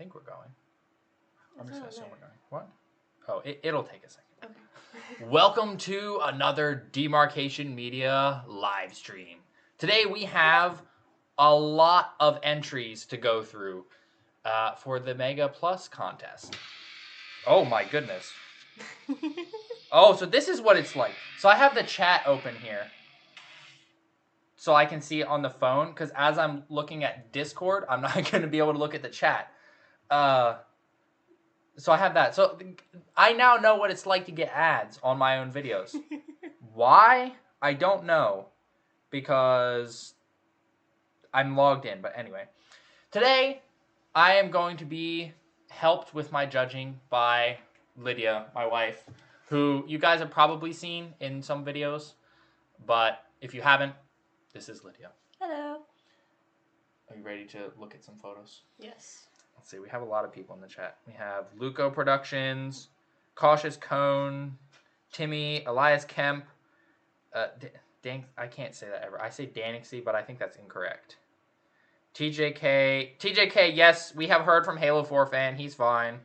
think we're going. I'm just going to assume we're going. What? Oh, it'll take a second. Okay. Welcome to another Demarcation Media live stream. Today we have a lot of entries to go through for the Mega Plus contest. Oh my goodness. Oh, so this is what it's like. So I have the chat open here. So I can see it on the phone, because as I'm looking at Discord, I'm not going to be able to look at the chat. So I have that. So I now know what it's like to get ads on my own videos. Why? I don't know. Because I'm logged in. But anyway. Today, I am going to be helped with my judging by Lydia, my wife, who you guys have probably seen in some videos. But if you haven't, this is Lydia. Hello. Are you ready to look at some photos? Yes. Let's see. We have a lot of people in the chat. We have Luco Productions, Cautious Cone, Timmy, Elias Kemp. I can't say that ever. I say Danixie, but I think that's incorrect. TJK, yes, we have heard from Halo 4 fan. He's fine.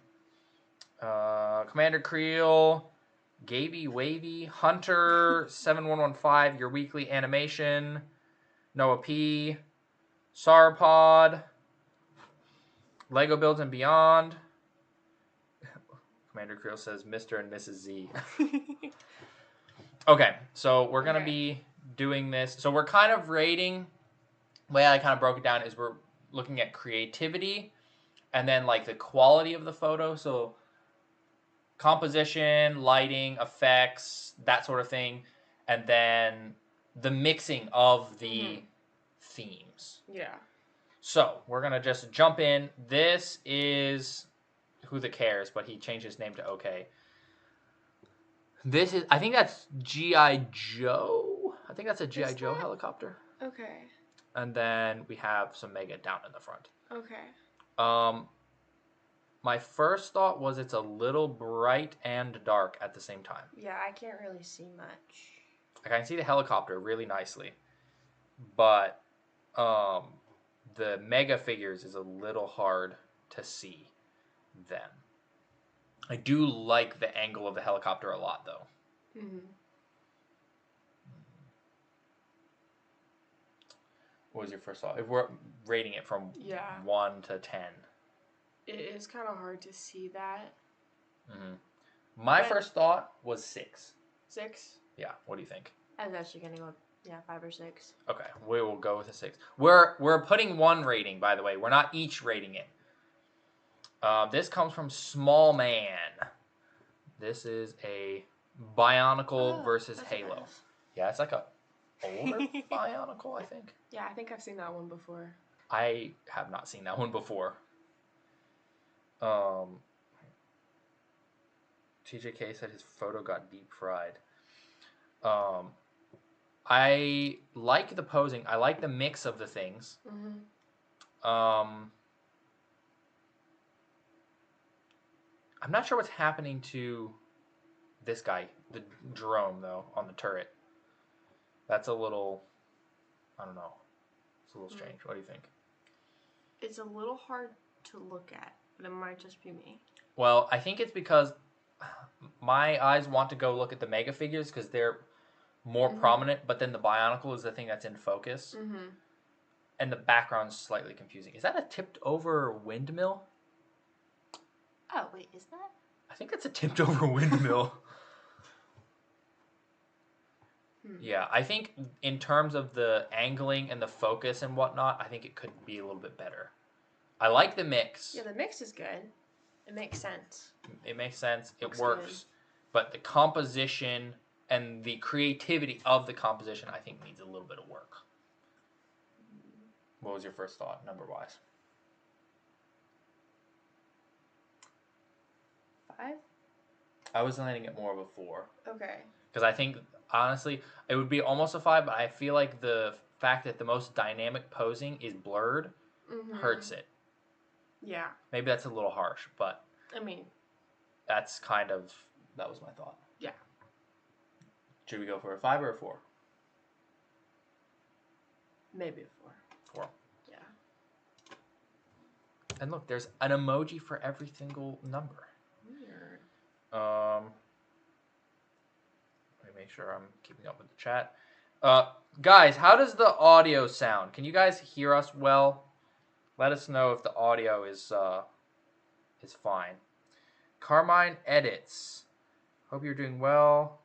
Commander Creel, Gaby Wavy, Hunter 7115, your weekly animation. Noah P, Sauropod, Lego Builds and Beyond. Commander Creel says Mr. and Mrs. Z. Okay, so we're going to be doing this. So we're kind of rating, the way I kind of broke it down is we're looking at creativity and then like the quality of the photo. So composition, lighting, effects, that sort of thing. And then the mixing of the themes. Yeah. So, we're going to just jump in. This is Who the Cares, but he changed his name to OK. This is, I think that's G.I. Joe. I think that's a G.I. Joe helicopter. Okay. And then we have some Mega down in the front. Okay. My first thought was it's a little bright and dark at the same time. Yeah, I can't really see much. I can see the helicopter really nicely. But the Mega figures is a little hard to see them. I do like the angle of the helicopter a lot, though. Mm-hmm. What was your first thought? If we're rating it from 1 to 10. It is kind of hard to see that. Mm-hmm. My first thought was 6. 6? Yeah, what do you think? I was actually going to go, 5 or 6. Okay, we will go with a 6. We're putting one rating, by the way. We're not each rating it. This comes from Small Man. This is a Bionicle versus Halo. Yeah, it's like a older Bionicle, I think. Yeah, I think I've seen that one before. I have not seen that one before. TJK said his photo got deep fried. I like the posing. I like the mix of the things. Mm-hmm. I'm not sure what's happening to this guy, the drone, though, on the turret. That's a little, I don't know. It's a little strange. What do you think? It's a little hard to look at, but it might just be me. Well, I think it's because my eyes want to go look at the Mega figures because they're more prominent, but then the Bionicle is the thing that's in focus. Mm-hmm. And the background's slightly confusing. Is that a tipped over windmill? Oh, wait, is that? I think that's a tipped over windmill. Yeah, I think in terms of the angling and the focus and whatnot, I think it could be a little bit better. I like the mix. Yeah, the mix is good. It makes sense. It makes sense. Looks it works. Good. But the composition and the creativity of the composition, I think, needs a little bit of work. What was your first thought, number-wise? 5? I was landing it more of a 4. Okay. Because I think, honestly, it would be almost a 5, but I feel like the fact that the most dynamic posing is blurred hurts it. Yeah. Maybe that's a little harsh, but... I mean... That was my thought. Yeah. Should we go for a 5 or a 4? Maybe a 4. 4. Yeah. And look, there's an emoji for every single number. Weird. Let me make sure I'm keeping up with the chat. Guys, how does the audio sound? Can you guys hear us well? Let us know if the audio is fine. Carmine Edits. Hope you're doing well.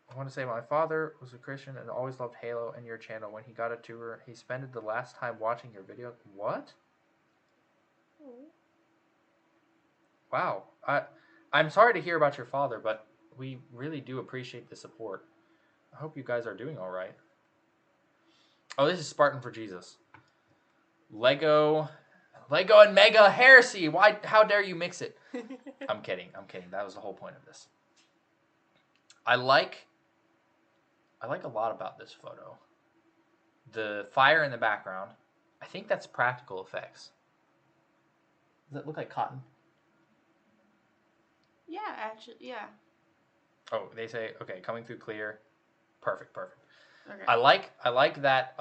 I want to say my father was a Christian and always loved Halo and your channel. When he got a tour, he spent the last time watching your video. What? Wow. I'm sorry to hear about your father, but we really do appreciate the support. I hope you guys are doing all right. Oh, this is Spartan for Jesus. Lego and Mega Heresy. Why? How dare you mix it? I'm kidding. That was the whole point of this. I like a lot about this photo. The fire in the background. I think that's practical effects. Does that look like cotton? Yeah, actually, yeah. Oh, they say, okay, coming through clear. Perfect. Okay. I like that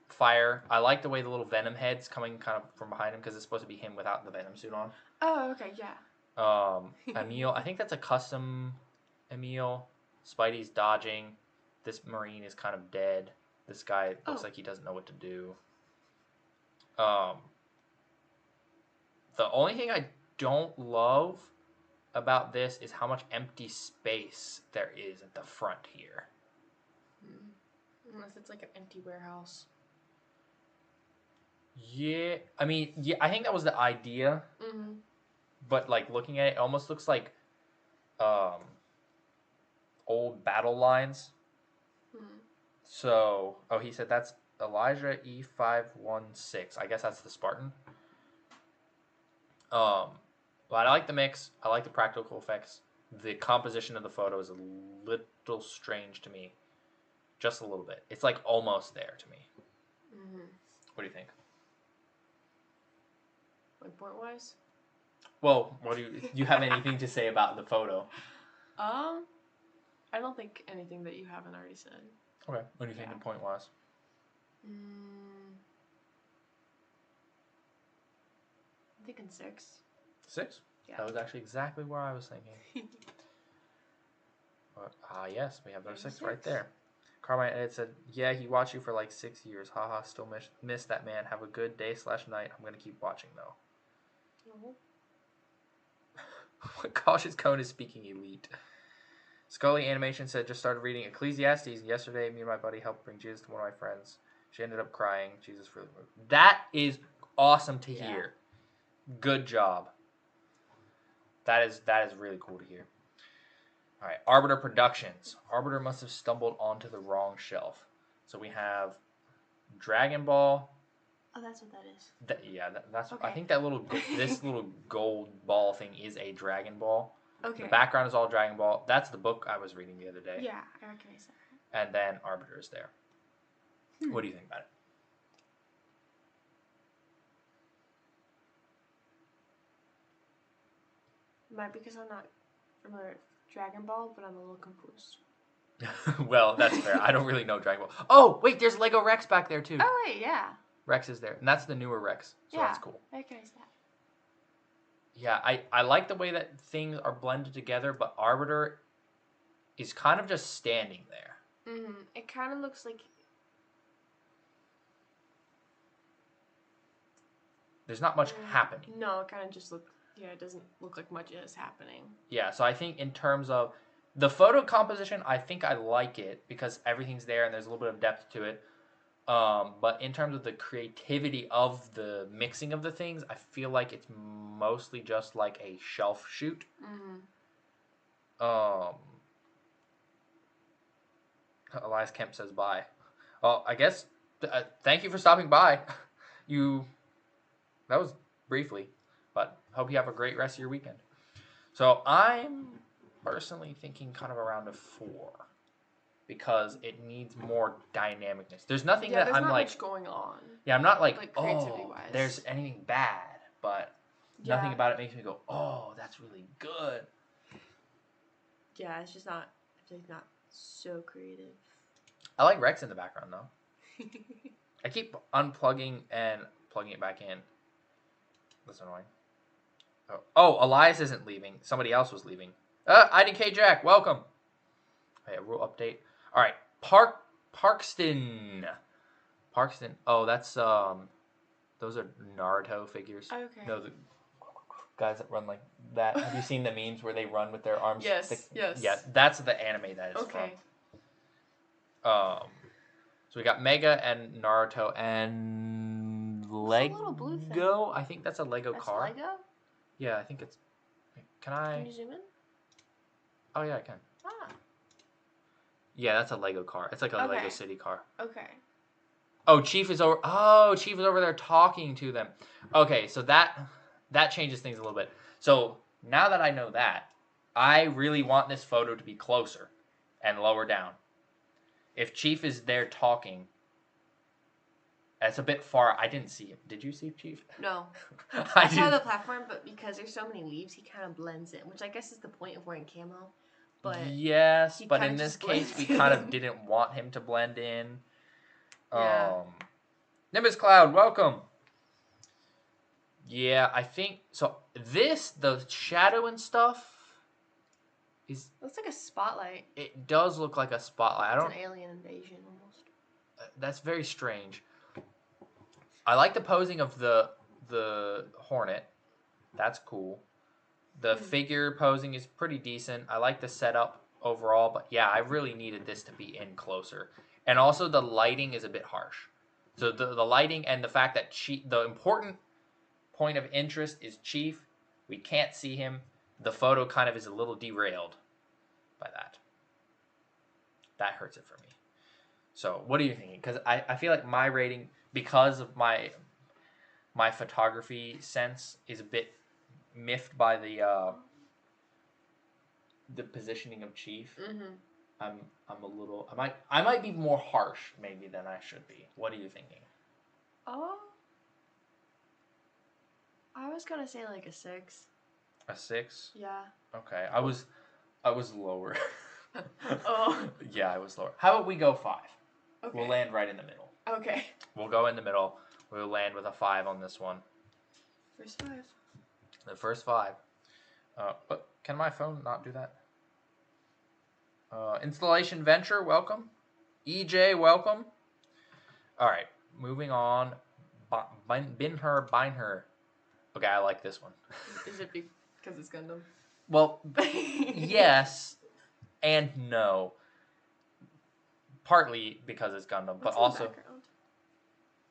fire. I like the way the little Venom head's coming kind of from behind him because it's supposed to be him without the Venom suit on. Oh, okay, yeah. Emil, I think that's a custom Emil. Spidey's dodging. This Marine is kind of dead. This guy looks like he doesn't know what to do. The only thing I don't love about this is how much empty space there is at the front here. Unless it's like an empty warehouse. Yeah, I mean, yeah, I think that was the idea. Mm-hmm. But like looking at it, it almost looks like old battle lines. So, he said that's Elijah E516. I guess that's the Spartan. But I like the mix. I like the practical effects. The composition of the photo is a little strange to me. Just a little bit. It's like almost there to me. Mm-hmm. What do you think? Like point-wise? Well, what do you have anything to say about the photo? I don't think anything that you haven't already said. Okay. What do you think the point was? I'm thinking 6. 6? Yeah. That was actually exactly where I was thinking. Yes, we have our 6 right there. Carmine Ed said, yeah, he watched you for like 6 years. Haha, still miss that man. Have a good day/night. I'm going to keep watching though. What cautious cone is speaking elite. Scully Animation said, just started reading Ecclesiastes. Yesterday, me and my buddy helped bring Jesus to one of my friends. She ended up crying. Jesus really moved. That is awesome to hear. Good job. That is really cool to hear. All right, Arbiter Productions. Arbiter must have stumbled onto the wrong shelf. So we have Dragon Ball. Oh, that's what that is. That's. Okay. I think that this little gold ball thing is a Dragon Ball. Okay. The background is all Dragon Ball. That's the book I was reading the other day. Yeah, I recognize that. And then Arbiter is there. What do you think about it? Might because I'm not familiar with Dragon Ball, but I'm a little confused. Well, that's fair. I don't really know Dragon Ball. Oh, wait, there's Lego Rex back there too. Oh, wait, yeah. Rex is there. And that's the newer Rex. So that's cool. I recognize that. Yeah, I like the way that things are blended together, but Arbiter is kind of just standing there. Mm-hmm. It kind of looks like... There's not much happening. No, it kind of just looks... Yeah, it doesn't look like much is happening. Yeah, so I think in terms of the photo composition, I think I like it because everything's there and there's a little bit of depth to it. But in terms of the creativity of the mixing of the things, I feel like it's mostly just like a shelf shoot. Mm-hmm. Elias Kemp says bye. Well, I guess thank you for stopping by. That was briefly, but hope you have a great rest of your weekend. So I'm personally thinking kind of around a 4. Because it needs more dynamicness. There's nothing that I'm like... much going on. Yeah, I'm not like creativity-wise. there's anything bad. But nothing about it makes me go, oh, that's really good. Yeah, it's just not... I feel like not so creative. I like Rex in the background, though. I keep unplugging and plugging it back in. That's annoying. Oh, Elias isn't leaving. Somebody else was leaving. IDK Jack, welcome. Okay, rule update. All right, Parkston. Oh, that's those are Naruto figures. Okay. No, the guys that run like that. Have you seen the memes where they run with their arms? Yes. Yes. Yeah, that's the anime that is Okay. from. So we got Mega and Naruto and Lego. little blue thing? I think that's a Lego That's car. Lego? Yeah, I think it's. Can you zoom in? Oh yeah, I can. Ah. Yeah, that's a Lego car. It's like a Lego City car. Okay. Oh, Chief is over. Oh, Chief is over there talking to them. Okay, so that changes things a little bit. So now that I know that, I really want this photo to be closer and lower down. If Chief is there talking, that's a bit far. I didn't see him. Did you see Chief? No. I saw the platform, but because there's so many leaves, he kind of blends in, which I guess is the point of wearing camo. But yes, but kinda in this just case, we blends kind of in. didn't want him to blend in. Yeah. Nimbus Cloud, welcome. Yeah, I think so. The shadow and stuff is. Looks like a spotlight. It does look like a spotlight. It's an alien invasion almost. That's very strange. I like the posing of the Hornet. That's cool. The figure posing is pretty decent. I like the setup overall, but yeah, I really needed this to be in closer. And also the lighting is a bit harsh. So the lighting and the fact that the important point of interest is Chief. We can't see him. The photo kind of is a little derailed by that. That hurts it for me. So what are you thinking? Because I feel like my rating, because of my photography sense, is a bit miffed by the positioning of Chief. Mm-hmm. I'm a little. I might be more harsh maybe than I should be. What are you thinking? Oh. I was gonna say like a 6. A 6? Yeah. Okay, I was lower. Oh. Yeah, I was lower. How about we go 5? Okay. We'll land right in the middle. Okay. We'll go in the middle. We'll land with a 5 on this one. First 5. The first 5. But can my phone not do that? Installation Venture, welcome. EJ, welcome. All right, moving on. Bin her. Okay, I like this one. Is it because it's Gundam? Well, yes and no. Partly because it's Gundam, but also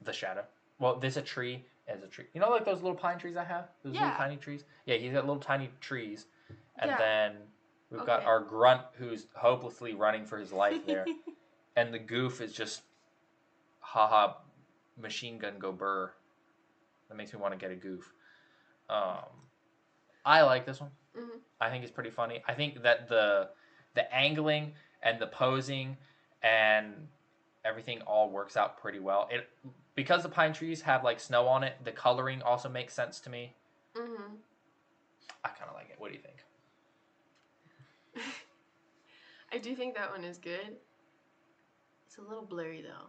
the shadow. Well, there's a tree as a tree. You know, like those little pine trees I have? Those little tiny trees? Yeah, he's got little tiny trees. And then we've got our grunt who's hopelessly running for his life there. And the goof is just, haha, machine gun go burr. That makes me want to get a goof. I like this one. Mm-hmm. I think it's pretty funny. I think that the angling and the posing and everything all works out pretty well. Because the pine trees have like snow on it, the coloring also makes sense to me. Mm-hmm. I kind of like it. What do you think? I do think that one is good. It's a little blurry though.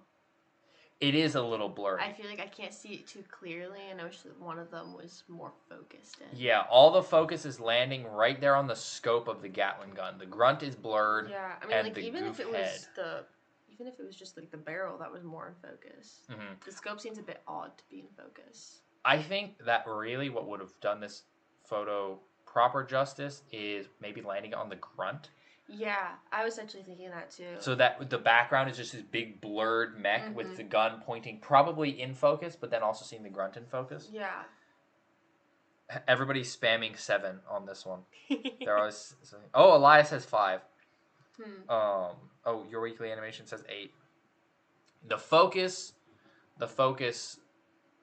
It is a little blurry. I feel like I can't see it too clearly, and I wish that one of them was more focused in. Yeah, all the focus is landing right there on the scope of the Gatling gun. The grunt is blurred. Yeah, I mean, and like the even if goof it head. was even if it was just like the barrel that was more in focus. Mm-hmm. The scope seems a bit odd to be in focus. I think that really what would have done this photo proper justice is maybe landing on the grunt. Yeah, I was actually thinking that too. So that the background is just this big blurred mech with the gun pointing probably in focus, but then also seeing the grunt in focus. Yeah. Everybody's spamming 7 on this one. They're always saying, oh, Elias has 5. Oh, your weekly animation says 8. The focus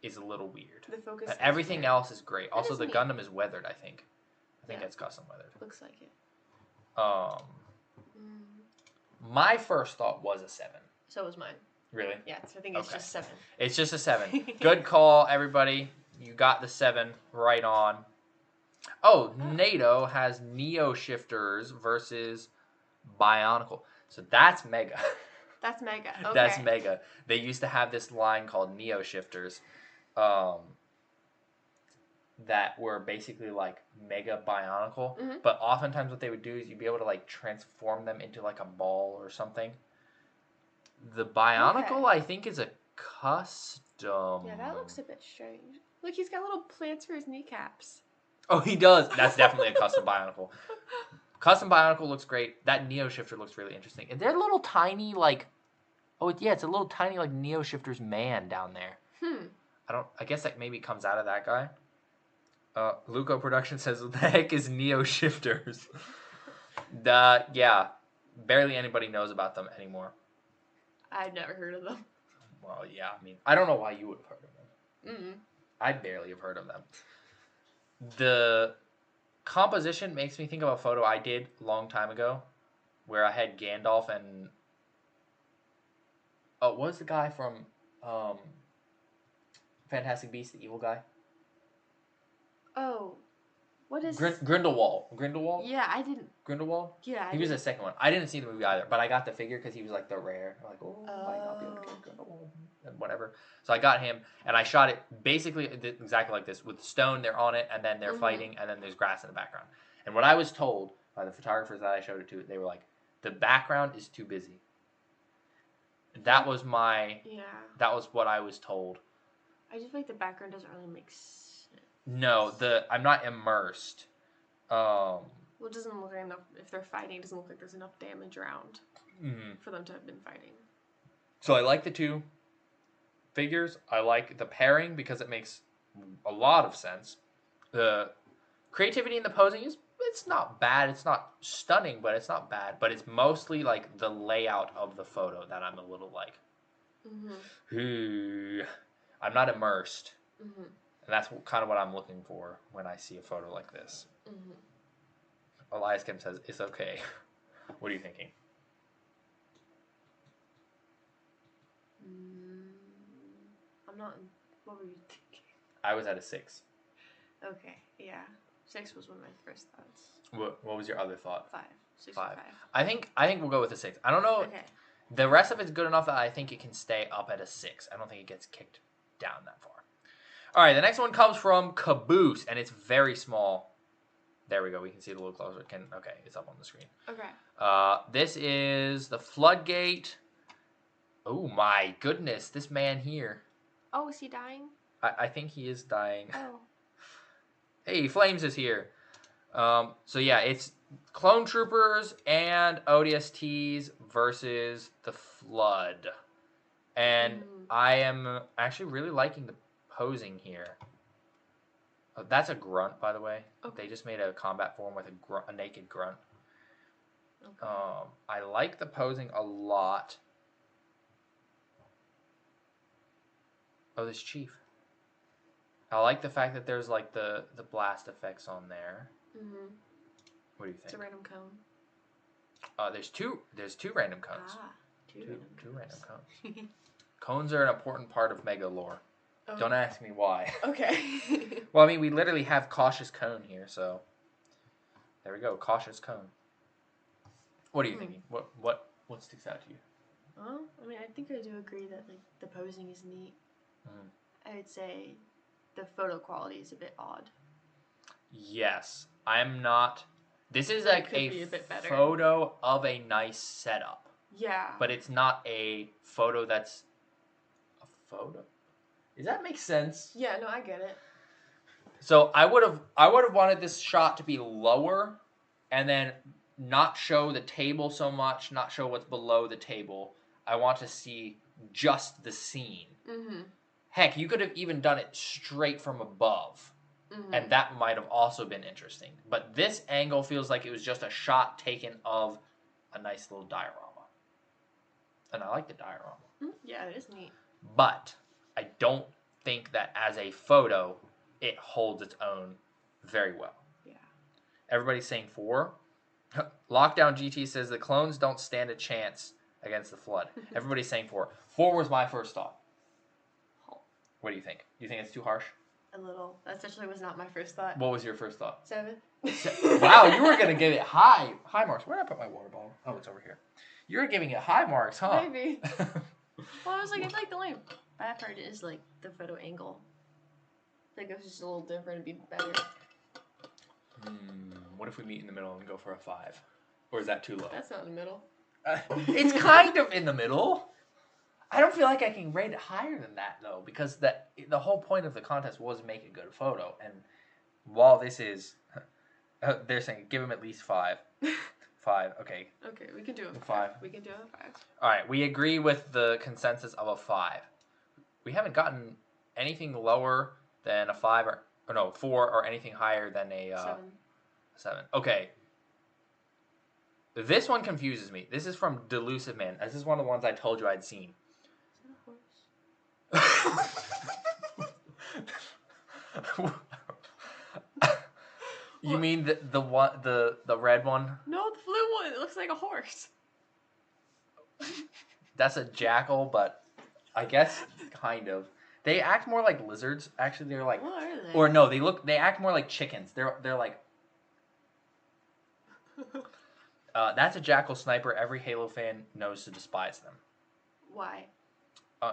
is a little weird. The focus. But everything else is great. Also, the neat. Gundam is weathered. I think it's custom weathered. Looks like it. My first thought was a 7. So was mine. Really? Yeah, so I think it's just 7. It's just a 7. Good call, everybody. You got the 7 right on. Oh, NATO has Neo Shifters versus Bionicle. So that's Mega. That's Mega. Okay. That's Mega. They used to have this line called Neo Shifters, that were basically like Mega Bionicle. Mm-hmm. But oftentimes, what they would do is you'd be able to like transform them into like a ball or something. The Bionicle, I think, is a custom. Yeah, that looks a bit strange. Look, he's got little plants for his kneecaps. Oh, he does. That's definitely a custom Bionicle. Custom Bionicle looks great. That Neo Shifter looks really interesting. And they're little tiny like, it's a little tiny like Neo Shifter's man down there. I guess that maybe comes out of that guy. Luco Production says, what the heck is Neo Shifters? Yeah, barely anybody knows about them anymore. I've never heard of them. Well, yeah, I mean, I don't know why you would have heard of them. Mm-mm. I barely have heard of them. The composition makes me think of a photo I did a long time ago where I had Gandalf and... what was the guy from Fantastic Beasts, the evil guy? Oh, what is... Grindelwald. Grindelwald? Yeah, I didn't... Grindelwald? Yeah, he was the second one. I didn't see the movie either, but I got the figure because he was like the rare. I'm like, might not be able to get Grindelwald. And whatever. So I got him, and I shot it basically exactly like this. With stone, they're on it, and then they're fighting, and then there's grass in the background. And what I was told by the photographers that I showed it to, they were like, the background is too busy. That was that was what I was told. I just feel like the background doesn't really make sense. No, I'm not immersed. Well, it doesn't look like enough. If they're fighting, it doesn't look like there's enough damage around for them to have been fighting. So I like the two figures. I like the pairing because it makes a lot of sense. The creativity in the posing it's not bad. It's not stunning, but it's not bad. But it's mostly like the layout of the photo that I'm a little like, I'm not immersed. And that's kind of what I'm looking for when I see a photo like this. Elias Kim says, it's okay. What are you thinking? I'm not... What were you thinking? I was at a 6. Okay, yeah. 6 was one of my first thoughts. What was your other thought? 5. 6 5. or 5. I think we'll go with a 6. I don't know. Okay. The rest of it's good enough that I think it can stay up at a 6. I don't think it gets kicked down that far. All right, the next one comes from Caboose, and it's very small. There we go. We can see it a little closer. Okay, it's up on the screen. Okay. This is the Floodgate. Oh my goodness, this man here. Oh, is he dying? I think he is dying. Oh. Hey, Flames is here. So yeah, it's Clone Troopers and ODSTs versus the Flood. And I am actually really liking the posing here. Oh, that's a grunt, by the way. Okay. They just made a combat form with a naked grunt. Okay. I like the posing a lot. Oh, this Chief. I like the fact that there's like the blast effects on there. What do you think? It's a random cone. There's two random cones. Two random cones. Cones are an important part of Mega lore. Oh. Don't ask me why. Okay. Well, I mean, we literally have Cautious Cone here, so there we go, Cautious Cone. What are you thinking? What sticks out to you? Well, I mean, I think I do agree that like the posing is neat. I would say the photo quality is a bit odd. Yes, I'm not. This is like a photo of a nice setup. Yeah. But it's not a photo that's a photo. Does that make sense? Yeah, no, I get it. So I would have wanted this shot to be lower and then not show the table so much, not show what's below the table. I want to see just the scene. Heck, you could have even done it straight from above. And that might have also been interesting. But this angle feels like it was just a shot taken of a nice little diorama. And I like the diorama. Yeah, it is neat. But I don't think that as a photo, it holds its own very well. Yeah. Everybody's saying 4. Lockdown GT says the clones don't stand a chance against the Flood. Everybody's saying 4. 4 was my first thought. What do you think? Do you think it's too harsh? A little. That actually was not my first thought. What was your first thought? 7. Wow, you were gonna give it high marks. Where did I put my water bottle? Oh, it's over here. You're giving it high marks, huh? Maybe. Well, I was like, I like the only bad part is like the photo angle. I think it was just a little different. It'd be better. What if we meet in the middle and go for a 5? Or is that too low? That's not in the middle. It's kind of in the middle. I don't feel like I can rate it higher than that though, because the whole point of the contest was make a good photo, and while this is, they're saying give him at least 5. 5, okay. Okay, we can do a 5. We can do a 5. All right, we agree with the consensus of a 5. We haven't gotten anything lower than a 5 or no 4 or anything higher than a 7. Okay. This one confuses me. This is from Delusive Man. This is one of the ones I told you I'd seen. Is that a horse? You mean the one the red one? No, the blue one. It looks like a horse. That's a jackal, but I guess kind of. They act more like lizards. Actually, they're like. What are they? Or no, they act more like chickens. They're like. That's a jackal sniper. Every Halo fan knows to despise them. Why?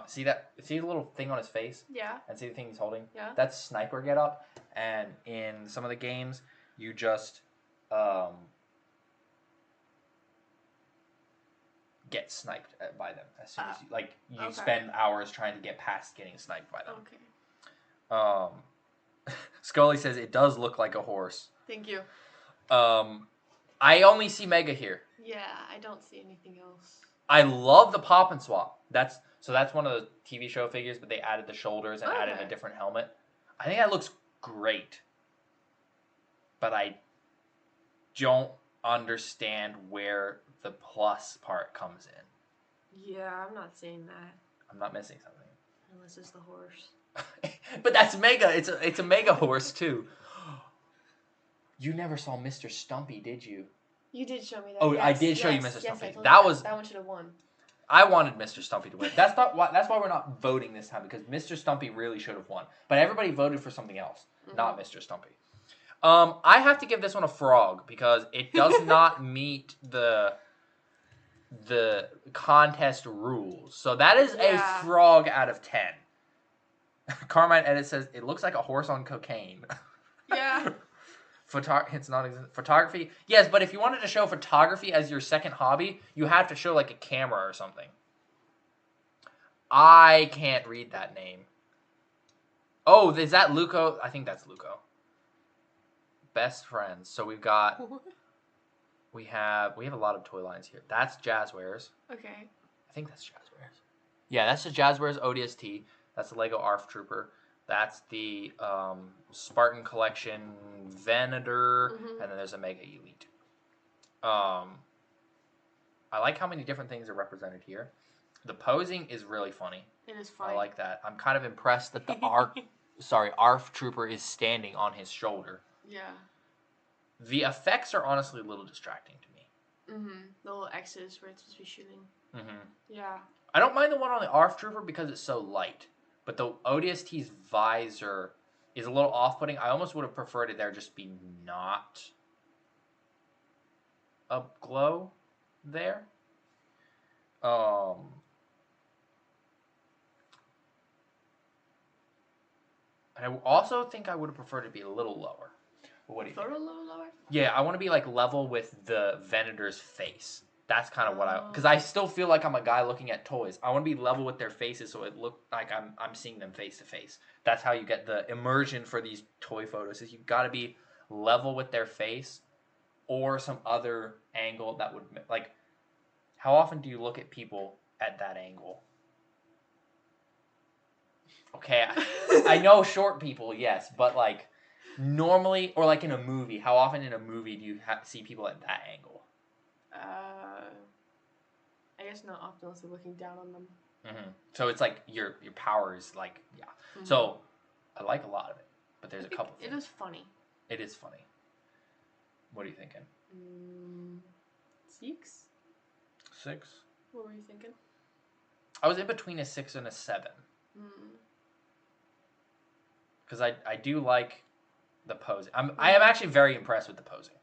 See that? See the little thing on his face? Yeah. And see the thing he's holding? Yeah. That's sniper get up. And in some of the games, you just get sniped by them as soon as you spend hours trying to get past getting sniped by them. Okay. Scully says it does look like a horse. Thank you. I only see Mega here. Yeah, I don't see anything else. I love the pop and swap. That's one of the TV show figures, but they added the shoulders and added a different helmet. I think that looks great. But I don't understand where the plus part comes in. Yeah, I'm not seeing that. I'm not missing something. Unless it's the horse. But that's Mega. It's a Mega horse too. You never saw Mr. Stumpy, did you? You did show me that. Oh, yes, I did show you Mr. Yes, Stumpy. that one should have won. I wanted Mr. Stumpy to win. That's why we're not voting this time, because Mr. Stumpy really should have won. But everybody voted for something else, not Mr. Stumpy. I have to give this one a frog because it does not meet the contest rules. So that is a frog out of 10. Carmine Edit says it looks like a horse on cocaine. Yeah. It's not photography. Yes, but if you wanted to show photography as your second hobby, you have to show like a camera or something. I can't read that name. Oh, is that Luco? I think that's Luco. Best friends. So we've got we have a lot of toy lines here. That's Jazzwares. Okay. I think that's Jazzwares. Yeah, that's the Jazzwares ODST. That's the Lego ARF Trooper. That's the Spartan Collection Venator, and then there's a Mega Elite. I like how many different things are represented here. The posing is really funny. It is funny. I like that. I'm kind of impressed that the ARF Trooper is standing on his shoulder. Yeah. The effects are honestly a little distracting to me. The little X's where it's supposed to be shooting. Yeah. I don't mind the one on the ARF Trooper because it's so light. But the ODST's visor is a little off-putting. I almost would have preferred it there just be not a glow there. I also think I would have preferred it to be a little lower. What do you think? A little lower? Yeah, I want to be like level with the Venator's face. That's kind of what because I still feel like I'm a guy looking at toys. I want to be level with their faces so it look like I'm seeing them face to face. That's how you get the immersion for these toy photos. Is you got to be level with their face, or some other angle that would like. How often do you look at people at that angle? Okay, I know short people, yes, but like normally, or like in a movie, how often in a movie do you see people at that angle? I guess not often unless they're looking down on them. So it's like your power is like, yeah. So I like a lot of it, but there's a couple things. It is funny. It is funny. What are you thinking? 6? 6? What were you thinking? I was in between a 6 and a 7. because I do like the posing. I am actually very impressed with the posing.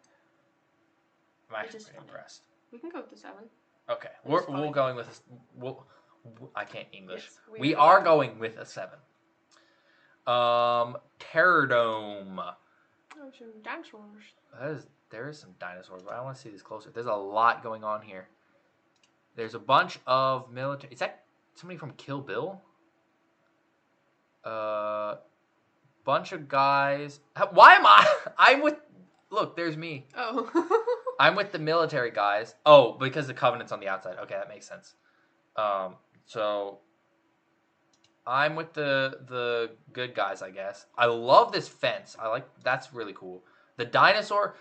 I'm actually pretty impressed. We can go with the 7. Okay, we're going with I can't English. Yes, we are going with a 7. Terror Dome. Oh, some dinosaurs. There is some dinosaurs, but I want to see this closer. There's a lot going on here. There's a bunch of military. Is that somebody from Kill Bill? Bunch of guys. Why am I? I'm with. Look, there's me. Oh. I'm with the military guys. Oh, because the Covenant's on the outside. Okay, that makes sense. So I'm with the good guys, I guess. I love this fence. That's really cool. The dinosaur.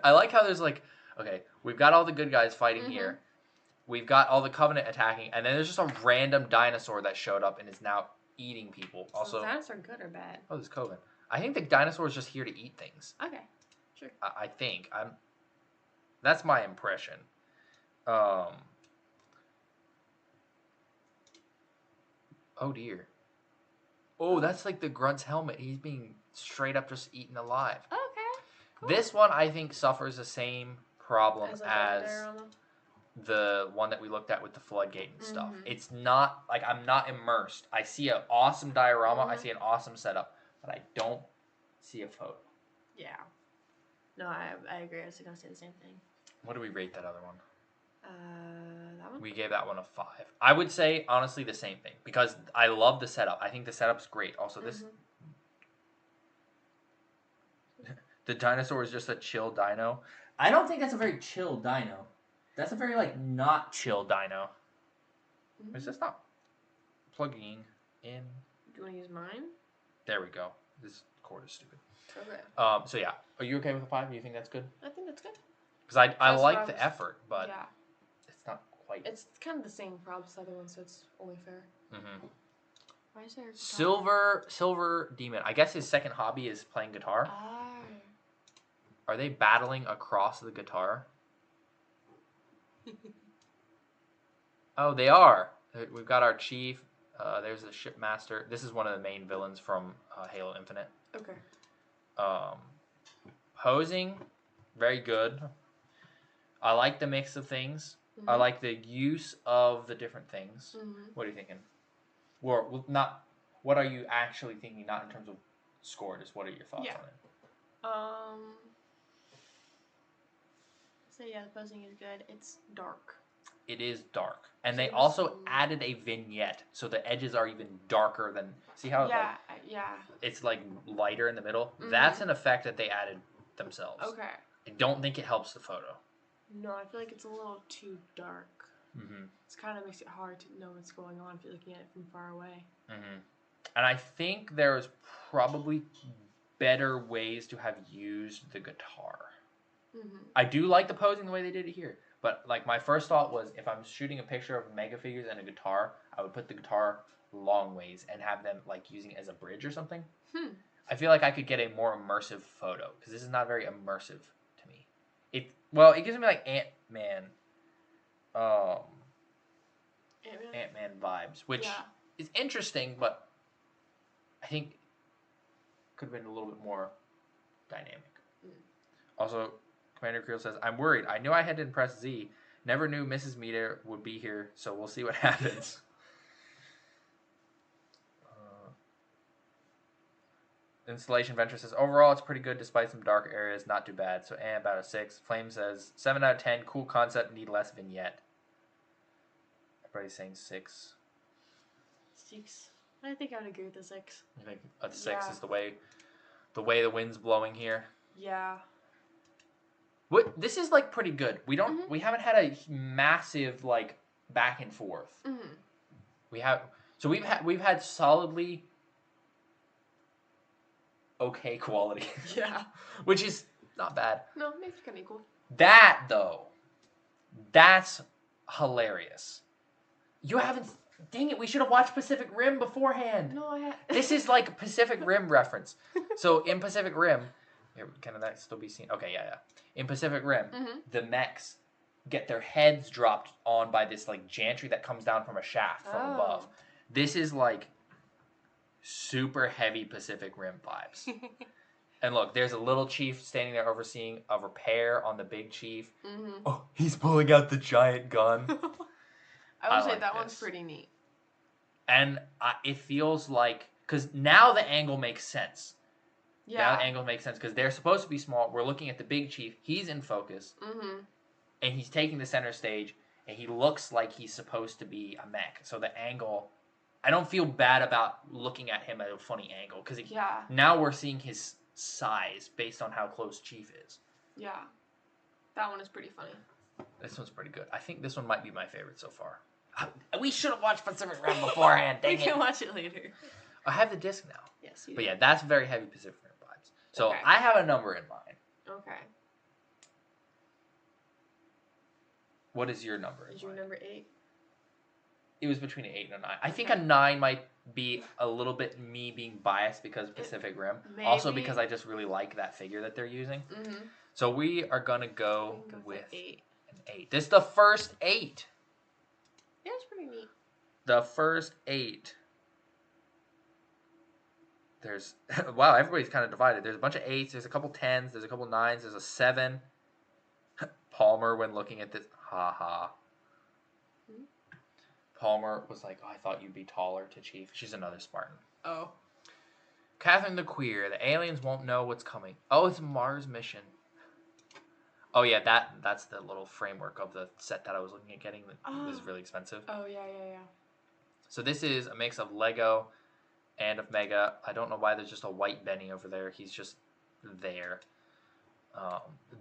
I like how there's like, okay, we've got all the good guys fighting here. We've got all the Covenant attacking, and then there's just a random dinosaur that showed up and is now eating people. Also, is the dinosaur good or bad? Oh, this Covenant. I think the dinosaur is just here to eat things. Okay, sure. I think that's my impression. Oh dear. Oh, that's like the Grunt's helmet. He's being straight up just eaten alive. Okay. Cool. This one, I think, suffers the same problem as Diorama? the one that we looked at with the Floodgate and stuff. It's not, like, I'm not immersed. I see an awesome diorama. I see an awesome setup. But I don't see a photo. Yeah. No, I agree. I was going to say the same thing. What do we rate that other one? That one? We gave that one a 5. I would say, honestly, the same thing. Because I love the setup. I think the setup's great. Also, this... The dinosaur is just a chill dino. I don't think that's a very chill dino. That's a very, like, not chill dino. Is this not plugging in? Do you want to use mine? There we go. This cord is stupid. Okay. So, yeah. Are you okay with a 5? Do you think that's good? I think that's good. Because I like the effort, but it's not quite. It's kind of the same problem as the other one, so it's only fair. Why is there a Silver Demon. I guess his second hobby is playing guitar. Are they battling across the guitar? Oh, they are. We've got our chief. There's the shipmaster. This is one of the main villains from Halo Infinite. Okay. Posing, very good. I like the mix of things. I like the use of the different things. What are you thinking? Well, not. What are you actually thinking? Not in terms of score. Just what are your thoughts on it? So yeah, the posing is good. It's dark. It is dark, and they also added a vignette, so the edges are even darker than. See how? It's like lighter in the middle. That's an effect that they added themselves. Okay. I don't think it helps the photo. No, I feel like it's a little too dark. It kind of makes it hard to know what's going on if you're looking at it from far away. And I think there's probably better ways to have used the guitar. I do like the posing the way they did it here. But like my first thought was if I'm shooting a picture of Mega figures and a guitar, I would put the guitar long ways and have them like using it as a bridge or something. I feel like I could get a more immersive photo because this is not very immersive to me. It gives me like Ant-Man vibes, which is interesting, but I think could have been a little bit more dynamic. Also, Commander Creel says, I'm worried. I knew I had to impress Z. Never knew Mrs. Meter would be here, so we'll see what happens. Installation Venture says, overall, it's pretty good despite some dark areas. Not too bad. So, about a 6. Flame says, 7 out of 10. Cool concept. Need less vignette. Everybody's saying 6. 6. I think I would agree with the 6. You think a 6 is the way the wind's blowing here? Yeah. This is like pretty good. We haven't had a massive like back and forth. We've had solidly okay quality. Yeah. Which is not bad. No, maybe it's kind of equal. That though, that's hilarious. You haven't. Dang it! We should have watched Pacific Rim beforehand. No, I. This is like Pacific Rim reference. So in Pacific Rim. Can that still be seen? Okay, yeah. In Pacific Rim, the mechs get their heads dropped on by this like gantry that comes down from a shaft from above. This is like super heavy Pacific Rim vibes. And look, there's a little chief standing there overseeing a repair on the big chief. Mm-hmm. Oh, he's pulling out the giant gun. I would say like that this. one's pretty neat. And it feels like, because now the angle makes sense. Yeah. Now the angle makes sense because they're supposed to be small. We're looking at the big chief. He's in focus. Mm-hmm. And he's taking the center stage. And he looks like he's supposed to be a mech. So the angle, I don't feel bad about looking at him at a funny angle. Because now we're seeing his size based on how close Chief is. Yeah. That one is pretty funny. This one's pretty good. I think this one might be my favorite so far. We should have watched Pacific Rim beforehand. Dang we can watch it later. I have the disc now. Yes, you do. But yeah, that's very heavy Pacific Rim vibes. So Okay. I have a number in mind. Okay. What is your number in Is your mind? number 8? It was between an 8 and a 9. I think a 9 might be a little bit me being biased because of Pacific Rim. Maybe. Also because I just really like that figure that they're using. Mm-hmm. So we are going to go with 8. an 8. This is the first 8. Yeah, it's pretty neat. The first 8. There's... wow, everybody's kind of divided. There's a bunch of 8s. There's a couple 10s. There's a couple 9s. There's a 7. Palmer, when looking at this... Ha ha. Palmer was like, oh, I thought you'd be taller to Chief. She's another Spartan. Oh. Catherine the Queer. The aliens won't know what's coming. Oh, it's a Mars mission. Oh, yeah, that's the little framework of the set that I was looking at getting. It was really expensive. Oh, yeah. So this is a mix of Lego and of Mega. I don't know why there's just a white Benny over there. He's just there.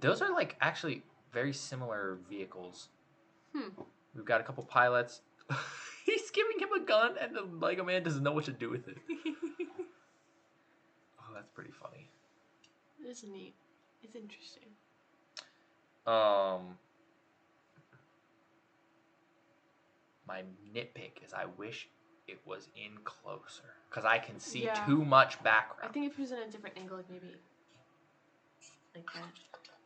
Those are, like, actually very similar vehicles. We've got a couple pilots. He's giving him a gun, and the Lego man doesn't know what to do with it. Oh, that's pretty funny. It is neat. It's interesting. My nitpick is I wish it was in closer because I can see Yeah. too much background. I think if it was in a different angle, like maybe like that.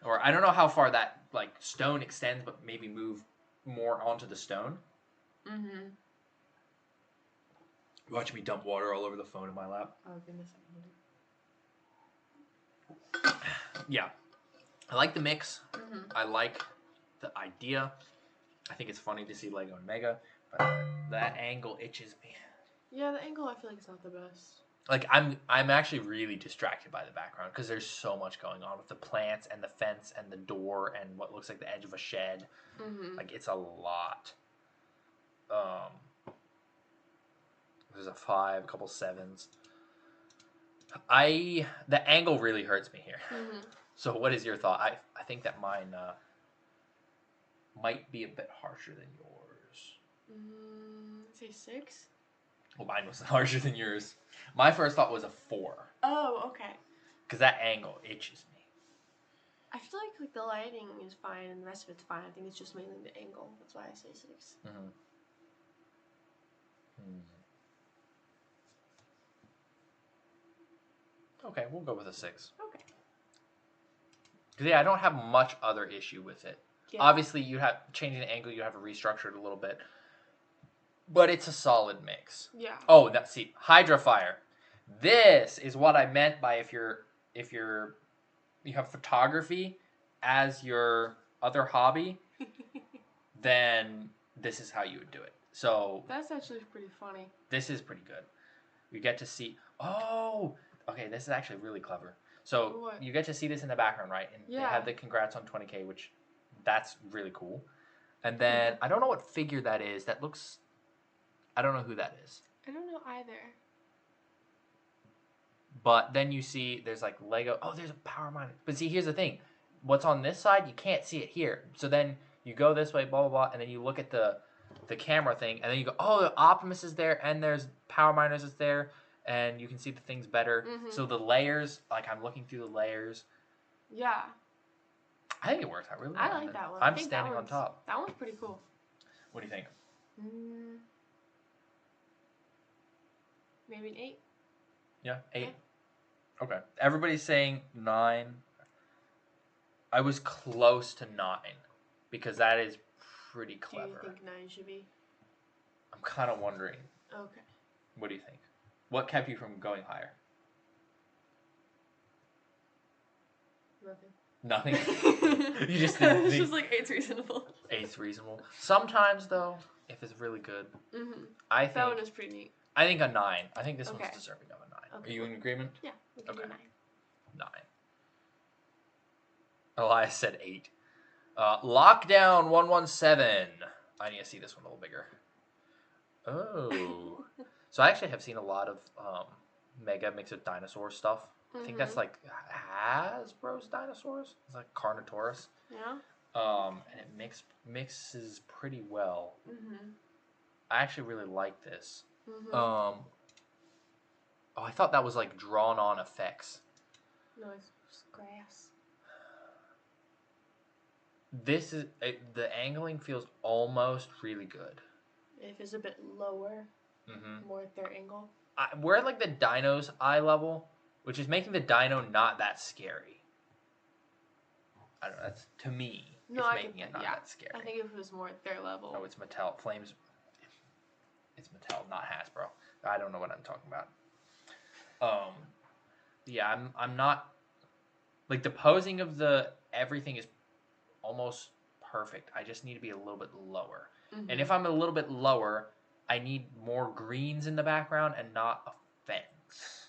Or I don't know how far that like stone extends, but maybe move more onto the stone. Mm-hmm. Watch me dump water all over the phone in my lap. Oh goodness, Yeah, I like the mix. Mm-hmm. I like the idea. I think it's funny to see Lego and Mega, but that angle itches me. Yeah, the angle I feel like is not the best. Like I'm actually really distracted by the background because there's so much going on with the plants and the fence and the door and what looks like the edge of a shed. Mm-hmm. Like it's a lot. There's a 5, a couple 7s. The angle really hurts me here. Mm-hmm. So what is your thought? I think that mine might be a bit harsher than yours. Say 6. Well, mine was harsher than yours. My first thought was a 4. Oh, okay. Because that angle itches me. I feel like the lighting is fine and the rest of it's fine. I think it's just mainly the angle. That's why I say 6. Mm-hmm. Okay, we'll go with a 6. Okay. Because yeah, I don't have much other issue with it. Yeah. Obviously, you have changing the angle, you have to restructure it a little bit, but it's a solid mix. Yeah. Oh, see, Hydra Fire. This is what I meant by if you have photography as your other hobby, then this is how you would do it. So that's actually pretty funny. this is pretty good. You get to see. Oh, okay, this is actually really clever. So What? you get to see this in the background, right? And they Yeah. have the congrats on 20K, which that's really cool. And then I don't know what figure that is. That looks. I don't know who that is. I don't know either. But then you see there's like Lego. Oh, there's a power miner. But see, here's the thing. What's on this side, you can't see it here. So then you go this way, blah, blah, blah. And then you look at the camera thing. And then you go, oh, the Optimus is there. And there's power miners is there. And you can see the things better. Mm-hmm. So the layers, like I'm looking through the layers. Yeah. I think it works out really well. I like that one. I'm I think standing on top. That one's pretty cool. What do you think? Maybe an 8. Yeah, 8. Yeah. Okay. Everybody's saying 9. I was close to 9 because that is pretty clever. Do you think 9 should be? I'm kind of wondering. Okay. What do you think? What kept you from going higher? Nothing. You just didn't It's think... just like 8's reasonable. 8's reasonable. Sometimes, though, if it's really good, I think... That one is pretty neat. I think a 9. I think this one's deserving of a 9. Okay. Are you in agreement? Yeah, we can do 9. 9. Elias said 8. Lockdown 117. I need to see this one a little bigger. Oh. So I actually have seen a lot of Mega mixed with dinosaur stuff. I think that's like Hasbro's dinosaurs. It's like Carnotaurus. Yeah. And it mixes pretty well. I actually really like this. Oh, I thought that was like drawn on effects. No, it's just grass. This is the angling feels almost really good. If it's a bit lower, more at their angle. We're at like the dino's eye level, which is making the dino not that scary. I don't know. That's to me. No, it's making it not that scary. I think if it was more at their level. Oh, it's Mattel. Flames. It's Mattel, not Hasbro. I don't know what I'm talking about. Yeah, I'm not like the posing of the everything is almost perfect. I just need to be a little bit lower. And if I'm a little bit lower, I need more greens in the background and not a fence.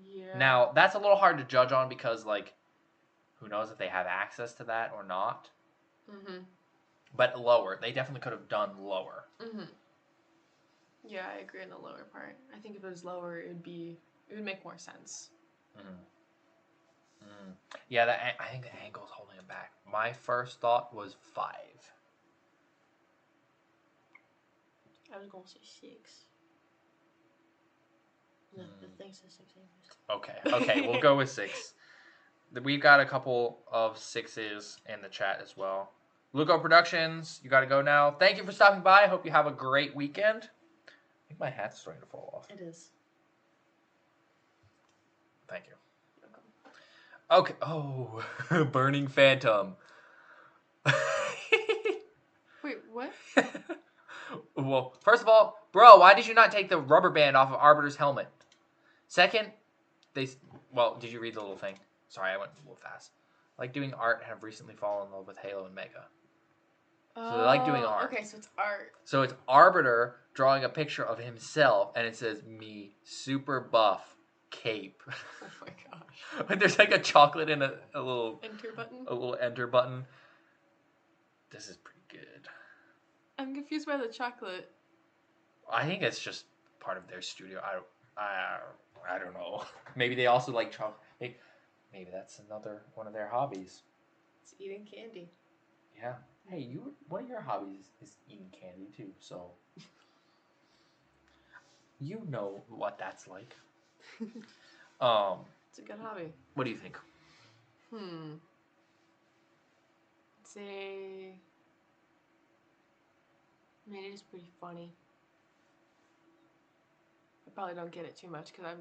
Yeah. Now, that's a little hard to judge on because, like, who knows if they have access to that or not. But lower. They definitely could have done lower. Yeah, I agree on the lower part. I think if it was lower, it would make more sense. Yeah, I think the angle's holding it back. My first thought was 5. I was going to say 6. The thing says 6 anyways. Okay, we'll go with 6. We've got a couple of 6s in the chat as well. Lugo Productions, you got to go now. Thank you for stopping by. I hope you have a great weekend. I think my hat's starting to fall off. It is. Thank you. Okay. Oh, Burning Phantom. Wait, what? Well, first of all, bro, why did you not take the rubber band off of Arbiter's helmet? Second, did you read the little thing? Sorry, I went a little fast. Like doing art and have recently fallen in love with Halo and Mega. So they like doing art. Okay, so it's art. So it's Arbiter drawing a picture of himself, and it says, me, super buff, cape. Oh my gosh. Like there's like a chocolate and a little... Enter button? A little enter button. This is pretty good. I'm confused by the chocolate. I think it's just part of their studio. I don't know. Maybe they also like chocolate. Maybe that's another one of their hobbies. It's eating candy. Yeah. Hey, one of your hobbies is eating candy too, so you know what that's like. It's a good hobby. What do you think? Say, I mean, it is pretty funny. I probably don't get it too much because I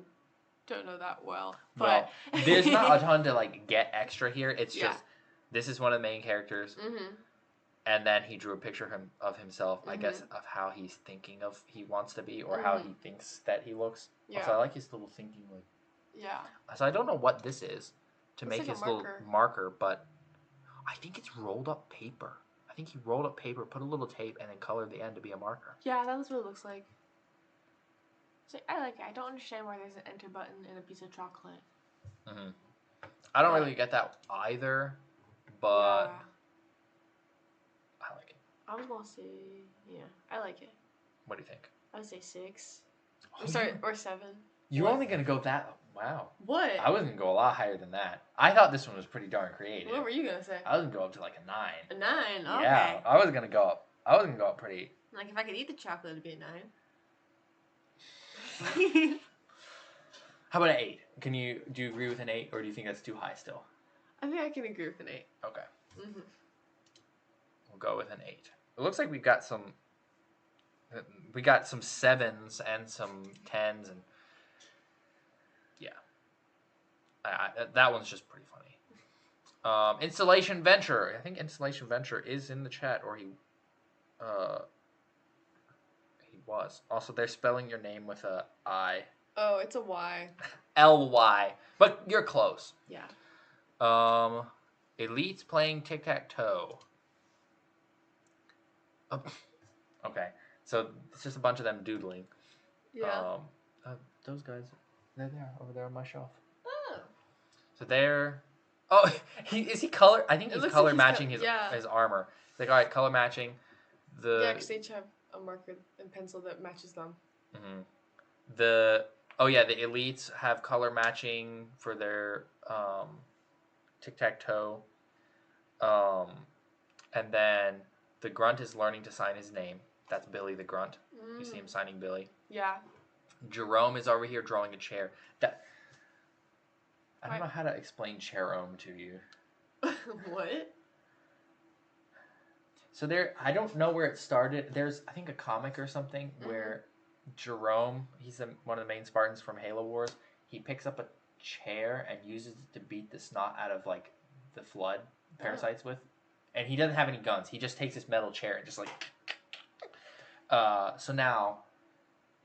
don't know that well. But well, there's not a ton to like get extra here. It's just this is one of the main characters, and then he drew a picture of himself. I guess of how he's thinking of he wants to be or how he thinks that he looks. Yeah. So I like his little thinking like. Yeah. So I don't know what this is to make like his a little marker, but I think it's rolled up paper. I think he rolled up paper, put a little tape, and then colored the end to be a marker. Yeah, that's what it looks like. So I like it. I don't understand why there's an enter button and a piece of chocolate. I don't really get that either, but I like it. I was gonna say, I like it. What do you think? I would say 6. Oh, or 7. You're only gonna go that? Wow. What? I was gonna go a lot higher than that. I thought this one was pretty darn creative. What were you gonna say? I was gonna go up to like a 9. A 9. Okay. Yeah, I was gonna go up. Pretty. Like if I could eat the chocolate, it'd be a 9. How about an 8? Do you agree with an 8, or do you think that's too high still? I think I can agree with an 8. Okay. We'll go with an 8. It looks like we got some 7s and some 10s, and that one's just pretty funny. Installation Venture. I think Installation Venture is in the chat, or he was. Also, they're spelling your name with a I. Oh, it's a Y. L-Y. But you're close. Yeah. Elite's playing tic-tac-toe. Oh, okay. So it's just a bunch of them doodling. Yeah. Those guys, they're there, over there on my shelf. Oh. So they're... Oh, is he color? I think he's color matching his armor. It's like, all right, color matching. Yeah, because they each have a marker and pencil that matches them. Mm-hmm. The elites have color matching for their tic-tac-toe. And then the grunt is learning to sign his name. That's Billy the grunt. You see him signing Billy. Yeah. Jerome is over here drawing a chair. I don't know how to explain Cherome to you. What? So I don't know where it started. There's, I think, a comic or something where Jerome, he's one of the main Spartans from Halo Wars. He picks up a chair and uses it to beat the snot out of like the flood parasites with. And he doesn't have any guns. He just takes this metal chair and just like. So now,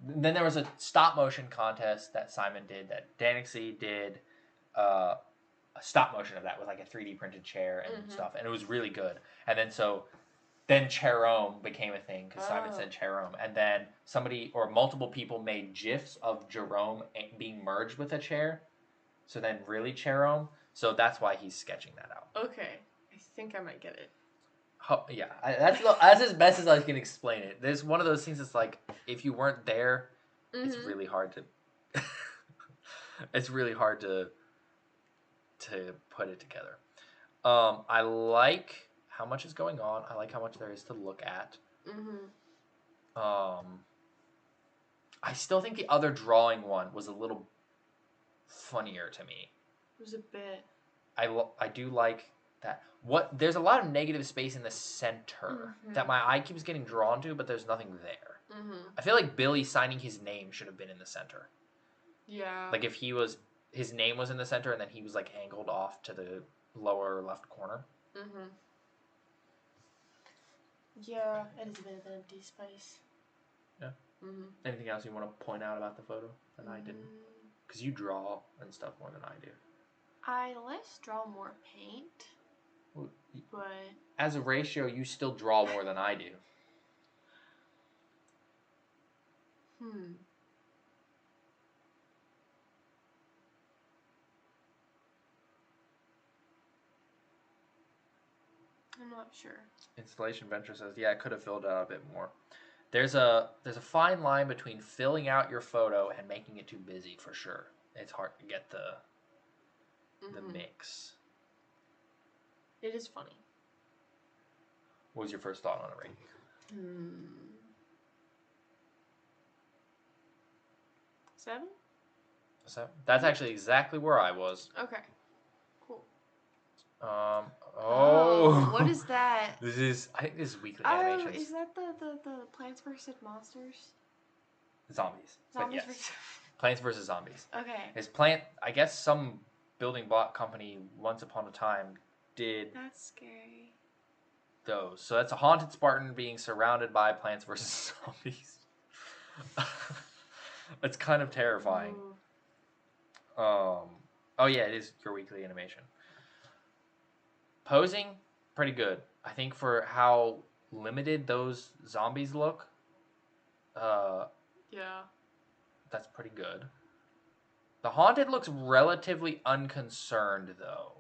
then there was a stop motion contest that Simon did, that Danixie did. A stop motion of that with like a 3D printed chair and stuff, and it was really good. And then Cherome became a thing because Simon said Cherome, and then somebody or multiple people made GIFs of Jerome being merged with a chair. So then really Cherome. So that's why he's sketching that out. Okay, I think I might get it. Oh, yeah, that's as best as I can explain it. There's one of those things that's like if you weren't there, it's really hard to. It's really hard to put it together. I like how much is going on. I like how much there is to look at. I still think the other drawing one was a little funnier to me. It was a bit. I do like that. There's a lot of negative space in the center that my eye keeps getting drawn to, but there's nothing there. I feel like Billy signing his name should have been in the center. Yeah. Like if his name was in the center and then he was like angled off to the lower left corner. Yeah, it is a bit of an empty space. Yeah. Anything else you want to point out about the photo that I didn't? Because you draw and stuff more than I do. I less draw, more paint. Well, but as a ratio, you still draw more than I do. I'm not sure. Installation Venture says, yeah, I could have filled out a bit more. There's a fine line between filling out your photo and making it too busy, for sure. It's hard to get the mix. It is funny. What was your first thought on a rating? 7? 7? That's actually exactly where I was. Okay. Cool. What is that? I think this is weekly animations. Is that the Plants vs. Monsters? Zombies. But yes. Plants vs. Zombies. Okay. I guess some building block company once upon a time did. That's scary. Those. So that's a haunted Spartan being surrounded by Plants vs. Zombies. It's kind of terrifying. Oh yeah, it is your weekly animation. Posing, pretty good. I think for how limited those zombies look, yeah, that's pretty good. The haunted looks relatively unconcerned, though.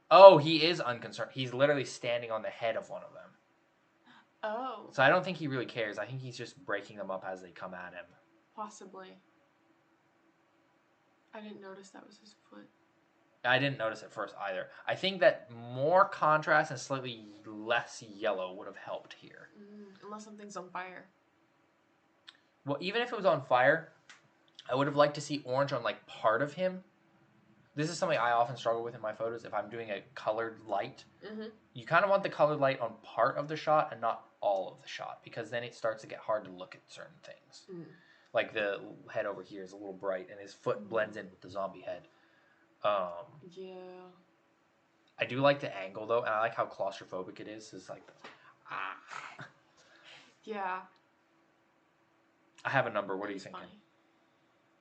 Oh, he is unconcerned. He's literally standing on the head of one of them. Oh. So I don't think he really cares. I think he's just breaking them up as they come at him. Possibly. I didn't notice that was his foot. I didn't notice it first either. I think that more contrast and slightly less yellow would have helped here. Unless something's on fire. Well, even if it was on fire, I would have liked to see orange on like part of him. This is something I often struggle with in my photos. If I'm doing a colored light, you kind of want the colored light on part of the shot and not all of the shot, because then it starts to get hard to look at certain things. Like the head over here is a little bright, and his foot blends in with the zombie head. Yeah. I do like the angle though, and I like how claustrophobic it is. It's like, Yeah. I have a number. What are you That's thinking?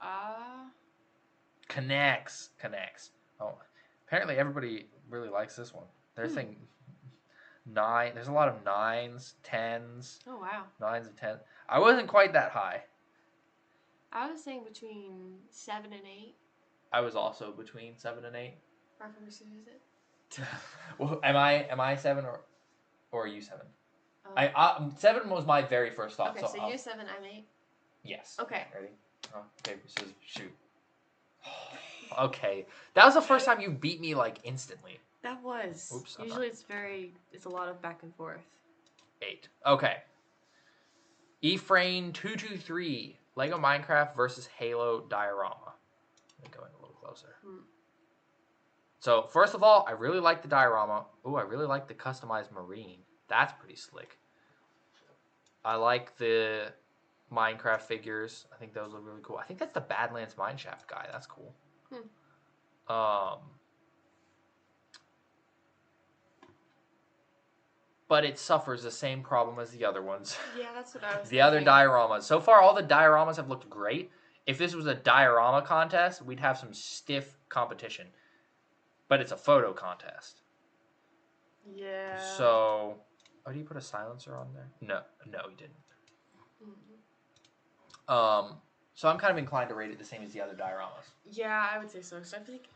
funny. Connects. Oh, apparently everybody really likes this one. They're saying 9. There's a lot of 9s, 10s. Oh, wow. 9s and 10s. I wasn't quite that high. I was saying between 7 and 8. I was also between 7 and 8. Rock, paper, scissors, is it? Well, am I 7 or are you 7? 7 was my very first thought. Okay, so you're 7, I'm 8. Yes. Okay. Ready? Paper, scissors, shoot. Okay. That was the first time you beat me like instantly. That was. Oops. Usually it's a lot of back and forth. 8. Okay. Efrain 223. Lego Minecraft versus Halo Diorama. Let me go in a little closer. So, first of all, I really like the diorama. Ooh, I really like the customized marine. That's pretty slick. I like the Minecraft figures. I think those look really cool. I think that's the Badlands Mineshaft guy. That's cool. But it suffers the same problem as the other ones. Yeah, that's what I was The other dioramas. So far, all the dioramas have looked great. If this was a diorama contest, we'd have some stiff competition. But it's a photo contest. Yeah. So, do you put a silencer on there? No, you didn't. So I'm kind of inclined to rate it the same as the other dioramas. Yeah, I would say so. So I feel like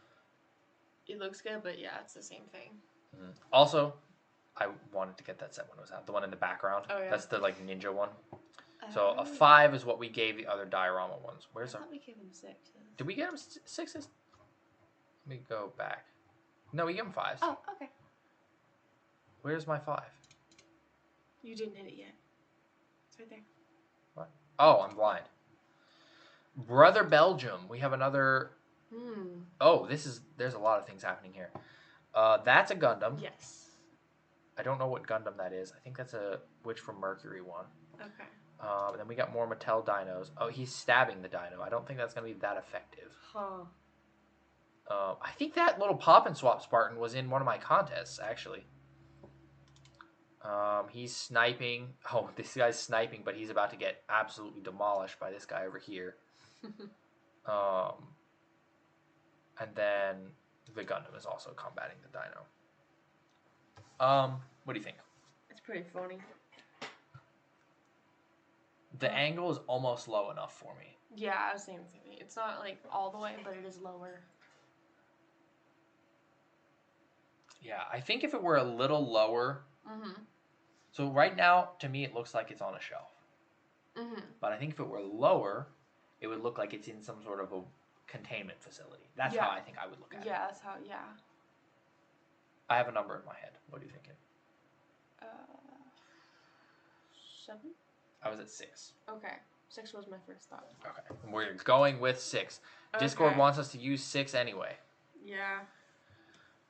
it looks good, but yeah, it's the same thing. Also, I wanted to get that set when it was out. The one in the background. Oh, yeah. That's the like ninja one. So a 5 is what we gave the other diorama ones. I thought we gave them 6. Did we get them 6s? Let me go back. No, we gave them 5s. Oh, okay. Where's my 5? You didn't hit it yet. It's right there. What? Oh, I'm blind. Brother Belgium. We have another. Oh, there's a lot of things happening here. That's a Gundam. Yes. I don't know what Gundam that is. I think that's a Witch from Mercury one. Okay. And then we got more Mattel dinos. Oh, he's stabbing the dino. I don't think that's going to be that effective. Huh. I think that little pop and swap Spartan was in one of my contests, actually. He's sniping. Oh, this guy's sniping, but he's about to get absolutely demolished by this guy over here. And then the Gundam is also combating the dino. What do you think? It's pretty funny. The angle is almost low enough for me. Yeah, I was saying the same thing. It's not like all the way, but it is lower. Yeah, I think if it were a little lower. So right now, to me, it looks like it's on a shelf. But I think if it were lower, it would look like it's in some sort of a containment facility. That's how I think I would look at it. Yeah, that's how, I have a number in my head. What are you thinking? 7? I was at 6. Okay. 6 was my first thought. Okay. We're going with 6. Discord wants us to use 6 anyway. Yeah.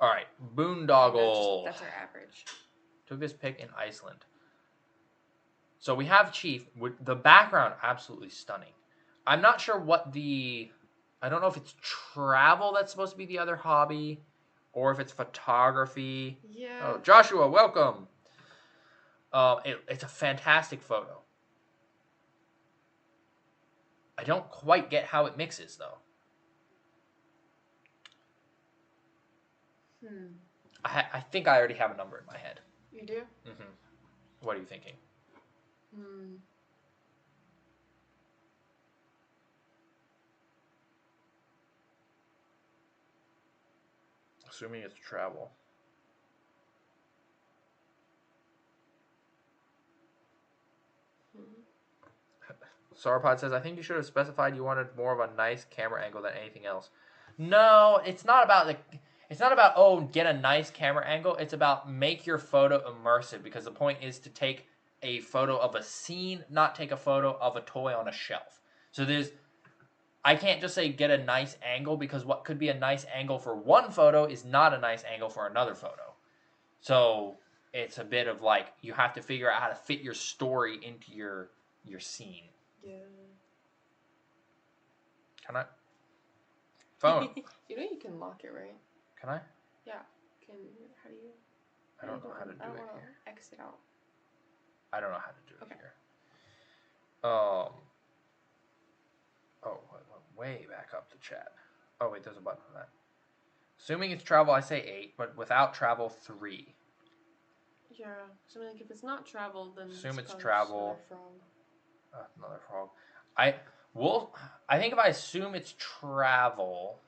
All right. Boondoggle. That's our average. Took his pick in Iceland. So we have Chief. With the background, absolutely stunning. I'm not sure what I don't know if it's travel that's supposed to be the other hobby, or if it's photography. Yeah. Oh, Joshua, welcome. It's a fantastic photo. I don't quite get how it mixes, though. I think I already have a number in my head. You do? What are you thinking? Assuming it's travel. Sauropod says, I think you should have specified you wanted more of a nice camera angle than anything else. No, it's not about get a nice camera angle. It's about make your photo immersive, because the point is to take a photo of a scene, not take a photo of a toy on a shelf. So I can't just say get a nice angle, because what could be a nice angle for one photo is not a nice angle for another photo. So it's a bit of like, you have to figure out how to fit your story into your scene. Yeah. Can I? Phone. You know you can lock it, right? Can I? Yeah. How do you? I don't know how to do it here. Exit out. I don't know how to do it Okay. here. way back up the chat. Oh, wait, there's a button for that. Assuming it's travel, I say 8, but without travel, 3. Yeah. So, I mean, like, if it's not travel, then Assume it's probably travel. just another frog. Another frog. I think if I assume it's travel,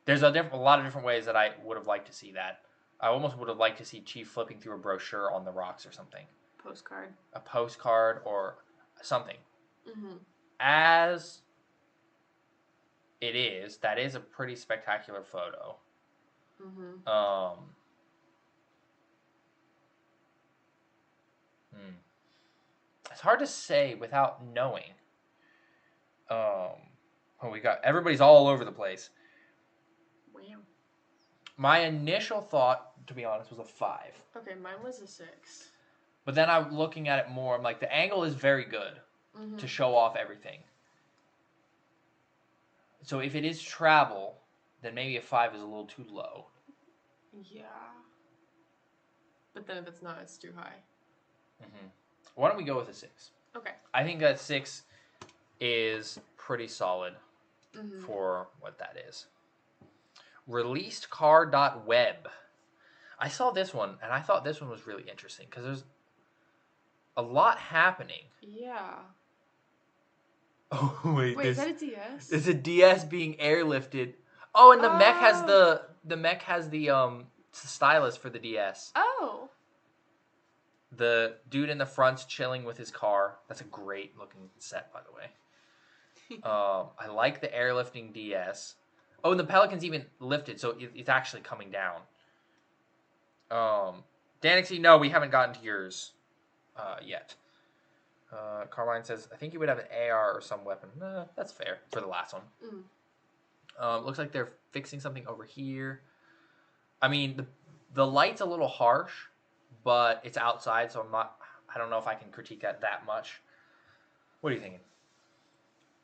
there's a lot of different ways that I would have liked to see that. I almost would have liked to see Chief flipping through a brochure on the rocks or something. Postcard. A postcard or something. Mm-hmm. As it is, that is a pretty spectacular photo. Mm-hmm. It's hard to say without knowing. We got everybody's all over the place. Wow. My initial thought, to be honest, was a 5. Okay, mine was a 6. But then I'm looking at it more. I'm like, the angle is very good to show off everything. So if it is travel, then maybe a 5 is a little too low. Yeah. But then if it's not, it's too high. Mm-hmm. Why don't we go with a 6? Okay. I think that 6 is pretty solid for what that is. Released car.web. I saw this one, and I thought this one was really interesting because there's a lot happening. Yeah. Oh, wait. Wait, is that a DS? It's a DS being airlifted. Oh, and the mech has the stylus for the DS. Oh. The dude in the front's chilling with his car. That's a great looking set, by the way. I like the airlifting DS. Oh, and the Pelican's even lifted, so it's actually coming down. Danixie, no, we haven't gotten to yours yet. Carmine says, I think you would have an AR or some weapon. That's fair for the last one. Looks like they're fixing something over here. I mean, the light's a little harsh, but it's outside, so I don't know if I can critique that much. What are you thinking?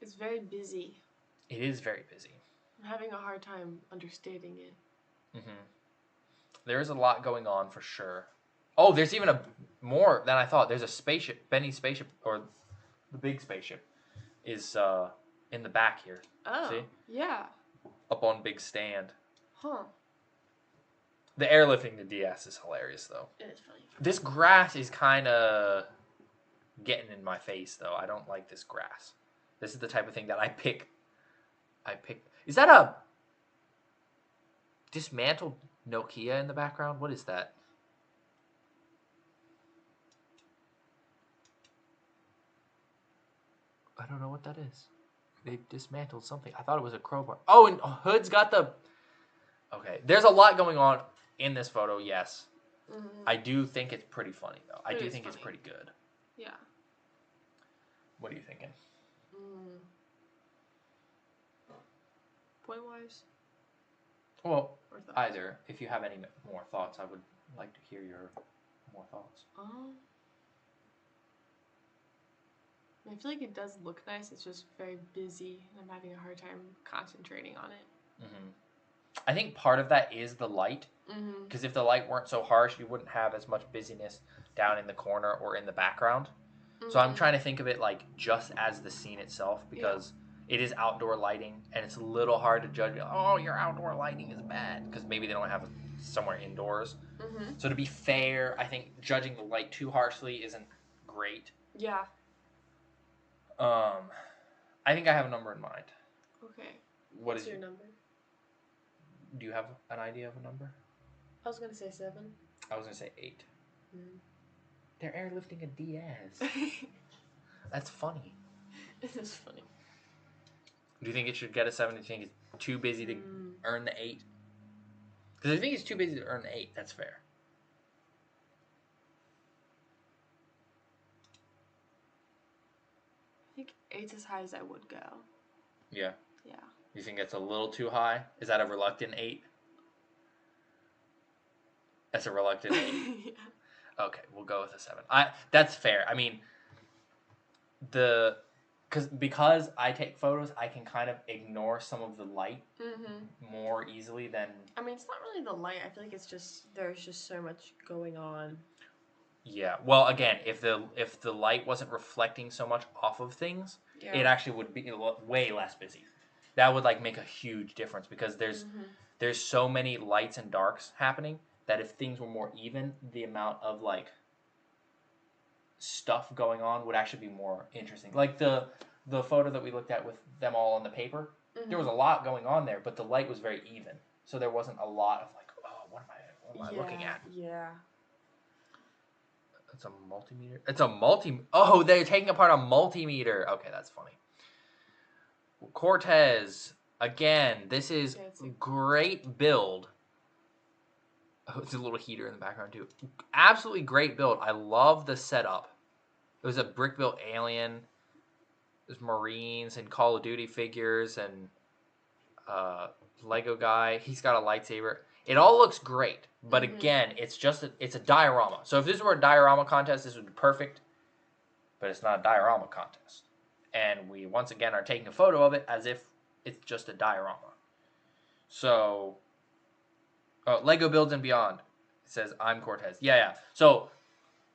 It's very busy. It is very busy. I'm having a hard time understanding it. There is a lot going on for sure. Oh, there's even more than I thought. There's a spaceship. Benny's spaceship, or the big spaceship, is in the back here. Oh, see? Yeah. Up on big stand. Huh. The airlifting the DS is hilarious, though. It is funny. This grass is kind of getting in my face, though. I don't like this grass. This is the type of thing that I pick. Is that a dismantled Nokia in the background? What is that? I don't know what that is. They dismantled something. I thought it was a crowbar. Oh, and Hood's got the... Okay, there's a lot going on in this photo, yes. I do think it's pretty funny, though. I do think it's pretty good. Yeah. What are you thinking? Point-wise? Well, either. If you have any more thoughts, I would like to hear your more thoughts. I feel like it does look nice. It's just very busy, and I'm having a hard time concentrating on it. I think part of that is the light. Because if the light weren't so harsh, you wouldn't have as much busyness down in the corner or in the background. So I'm trying to think of it like just as the scene itself, because it is outdoor lighting, and it's a little hard to judge. Oh, your outdoor lighting is bad, because maybe they don't have it somewhere indoors. So to be fair, I think judging the light too harshly isn't great. Yeah. I think I have a number in mind. Okay. What's your number? Do you have an idea of a number? I was going to say 7. I was going to say 8. They're airlifting a DS. That's funny. It is funny. Do you think it should get a 7? Do you think it's too busy to earn the 8? Because if you think it's too busy to earn the 8, that's fair. I think 8's as high as I would go. Yeah. Yeah. You think that's a little too high? Is that a reluctant 8? That's a reluctant 8? Yeah. Okay, we'll go with a 7. That's fair. I mean, because I take photos, I can kind of ignore some of the light more easily than... I mean, it's not really the light. I feel like it's just, there's just so much going on. Yeah. Well, again, if the light wasn't reflecting so much off of things, it actually would be way less busy. That would like make a huge difference because there's so many lights and darks happening that if things were more even, the amount of like stuff going on would actually be more interesting. Like the photo that we looked at with them all on the paper, there was a lot going on there, but the light was very even, so there wasn't a lot of like, oh, what am I looking at? Yeah. It's a multimeter. It's a multi. Oh, they're taking apart a multimeter. Okay, that's funny. Cortez again. This is great build. Oh, it's a little heater in the background too. Absolutely great build. I love the setup. It was a brick built alien. There's Marines and Call of Duty figures and Lego guy. He's got a lightsaber. It all looks great, but again, it's a diorama. So if this were a diorama contest, this would be perfect. But it's not a diorama contest, and we once again are taking a photo of it as if it's just a diorama. So, Lego Builds and Beyond says I'm Cortez. Yeah. So,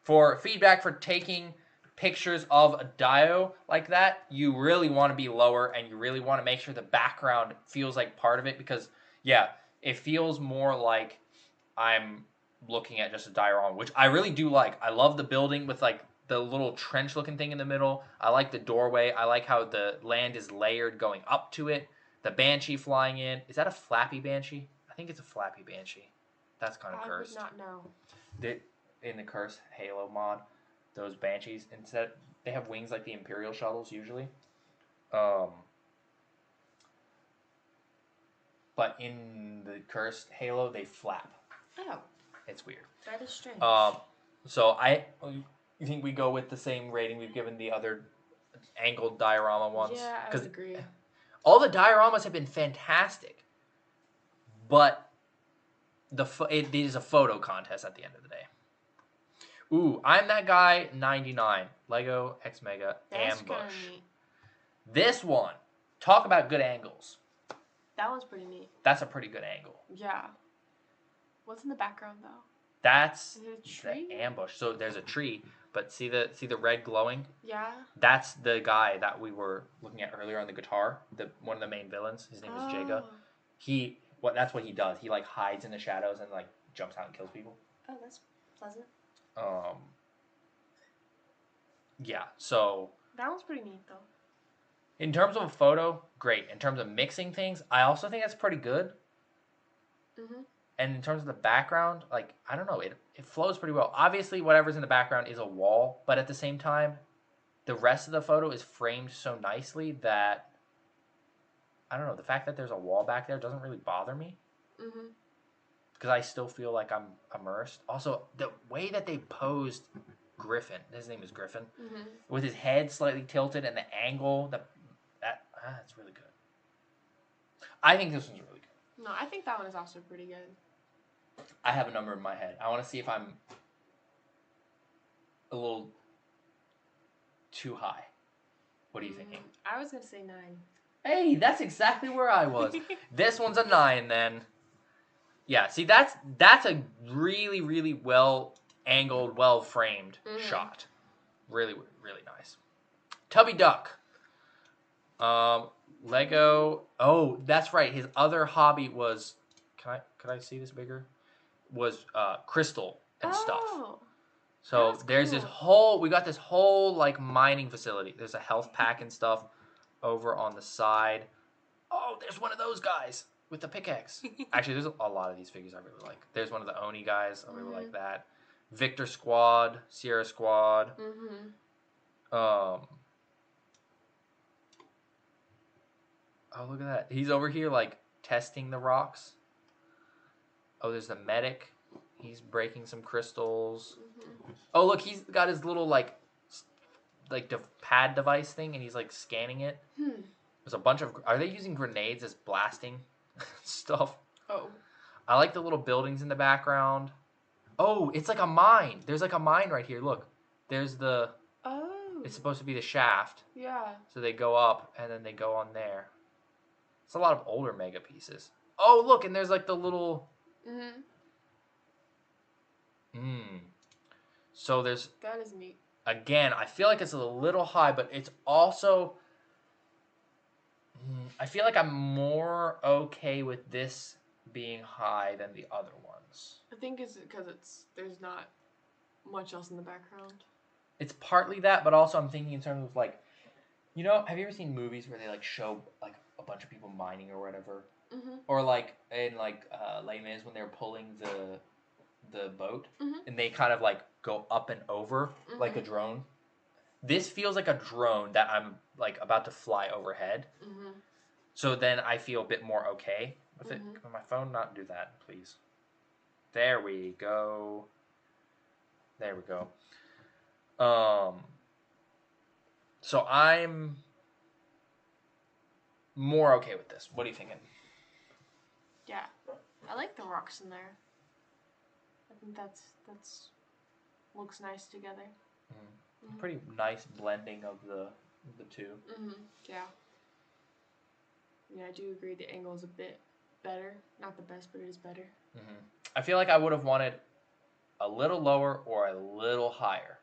for feedback for taking pictures of a dio like that, you really want to be lower, and you really want to make sure the background feels like part of it because it feels more like I'm looking at just a diorama, which I really do like. I love the building with like the little trench looking thing in the middle. I like the doorway. I like how the land is layered going up to it. The Banshee flying in. Is that a flappy Banshee? I think it's a flappy Banshee. That's kind of cursed. I would not know. In the cursed Halo mod, those Banshees, instead they have wings like the Imperial shuttles usually. But in the cursed Halo, they flap. Oh. It's weird. That is strange. So you think we go with the same rating we've given the other angled diorama ones? Yeah, I would agree. All the dioramas have been fantastic, but it is a photo contest at the end of the day. Ooh, I'm That Guy 99. Lego X Mega Ambush. Neat. This one, talk about good angles. That one's pretty neat. That's a pretty good angle. Yeah. What's in the background though? That's the ambush. So there's a tree, but see the red glowing? Yeah. That's the guy that we were looking at earlier on the guitar. One of the main villains. His name is Jaga. That's what he does. He like hides in the shadows and like jumps out and kills people. Oh, that's pleasant. Yeah. So that one's pretty neat though. In terms of a photo, great. In terms of mixing things, I also think that's pretty good. And in terms of the background, like, I don't know, it flows pretty well. Obviously, whatever's in the background is a wall, but at the same time, the rest of the photo is framed so nicely that, I don't know, the fact that there's a wall back there doesn't really bother me. Because I still feel like I'm immersed. Also, the way that they posed Griffin, his name is Griffin, with his head slightly tilted and the angle, that's really good. I think this one's really good. No, I think that one is also pretty good. I have a number in my head. I want to see if I'm a little too high. What are you thinking? I was going to say 9. Hey, that's exactly where I was. This one's a 9 then. Yeah, see, that's a really, really well angled, well framed shot. Really, really nice. Tubby Duck. Lego. Oh, that's right. His other hobby was. Could I see this bigger? Was crystal and stuff. So there's this whole. We got this whole like mining facility. There's a health pack and stuff over on the side. Oh, there's one of those guys with the pickaxe. Actually, there's a lot of these figures I really like. There's one of the Oni guys. I really like that. Victor Squad, Sierra Squad. Oh, look at that. He's over here, like, testing the rocks. Oh, there's the medic. He's breaking some crystals. Oh, look, he's got his little, like pad device thing, and he's, like, scanning it. There's a bunch of... Are they using grenades as blasting stuff? Oh. I like the little buildings in the background. Oh, it's like a mine. There's, like, a mine right here. Look. There's the... Oh. It's supposed to be the shaft. Yeah. So they go up, and then they go on there. It's a lot of older Mega pieces. Oh, look, and there's like the little... So there's, That is neat. again, I feel like it's a little high, but it's also, I feel like I'm more okay with this being high than the other ones. I think it's because there's not much else in the background. It's partly that, but also I'm thinking in terms of like, have you ever seen movies where they like show like a bunch of people mining or whatever, or like in like Les Mis when they're pulling the boat and they kind of like go up and over like a drone. This feels like a drone that I'm like about to fly overhead. So then I feel a bit more okay with it. Can my phone not do that, please? There we go. There we go. So I'm more okay with this. What are you thinking? Yeah, I like the rocks in there. I think that's looks nice together. Pretty nice blending of the two. Yeah. Yeah, I do agree the angle is a bit better. Not the best, but it is better. I feel like I would have wanted a little lower or a little higher.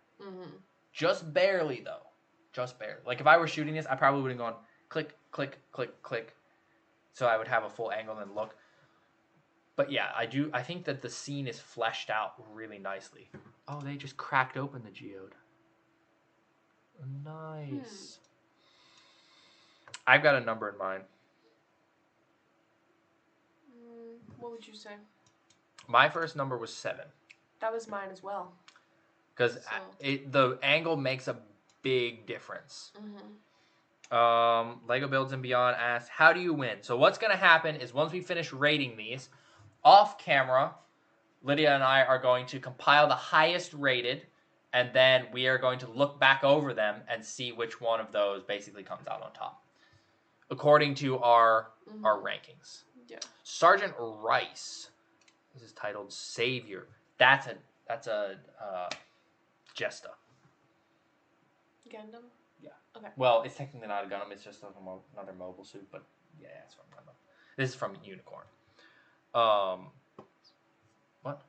Just barely, though. Just barely. Like, if I were shooting this, I probably would have gone click, click, click, click. So I would have a full angle and look. But yeah, I think that the scene is fleshed out really nicely. Oh, they just cracked open the geode. Nice. I've got a number in mind. What would you say? My first number was 7. That was mine as well. Because the angle makes a big difference. Lego Builds and Beyond asks, how do you win? So what's going to happen is once we finish rating these, off camera, Lydia and I are going to compile the highest rated, and then we are going to look back over them and see which one of those basically comes out on top, according to our rankings. Yeah. Sergeant Rice. This is titled Savior. That's a Jesta. Gundam? Yeah. Okay. Well, it's technically not a Gundam. It's just another mobile suit, but yeah, it's from Gundam. This is from Unicorn. What?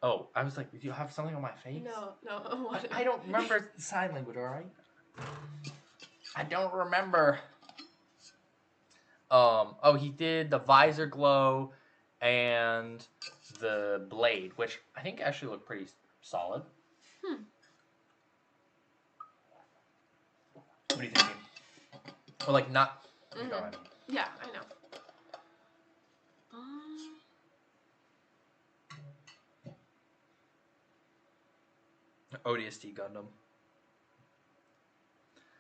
Oh, I was like, do you have something on my face? No. I don't remember sign language, all right? I don't remember. He did the visor glow and the blade, which I think actually looked pretty solid. What are you thinking? Or like not... You know what I mean. Yeah, I know. ODST Gundam.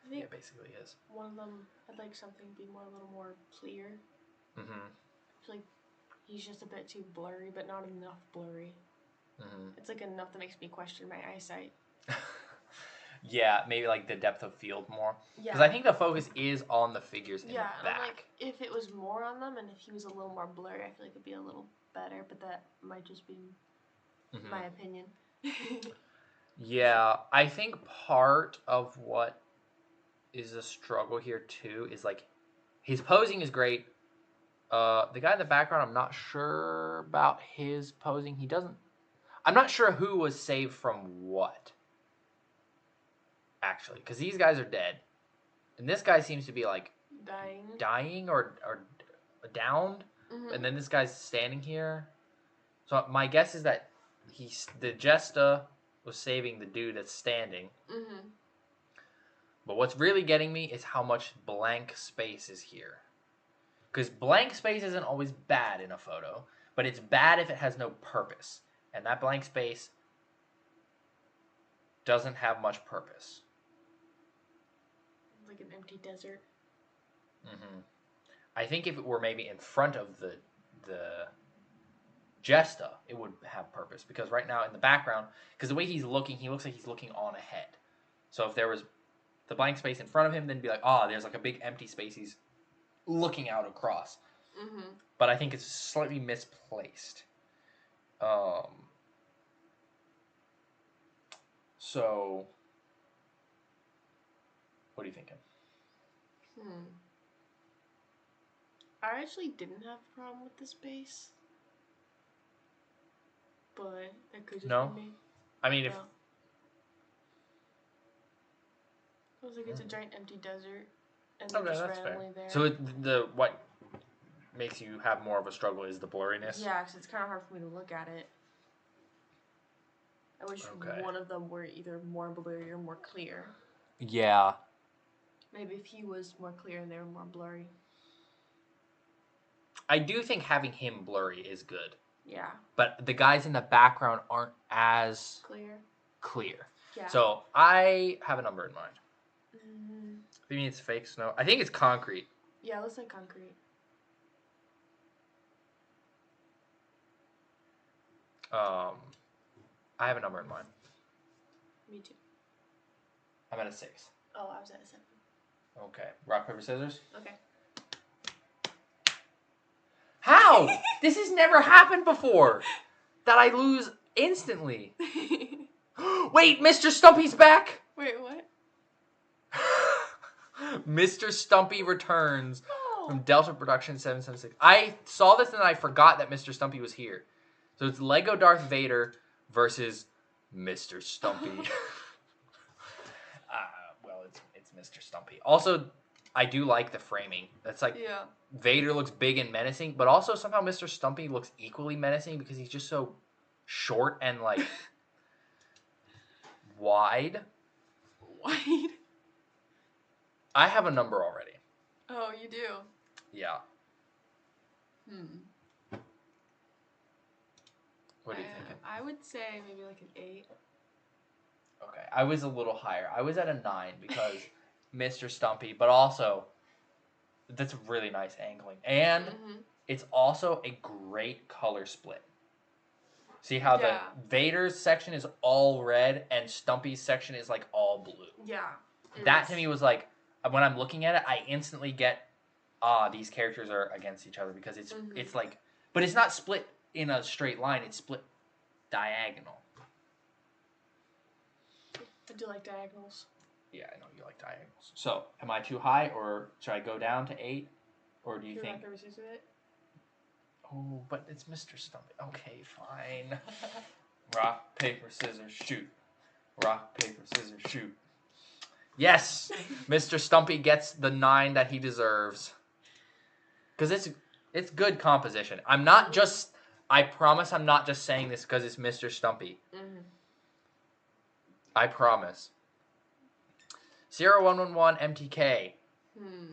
I think it basically is. One of them, I'd like something to be a little more clear. I feel like he's just a bit too blurry, but not enough blurry. It's like enough that makes me question my eyesight. Yeah, maybe like the depth of field more. Yeah. Because I think the focus is on the figures in the back. Yeah, like if it was more on them and if he was a little more blurry, I feel like it'd be a little better, but that might just be my opinion. Yeah, I think part of what is a struggle here too is like his posing is great. The guy in the background, I'm not sure about his posing. I'm not sure who was saved from what. Actually, because these guys are dead, and this guy seems to be like dying or downed, and then this guy's standing here. So my guess is that the Jesta was saving the dude that's standing. But what's really getting me is how much blank space is here. Because blank space isn't always bad in a photo, but it's bad if it has no purpose, and that blank space doesn't have much purpose. Like an empty desert. I think if it were maybe in front of the Jesta, it would have purpose. Because right now in the background, because the way he's looking, he looks like he's looking on ahead. So if there was the blank space in front of him, then it'd be like, there's like a big empty space he's looking out across. But I think it's slightly misplaced. So, what are you thinking? I actually didn't have a problem with the space. But that could just be me. I mean, if... It looks like it's a giant empty desert, and they're just randomly there. So what makes you have more of a struggle is the blurriness? Yeah, because it's kind of hard for me to look at it. I wish one of them were either more blurry or more clear. Yeah. Maybe if he was more clear and they were more blurry. I do think having him blurry is good. Yeah. But the guys in the background aren't as... Clear. Yeah. So I have a number in mind. Mm-hmm. You mean it's fake snow? I think it's concrete. Yeah, it looks like concrete. I have a number in mind. Me too. I'm at a 6. Oh, I was at a 7. Okay. Rock, paper, scissors? Okay. How? This has never happened before. That I lose instantly. Wait, Mr. Stumpy's back! Wait, what? Mr. Stumpy returns from Delta Production 776. I saw this and I forgot that Mr. Stumpy was here. So it's Lego Darth Vader versus Mr. Stumpy. Well, it's Mr. Stumpy. Also, I do like the framing. That's like Vader looks big and menacing, but also somehow Mr. Stumpy looks equally menacing because he's just so short and like wide. Wide? I have a number already. Oh, you do? Yeah. What do you think? I would say maybe like an 8. Okay, I was a little higher. I was at a 9 because Mr. Stumpy, but also that's really nice angling. And it's also a great color split. See how the Vader's section is all red and Stumpy's section is like all blue. Yeah. That to me was like, when I'm looking at it, I instantly get, these characters are against each other because it's like, but it's not split in a straight line, it's split diagonal. I do like diagonals. Yeah, I know you like diagonals. So, am I too high, or should I go down to 8? Or do you think... Rock, paper, scissors it? Oh, but it's Mr. Stumpy. Okay, fine. Rock, paper, scissors, shoot. Rock, paper, scissors, shoot. Yes! Mr. Stumpy gets the 9 that he deserves. Because it's good composition. I'm not just... I promise I'm not just saying this because it's Mr. Stumpy. I promise. 0111 MTK.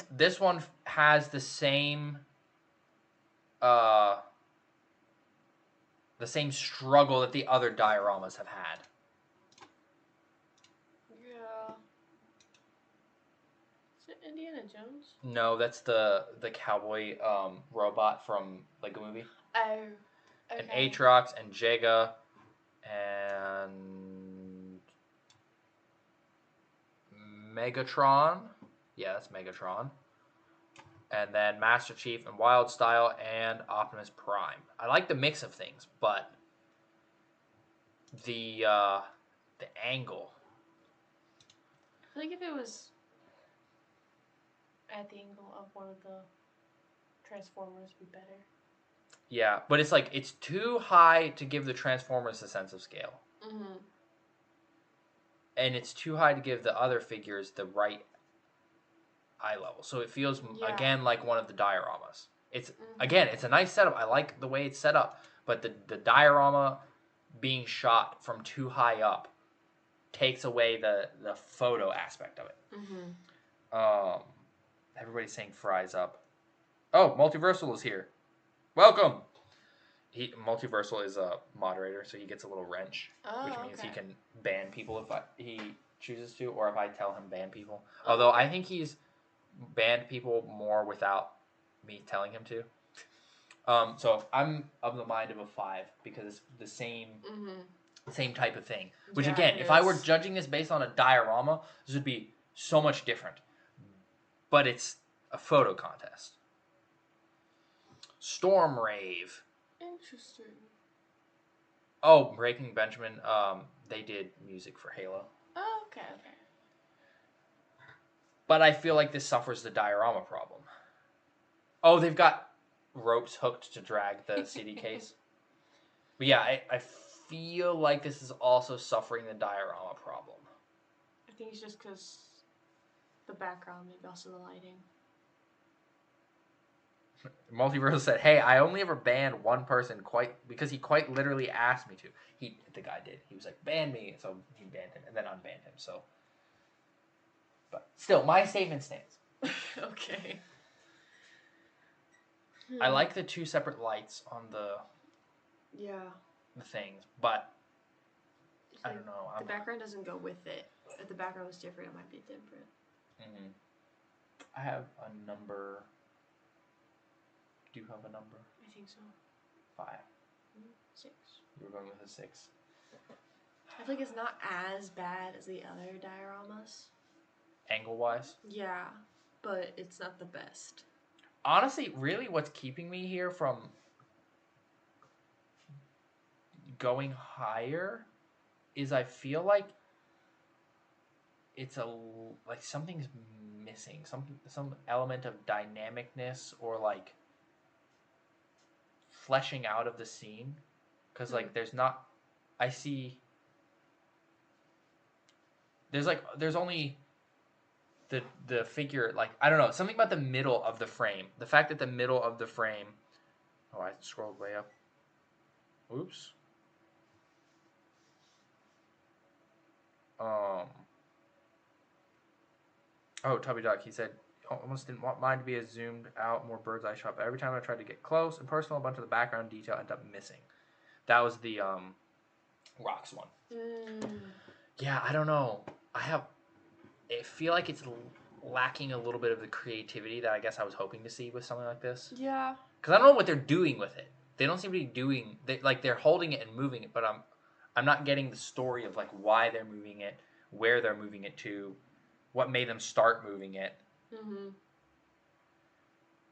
This one has the same struggle that the other dioramas have had. Yeah. Is it Indiana Jones? No, that's the cowboy robot from Lego Movie. Oh. Okay. And Aatrox and Jega and Megatron. Yeah, that's Megatron. And then Master Chief and Wildstyle and Optimus Prime. I like the mix of things, but the angle. I feel like if it was at the angle of one of the Transformers, would be better. Yeah, but it's like, it's too high to give the Transformers a sense of scale. And it's too high to give the other figures the right eye level. So it feels, again, like one of the dioramas. It's, again, it's a nice setup. I like the way it's set up. But the diorama being shot from too high up takes away the photo aspect of it. Everybody's saying fries up. Oh, Multiversal is here. Welcome! Multiversal is a moderator, so he gets a little wrench, which means he can ban people if he chooses to, or if I tell him ban people. Although I think he's banned people more without me telling him to. So I'm of the mind of a 5 because it's the same type of thing. Which again, if I were judging this based on a diorama, this would be so much different. But it's a photo contest. Storm Rave. Interesting. Oh, Breaking Benjamin. They did music for Halo. Oh, okay. But I feel like this suffers the diorama problem. Oh, they've got ropes hooked to drag the CD case. But yeah, I feel like this is also suffering the diorama problem. I think it's just because the background, maybe also the lighting. Multiverse said, "Hey, I only ever banned one person because he quite literally asked me to. The guy did. He was like, ban me, so he banned him and then unbanned him. So, but still, my statement stands. Okay. I like the 2 separate lights on the things, but I don't know. The background doesn't go with it. If the background was different, it might be different. Mm-hmm. I have a number. Do you have a number? I think so. 5. 6. You were going with a 6. I feel like it's not as bad as the other dioramas. Angle-wise? Yeah, but it's not the best. Honestly, really what's keeping me here from going higher is I feel like it's like something's missing. Some element of dynamicness or like fleshing out of the scene. Because like there's not... I see... There's only... The figure, like, I don't know, something about the middle of the frame. The fact that the middle of the frame... Oh, I scrolled way up. Oops. Oh, Tubby Duck, he said, almost didn't want mine to be a zoomed out, more bird's eye shot, but every time I tried to get close and personal, a bunch of the background detail ended up missing. That was the, Rocks one. Yeah, I don't know. I feel like it's lacking a little bit of the creativity that I guess I was hoping to see with something like this. Yeah. Because I don't know what they're doing with it. They don't seem to be doing... they're holding it and moving it, but I'm not getting the story of like why they're moving it, where they're moving it to, what made them start moving it.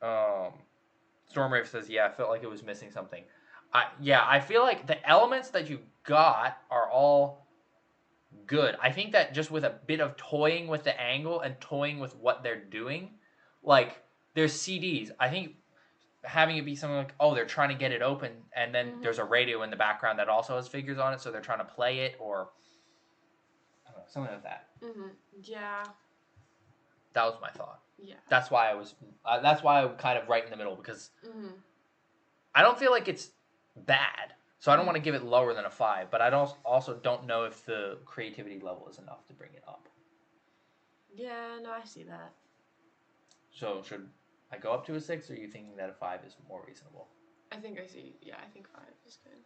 Stormrave says, yeah, I felt like it was missing something. I feel like the elements that you got are all good. I think that just with a bit of toying with the angle and toying with what they're doing, like there's CDs. I think having it be something like, oh, they're trying to get it open, and then there's a radio in the background that also has figures on it, so they're trying to play it, or I don't know, something like that. Yeah. That was my thought. Yeah. That's why I'm kind of right in the middle, because I don't feel like it's bad, so I don't want to give it lower than a 5, but I also don't know if the creativity level is enough to bring it up. Yeah, no, I see that. So should I go up to a 6, or are you thinking that a 5 is more reasonable? I think I see. Yeah, I think 5 is good.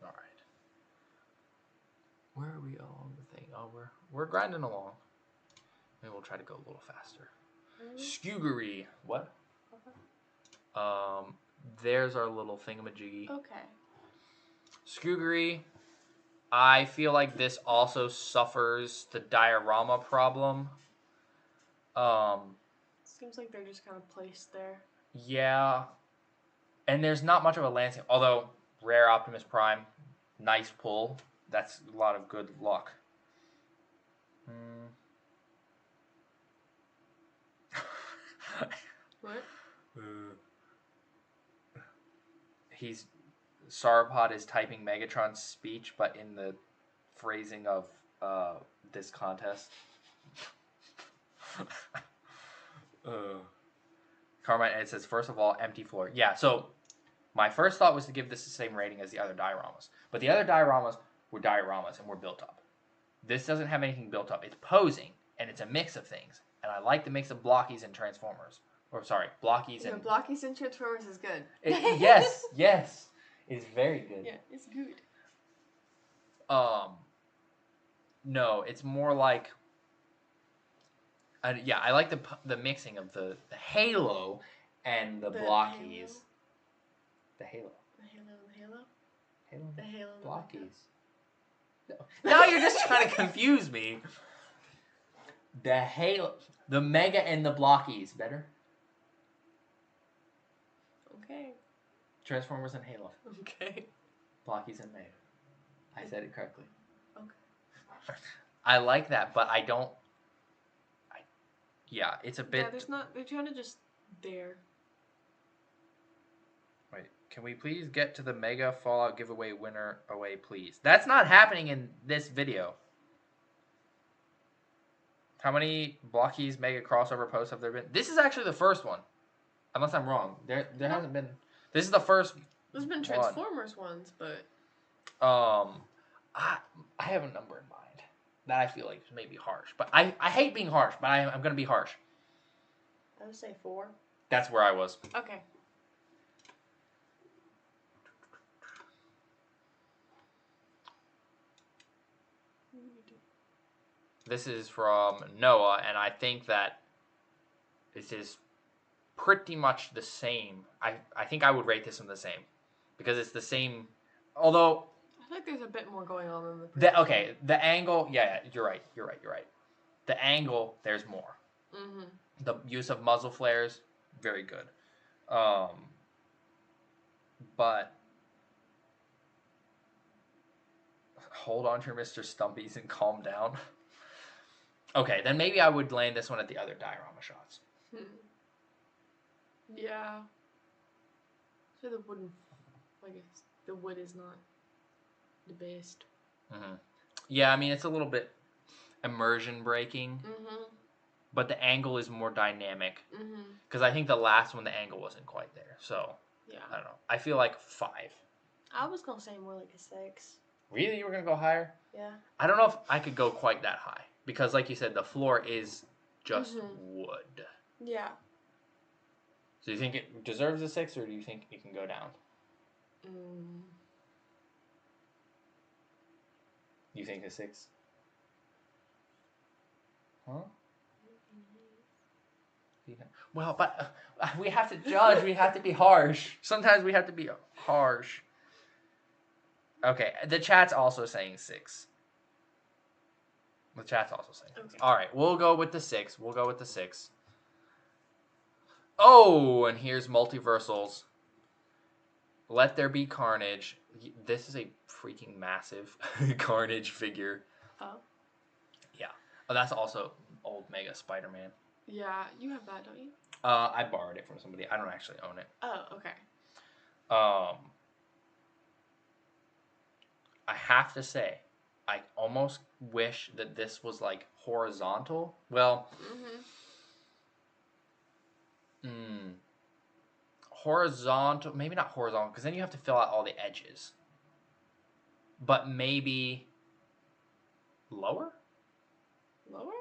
All right. Where are we along the thing? Oh, we're grinding along. Maybe we'll try to go a little faster. Skuggery. What? There's our little thingamajiggy. Okay. Skuggery. I feel like this also suffers the diorama problem. Seems like they're just kind of placed there. Yeah. And there's not much of a landscape. Although, rare Optimus Prime. Nice pull. That's a lot of good luck. What? Sauropod is typing Megatron's speech, but in the phrasing of this contest. Carmine Ed says, first of all, empty floor. Yeah, so my first thought was to give this the same rating as the other dioramas. But the other dioramas were dioramas and were built up. This doesn't have anything built up. It's posing, and it's a mix of things. And I like the mix of blockies and Transformers. Or, sorry, blockies and... Yeah, blockies and Transformers is good. Yes. It's very good. Yeah, it's good. No, it's more like... I like the mixing of the Halo and the blockies. The Halo. The Halo? Halo? The Halo. Blockies. Now you're just trying to confuse me. The Halo. The Mega and the blockies. Better? Okay. Transformers and Halo. Okay. Blockies and Mega. I said it correctly. Okay. I like that, but I don't... it's a bit... Yeah, they're kind of just there. Wait, Can we please get to the Mega Fallout giveaway winner away, please? That's not happening in this video. How many Blockies Mega crossover posts have there been? This is actually the first one. Unless I'm wrong. There hasn't been... This is the first There's been Transformers ones, but... I have a number in mind that I feel like is maybe harsh. But I hate being harsh, but I'm going to be harsh. I would say 4. That's where I was. Okay. This is from Noah, and I think that this is pretty much the same. I think I would rate this one the same. Because it's the same... Although... I feel like there's a bit more going on than the angle... Yeah, you're right. The angle, there's more. Mm-hmm. The use of muzzle flares, very good. But... Hold on to your Mr. Stumpies and calm down. Okay, then maybe I would land this one at the other diorama shots. Yeah. So the wooden... I guess the wood is not the best. Mm-hmm. Yeah, I mean, it's a little bit immersion breaking. Mm-hmm. But the angle is more dynamic. Because Mm-hmm. I think the last one, the angle wasn't quite there. So, Yeah. I don't know. I feel like 5. I was going to say more like a 6. Really? You were going to go higher? Yeah. I don't know if I could go quite that high. Because, like you said, the floor is just Mm-hmm. wood. Yeah. So, do you think it deserves a 6, or do you think it can go down? You think a 6? Huh? Well, but we have to judge. We have to be harsh. Sometimes we have to be harsh. Okay, the chat's also saying 6. The chat's also saying 6. Okay. All right, we'll go with the 6. Oh, and here's Multiversals. Let There Be Carnage. This is a freaking massive Carnage figure. Oh. Yeah. Oh, that's also old Mega Spider-Man. Yeah, you have that, don't you? I borrowed it from somebody. I don't actually own it. Oh, okay. I have to say, I almost wish that this was like horizontal. Well, horizontal, maybe not horizontal, because then you have to fill out all the edges. But maybe lower? Lower?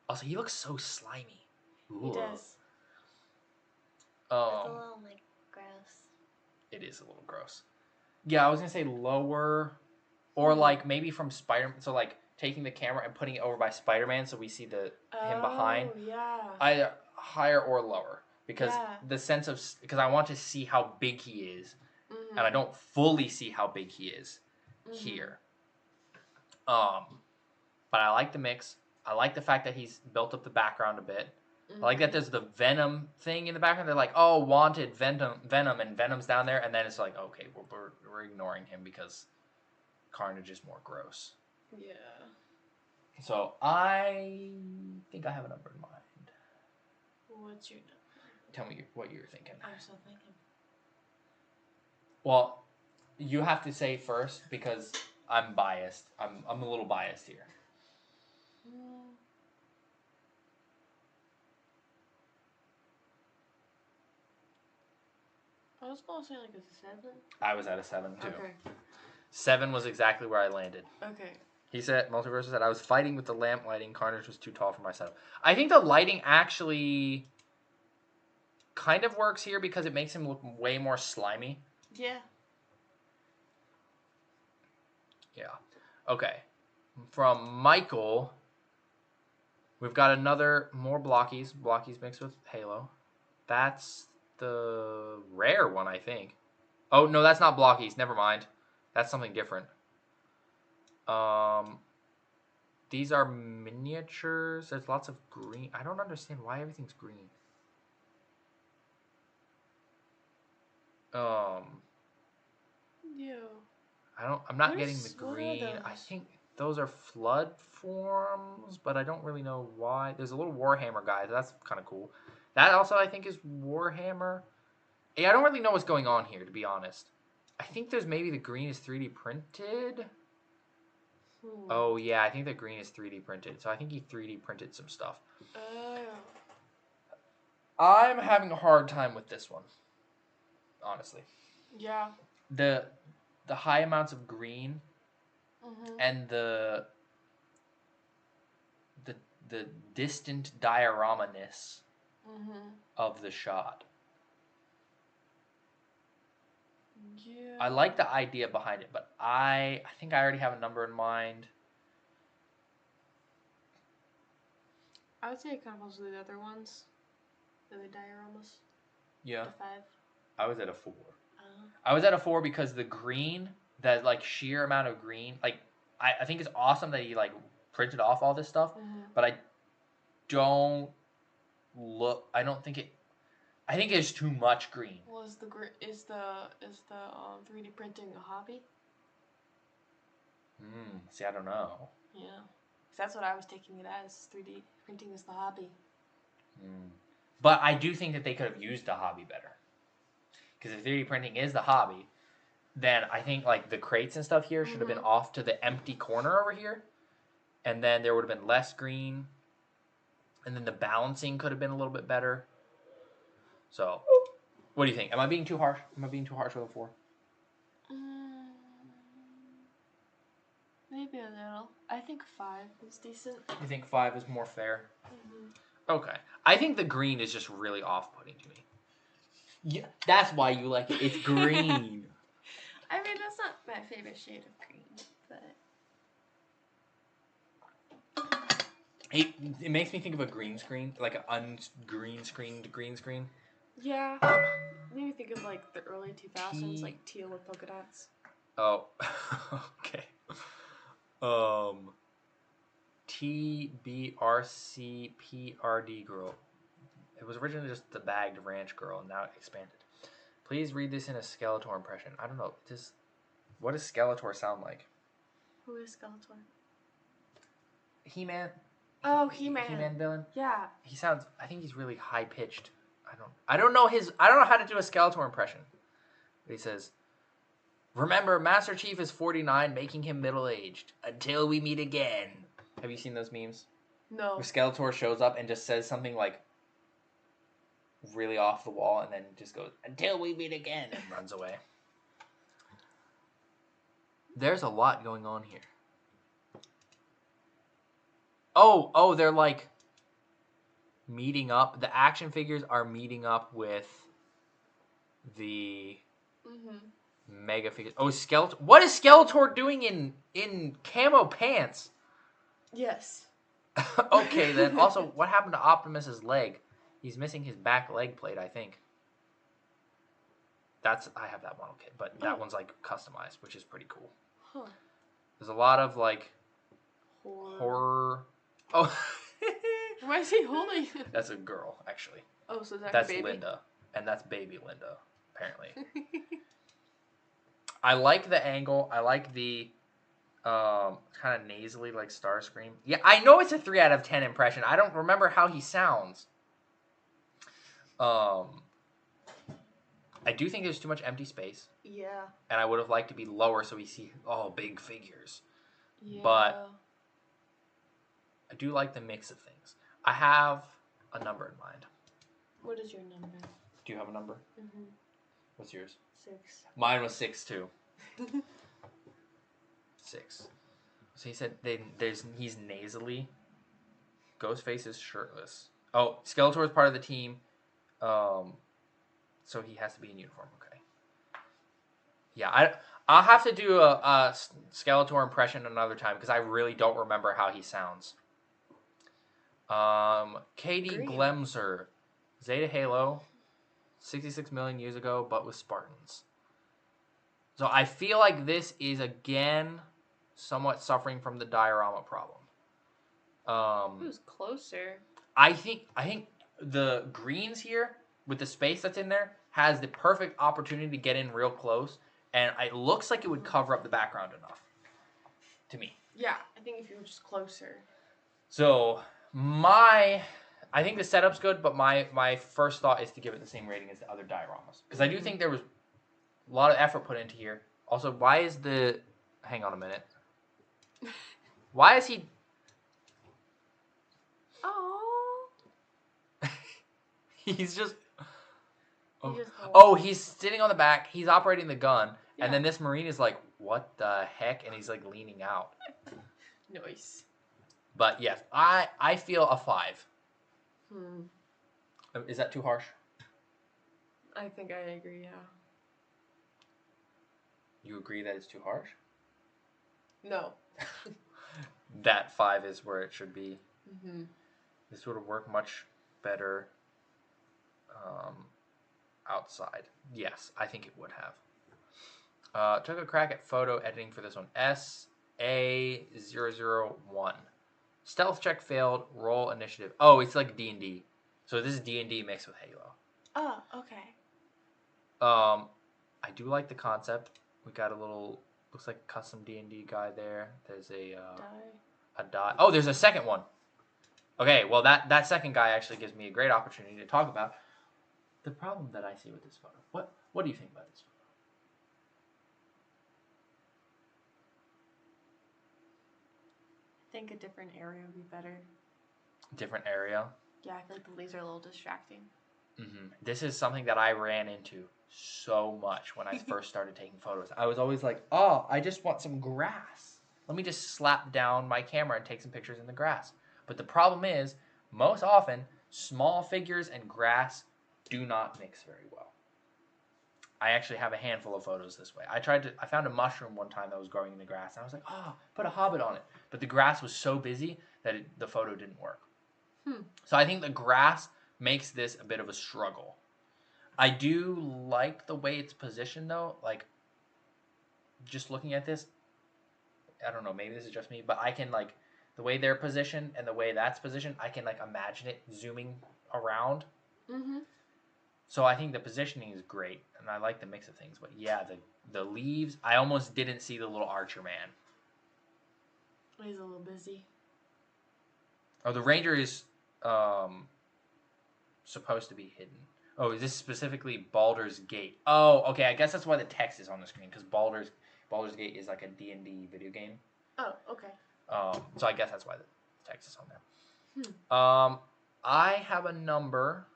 Also, he looks so slimy. Ooh. He does. It's a little, like, gross. It is a little gross. Yeah, I was going to say lower, or like maybe from Spider-Man. So like taking the camera and putting it over by Spider-Man so we see him behind. Oh, yeah. Either higher or lower. Because Yeah. the sense of... Because I want to see how big he is. Mm-hmm. And I don't fully see how big he is here. But I like the mix. I like the fact that he's built up the background a bit. I like that there's the Venom thing in the background. They're like, oh, wanted Venom, and Venom's down there. And then it's like, okay, we're ignoring him because Carnage is more gross. Yeah. So I think I have a number in mind. What's your number? Tell me what you're thinking. I'm still thinking. Well, you have to say first because I'm biased. I'm a little biased here. I was gonna say like a 7. I was at a 7 too. Okay. 7 was exactly where I landed. Okay. He said, Multiverse said, I was fighting with the lamp lighting. Carnage was too tall for my setup. I think the lighting actually kind of works here because it makes him look way more slimy. Yeah. Yeah. Okay. From Michael, we've got more Blockies. Blockies mixed with Halo. That's the rare one, I think. Oh, no, that's not Blockies. Never mind. That's something different. These are miniatures. There's lots of green. I don't understand why everything's green. Yeah. I'm not getting the green. I think those are flood forms, but I don't really know why. There's a little Warhammer guy. That's kind of cool. That also, I think, is Warhammer. Yeah, I don't really know what's going on here, to be honest. I think there's maybe the green is 3D printed. Oh, yeah, I think the green is 3D printed. So I think he 3D printed some stuff. Oh. I'm having a hard time with this one, honestly. Yeah. The high amounts of green and the distant diorama-ness of the shot. Yeah. I like the idea behind it, but I think I already have a number in mind. I would say it kind of falls to the other ones. The dioramas. Yeah. The 5. I was at a 4. I was at a 4 because the green, that like sheer amount of green, like I think it's awesome that he like printed off all this stuff, but I don't think it's too much green. Well, is the 3D printing a hobby? See, I don't know. Yeah. 'Cause that's what I was taking it as. 3D printing is the hobby. But I do think that they could have used the hobby better. Because if 3D printing is the hobby, then I think like the crates and stuff here should have been off to the empty corner over here. And then there would have been less green. And then the balancing could have been a little bit better. So, what do you think? Am I being too harsh? Am I being too harsh with a 4? Maybe a little. I think 5 is decent. You think 5 is more fair? Okay. I think the green is just really off-putting to me. Yeah, that's why you like it. It's green. I mean, that's not my favorite shade of green, but... It makes me think of a green screen, like an ungreen screened green screen. Yeah. Maybe think of like the early 2000s, like teal with polka dots. Oh, okay. TBRCPRD girl. It was originally just the bagged ranch girl, and now it expanded. Please read this in a Skeletor impression. I don't know. What does Skeletor sound like? Who is Skeletor? He-Man. Oh, He-Man. He-Man villain. Yeah. He sounds. I think he's really high pitched. I don't know how to do a Skeletor impression. But he says, "Remember, Master Chief is 49, making him middle aged. Until we meet again." Have you seen those memes? No. Where Skeletor shows up and just says something like really off the wall, and then just goes, "Until we meet again," and runs away. There's a lot going on here. Oh, they're like meeting up. The action figures are meeting up with the mega figures. Oh, Skeletor. What is Skeletor doing in camo pants? Yes. Okay, then. Also, what happened to Optimus's leg? He's missing his back leg plate, I think. I have that model kit, but that one's like customized, which is pretty cool. Huh. There's a lot of like horror. Oh. Why is he holding? That's a girl, actually. Oh, so that's baby? Linda, and that's baby Linda, apparently. I like the angle. I like the kind of nasally, like Starscream. Yeah, I know it's a 3 out of 10 impression. I don't remember how he sounds. I do think there's too much empty space. Yeah. And I would have liked to be lower so we see big figures. Yeah. But I do like the mix of things. I have a number in mind. What is your number? Do you have a number? What's yours? 6. Mine was 6 too. 6. So he said he's nasally. Ghostface is shirtless. Oh, Skeletor is part of the team. So he has to be in uniform. Okay. Yeah, I'll have to do a Skeletor impression another time because I really don't remember how he sounds. Katie Glemser, Zeta Halo, 66 million years ago, but with Spartans. So I feel like this is again somewhat suffering from the diorama problem. Who's closer? I think the greens here with the space that's in there has the perfect opportunity to get in real close, and it looks like it would cover up the background enough. To me. Yeah, I think if you were just closer. So my I think the setup's good, but my first thought is to give it the same rating as the other dioramas. Because I do think there was a lot of effort put into here. Also, why is the... Hang on a minute. Why is he... Oh. He's just... Oh. Oh, he's sitting on the back. He's operating the gun. Yeah. And then this Marine is like, what the heck? And he's like leaning out. Nice. But yes, I feel a 5. Hmm. Is that too harsh? I think I agree, yeah. You agree that it's too harsh? No. That 5 is where it should be. Mm-hmm. This would have worked much better outside. Yes, I think it would have. Took a crack at photo editing for this one. SA001. Stealth check failed. Roll initiative. Oh, it's like D&D. So this is D&D mixed with Halo. Oh, okay. I do like the concept. We got a little, looks like custom D&D guy there. There's a die. Oh, there's a second one. Okay, well that second guy actually gives me a great opportunity to talk about the problem that I see with this photo. What do you think about this photo? I think a different area would be better. Different area? Yeah, I feel like the leaves are a little distracting. Mm-hmm. This is something that I ran into so much when I first started taking photos. I was always like, oh, I just want some grass. Let me just slap down my camera and take some pictures in the grass. But the problem is, most often, small figures and grass do not mix very well. I actually have a handful of photos this way. I found a mushroom one time that was growing in the grass, and I was like, oh, put a hobbit on it. But the grass was so busy that the photo didn't work. So I think the grass makes this a bit of a struggle. I do like the way it's positioned, though. Like, just looking at this, I don't know, maybe this is just me, but I can, like, the way they're positioned and the way that's positioned, I can, like, imagine it zooming around. Mm-hmm. So I think the positioning is great, and I like the mix of things. But yeah, the leaves, I almost didn't see the little archer man. He's a little busy. Oh, the ranger is supposed to be hidden. Oh, is this specifically Baldur's Gate? Oh, okay, I guess that's why the text is on the screen, because Baldur's Gate is like a D&D video game. Oh, okay. So I guess that's why the text is on there. I have a number,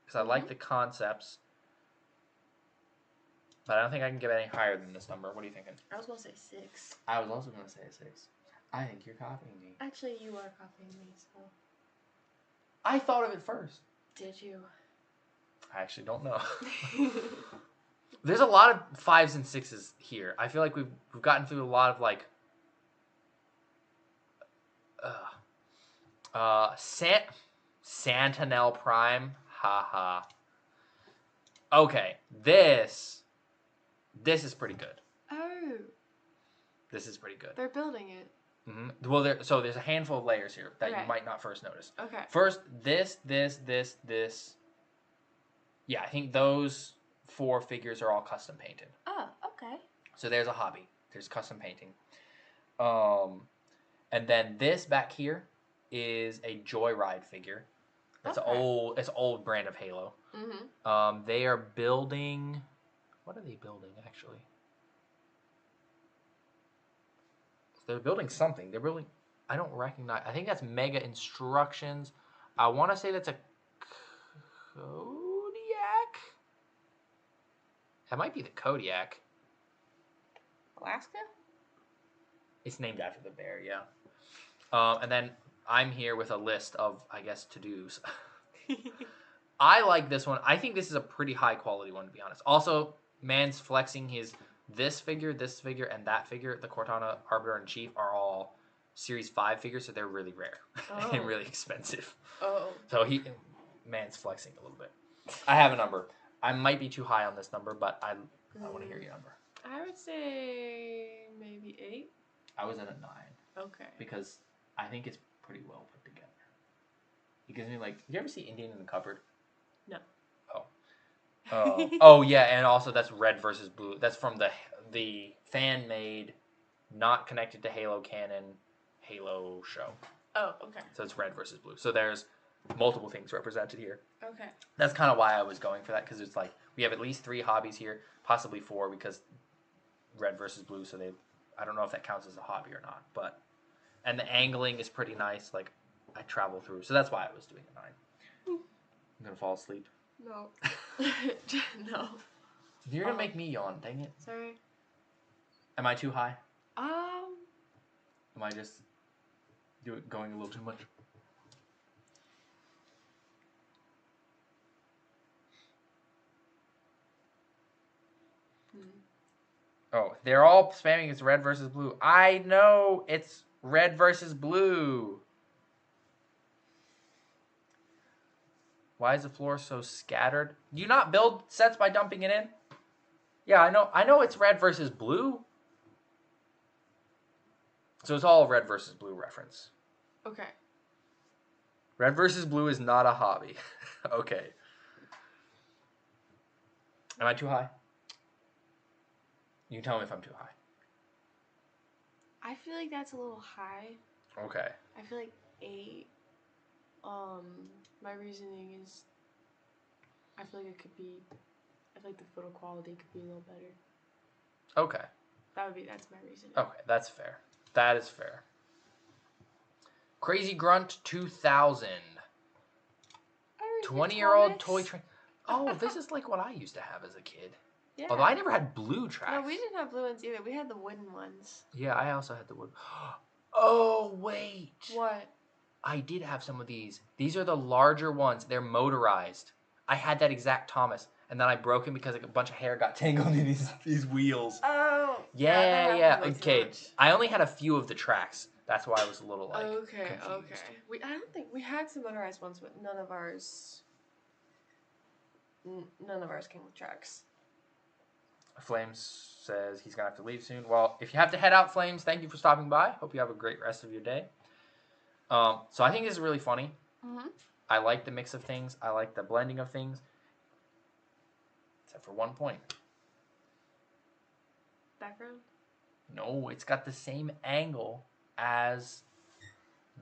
because I like the concepts, but I don't think I can get any higher than this number. What are you thinking? I was going to say 6. I was also going to say a 6. I think you're copying me. Actually, you are copying me, so... I thought of it first. Did you? I actually don't know. There's a lot of 5s and 6s here. I feel like we've gotten through a lot of, like... Sentinel Prime. Haha. Okay, this is pretty good. Oh. This is pretty good. They're building it. Mm-hmm. Well, there's a handful of layers here that you might not first notice. Okay. First, this. Yeah, I think those 4 figures are all custom painted. Oh, okay. So there's a hobby. There's custom painting. And then this back here is a Joyride figure. It's an old brand of Halo. Mm-hmm. They are building. What are they building actually? They're building something. They're building. I don't recognize. I think that's Mega Instructions. I want to say that's a Kodiak. That might be the Kodiak. Alaska? It's named after the bear, yeah. And then I'm here with a list of, I guess, to-dos. I like this one. I think this is a pretty high quality one, to be honest. Also, man's flexing his this figure, and that figure. The Cortana, Arbiter, and Chief are all Series 5 figures, so they're really rare and really expensive. Oh. So man's flexing a little bit. I have a number. I might be too high on this number, but I want to hear your number. I would say maybe 8. I was at a 9. Okay. Because I think it's pretty well put together. It gives me like, you ever see Indian in the Cupboard? No. Oh. Oh yeah, and also that's red versus blue. That's from the fan-made, not connected to Halo canon, Halo show. Oh, okay. So it's red versus blue. So there's multiple things represented here. Okay. That's kind of why I was going for that, because it's like we have at least 3 hobbies here, possibly 4, because red versus blue. So I don't know if that counts as a hobby or not, but and the angling is pretty nice. Like I travel through, so that's why I was doing a 9. I'm gonna fall asleep. No. No. You're gonna make me yawn. Dang it. Sorry. Am I too high? Am I just going a little too much? Oh, they're all spamming it's red versus blue. I know it's red versus blue. Why is the floor so scattered? Do you not build sets by dumping it in? Yeah, I know it's red versus blue. So it's all red versus blue reference. Okay. Red versus blue is not a hobby. Okay. Am I too high? You can tell me if I'm too high. I feel like that's a little high. Okay. I feel like 8. My reasoning is I feel like the photo quality could be a little better. Okay. That's my reasoning. Okay, that's fair. That is fair. Crazy Grunt 2000. 20-year-old toy train. Oh, this is like what I used to have as a kid. Yeah. Although I never had blue tracks. No, we didn't have blue ones either. We had the wooden ones. Yeah, I also had the wood. Oh, wait. What? I did have some of these. These are the larger ones. They're motorized. I had that exact Thomas, and then I broke him because a bunch of hair got tangled in these wheels. Oh. Yeah. Okay. I only had a few of the tracks. That's why I was a little like Okay. confused. I don't think we had some motorized ones, but none of ours came with tracks. Flames says he's gonna have to leave soon. Well, if you have to head out, Flames, thank you for stopping by. Hope you have a great rest of your day. So I think this is really funny. Mm-hmm. I like the mix of things. I like the blending of things. Except for one point. Background? No, it's got the same angle as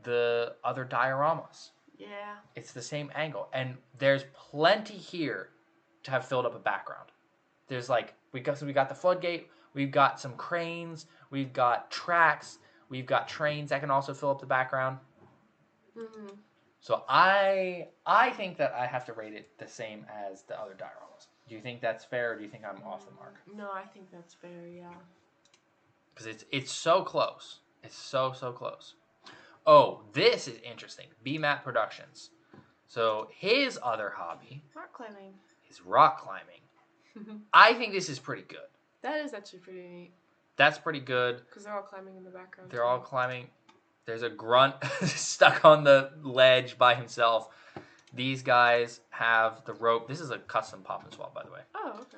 the other dioramas. Yeah. It's the same angle. And there's plenty here to have filled up a background. There's like, we got the Floodgate, we've got some cranes, we've got tracks, we've got trains that can also fill up the background. Mm-hmm. So I think that I have to rate it the same as the other dioramas. Do you think that's fair, or do you think I'm off the mark? No, I think that's fair, yeah. Because it's so close. It's so close. Oh, this is interesting. BMAT Productions. So his other hobby Rock climbing. is rock climbing. I think this is pretty good. That is actually pretty neat. That's pretty good. Because they're all climbing in the background. They're all climbing. There's a grunt stuck on the ledge by himself. These guys have the rope. This is a custom pop and swap, by the way. Oh, okay.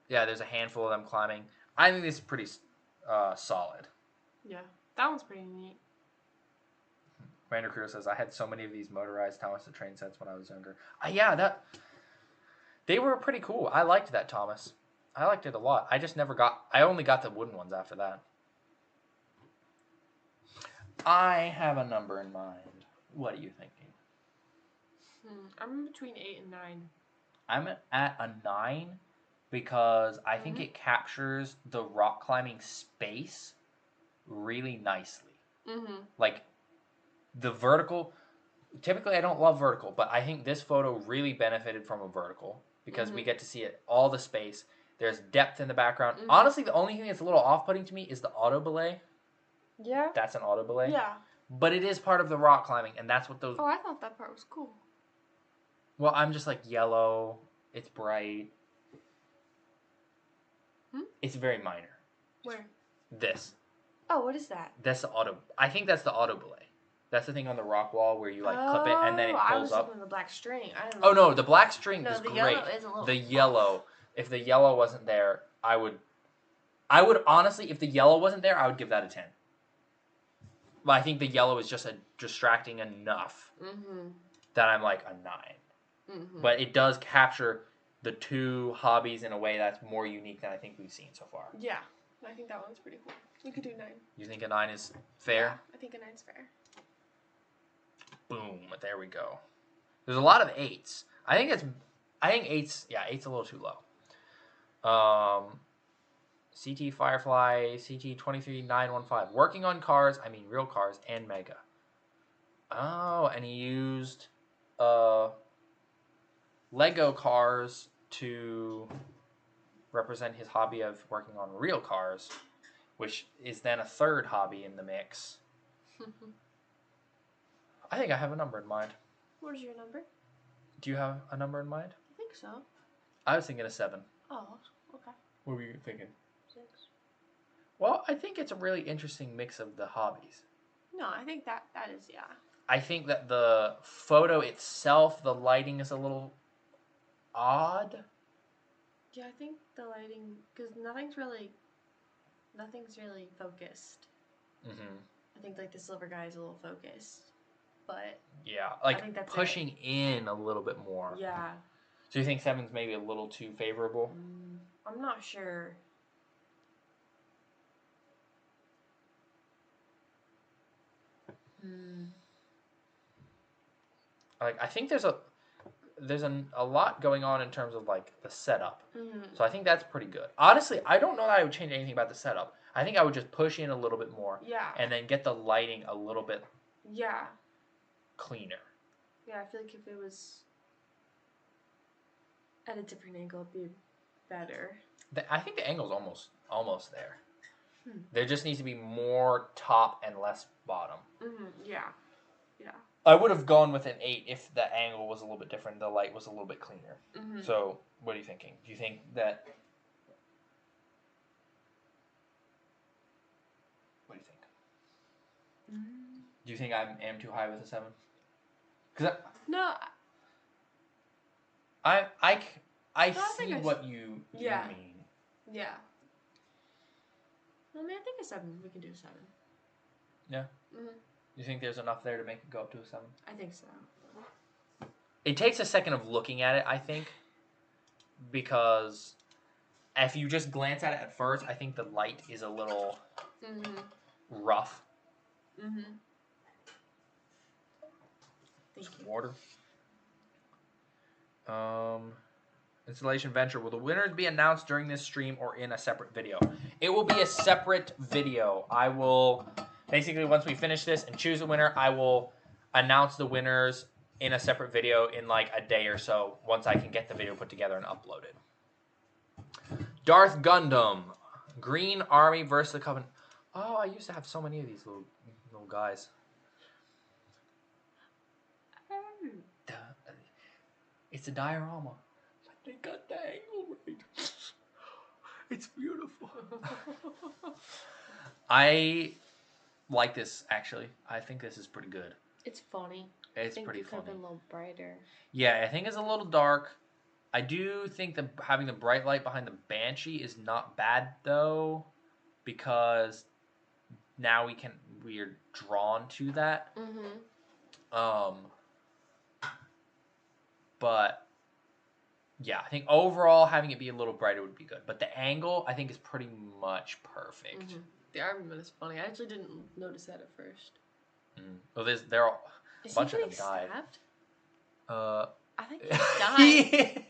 Yeah, there's a handful of them climbing. I think this is pretty solid. Yeah, that one's pretty neat. Rander Crew says, I had so many of these motorized Thomas the Train sets when I was younger. They were pretty cool. I liked that Thomas. I liked it a lot. I only got the wooden ones after that. I have a number in mind. What are you thinking? I'm between 8 and 9. I'm at a 9 because I think it captures the rock climbing space really nicely. Mm-hmm. Like, the vertical... Typically, I don't love vertical, but I think this photo really benefited from a vertical because we get to see it, all the space. There's depth in the background. Mm-hmm. Honestly, the only thing that's a little off-putting to me is the auto belay. Yeah? That's an auto belay. Yeah. But it is part of the rock climbing, and that's what those... Oh, I thought that part was cool. Well, I'm just like, yellow, it's bright. It's very minor. Where? This. Oh, what is that? That's the auto... I think that's the auto belay. That's the thing on the rock wall where you, like, clip it, and then it I pulls was up. looking at the black string. I didn't know. Oh, no, the black string is the great. yellow is a little The yellow... If the yellow wasn't there, I would honestly, if the yellow wasn't there, I would give that a 10. But I think the yellow is just distracting enough that I'm like a 9. But it does capture the two hobbies in a way that's more unique than I think we've seen so far. Yeah, I think that one's pretty cool. We could do 9. You think a 9 is fair? Yeah, I think a 9's fair. Boom. There we go. There's a lot of 8s. I think 8's, yeah, 8's a little too low. CT Firefly, CT 23915. Working on cars, I mean real cars, and Mega. Oh, and he used Lego cars to represent his hobby of working on real cars, which is then a third hobby in the mix. I think I have a number in mind. What is your number? Do you have a number in mind? I think so. I was thinking a 7. Oh, okay. What were you thinking? 6. Well, I think it's a really interesting mix of the hobbies. No, I think that is, yeah. I think that the photo itself, the lighting is a little odd. Yeah, I think the lighting, because nothing's really focused. Mm-hmm. I think like the silver guy is a little focused, but yeah, I like think that's pushing in a little bit more. Yeah. So you think 7's maybe a little too favorable? I'm not sure. Like I think there's a lot going on in terms of like the setup. So I think that's pretty good. Honestly, I don't know that I would change anything about the setup. I think I would just push in a little bit more. Yeah. And then get the lighting a little bit cleaner. Yeah, I feel like if it was at a different angle, it'd be better. I think the angle's almost there. There just needs to be more top and less bottom. Yeah. Yeah. I would have gone with an 8 if the angle was a little bit different, the light was a little bit cleaner. So, what are you thinking? Do you think that... What do you think? Do you think I am too high with a 7? No. I see what you mean. Yeah. I mean, I think a 7. We can do a 7. Yeah? You think there's enough there to make it go up to a 7? I think so. It takes a second of looking at it, I think, because if you just glance at it at first, I think the light is a little rough. Thank you. Water. Installation venture. Will the winners be announced during this stream or in a separate video? It will be a separate video. I will... Basically, once we finish this and choose a winner, I will announce the winners in a separate video in like a day or so, once I can get the video put together and uploaded. Darth Gundam. Green Army versus the Covenant. Oh, I used to have so many of these little guys. It's a diorama. They got the angle right. It's beautiful. I like this, actually. I think this is pretty good. It's funny. It's pretty funny. It could have been a little brighter. Yeah, I think it's a little dark. I do think that having the bright light behind the Banshee is not bad, though, because now we are drawn to that. But yeah, I think overall having it be a little brighter would be good. But the angle, I think, is pretty much perfect. The armament is funny. I actually didn't notice that at first. Well, they're all, a bunch of them died. Stabbed? I think he's died.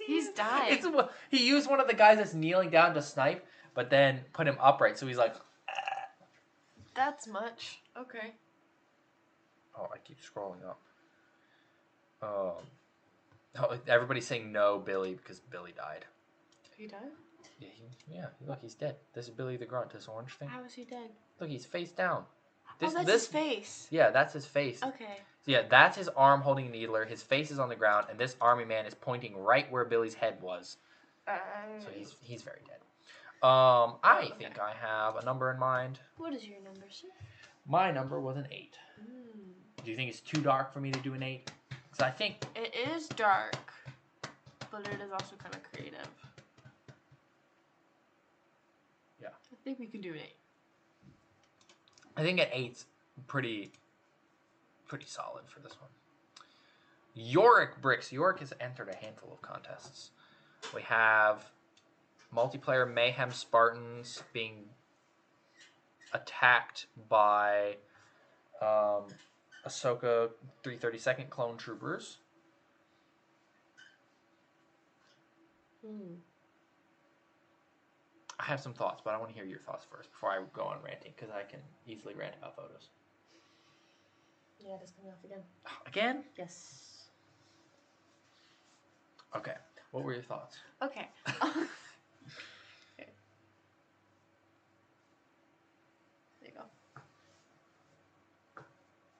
He's died. He used one of the guys that's kneeling down to snipe, but then put him upright, so he's like... That's much. Okay. Oh, I keep scrolling up. Oh, everybody's saying no, Billy, because Billy died. He died? Yeah, look, he's dead. This is Billy the Grunt, this orange thing. How is he dead? Look, he's face down. That's his face. Yeah, that's his face. Okay. So yeah, that's his arm holding a needler. His face is on the ground, and this army man is pointing right where Billy's head was. So he's very dead. I think I have a number in mind. What is your number, sir? My number was an 8. Do you think it's too dark for me to do an 8? Because I think... It is dark, but it is also kind of creative. Yeah. I think we can do an 8. I think an 8's pretty solid for this one. Yorick Bricks. Yorick has entered a handful of contests. We have multiplayer mayhem Spartans being attacked by a Ahsoka 332nd Clone Troopers. I have some thoughts, but I want to hear your thoughts first before I go on ranting, because I can easily rant about photos. Yeah, it is coming off again. Again? Yes. Okay. What were your thoughts? Okay. Okay. There you go.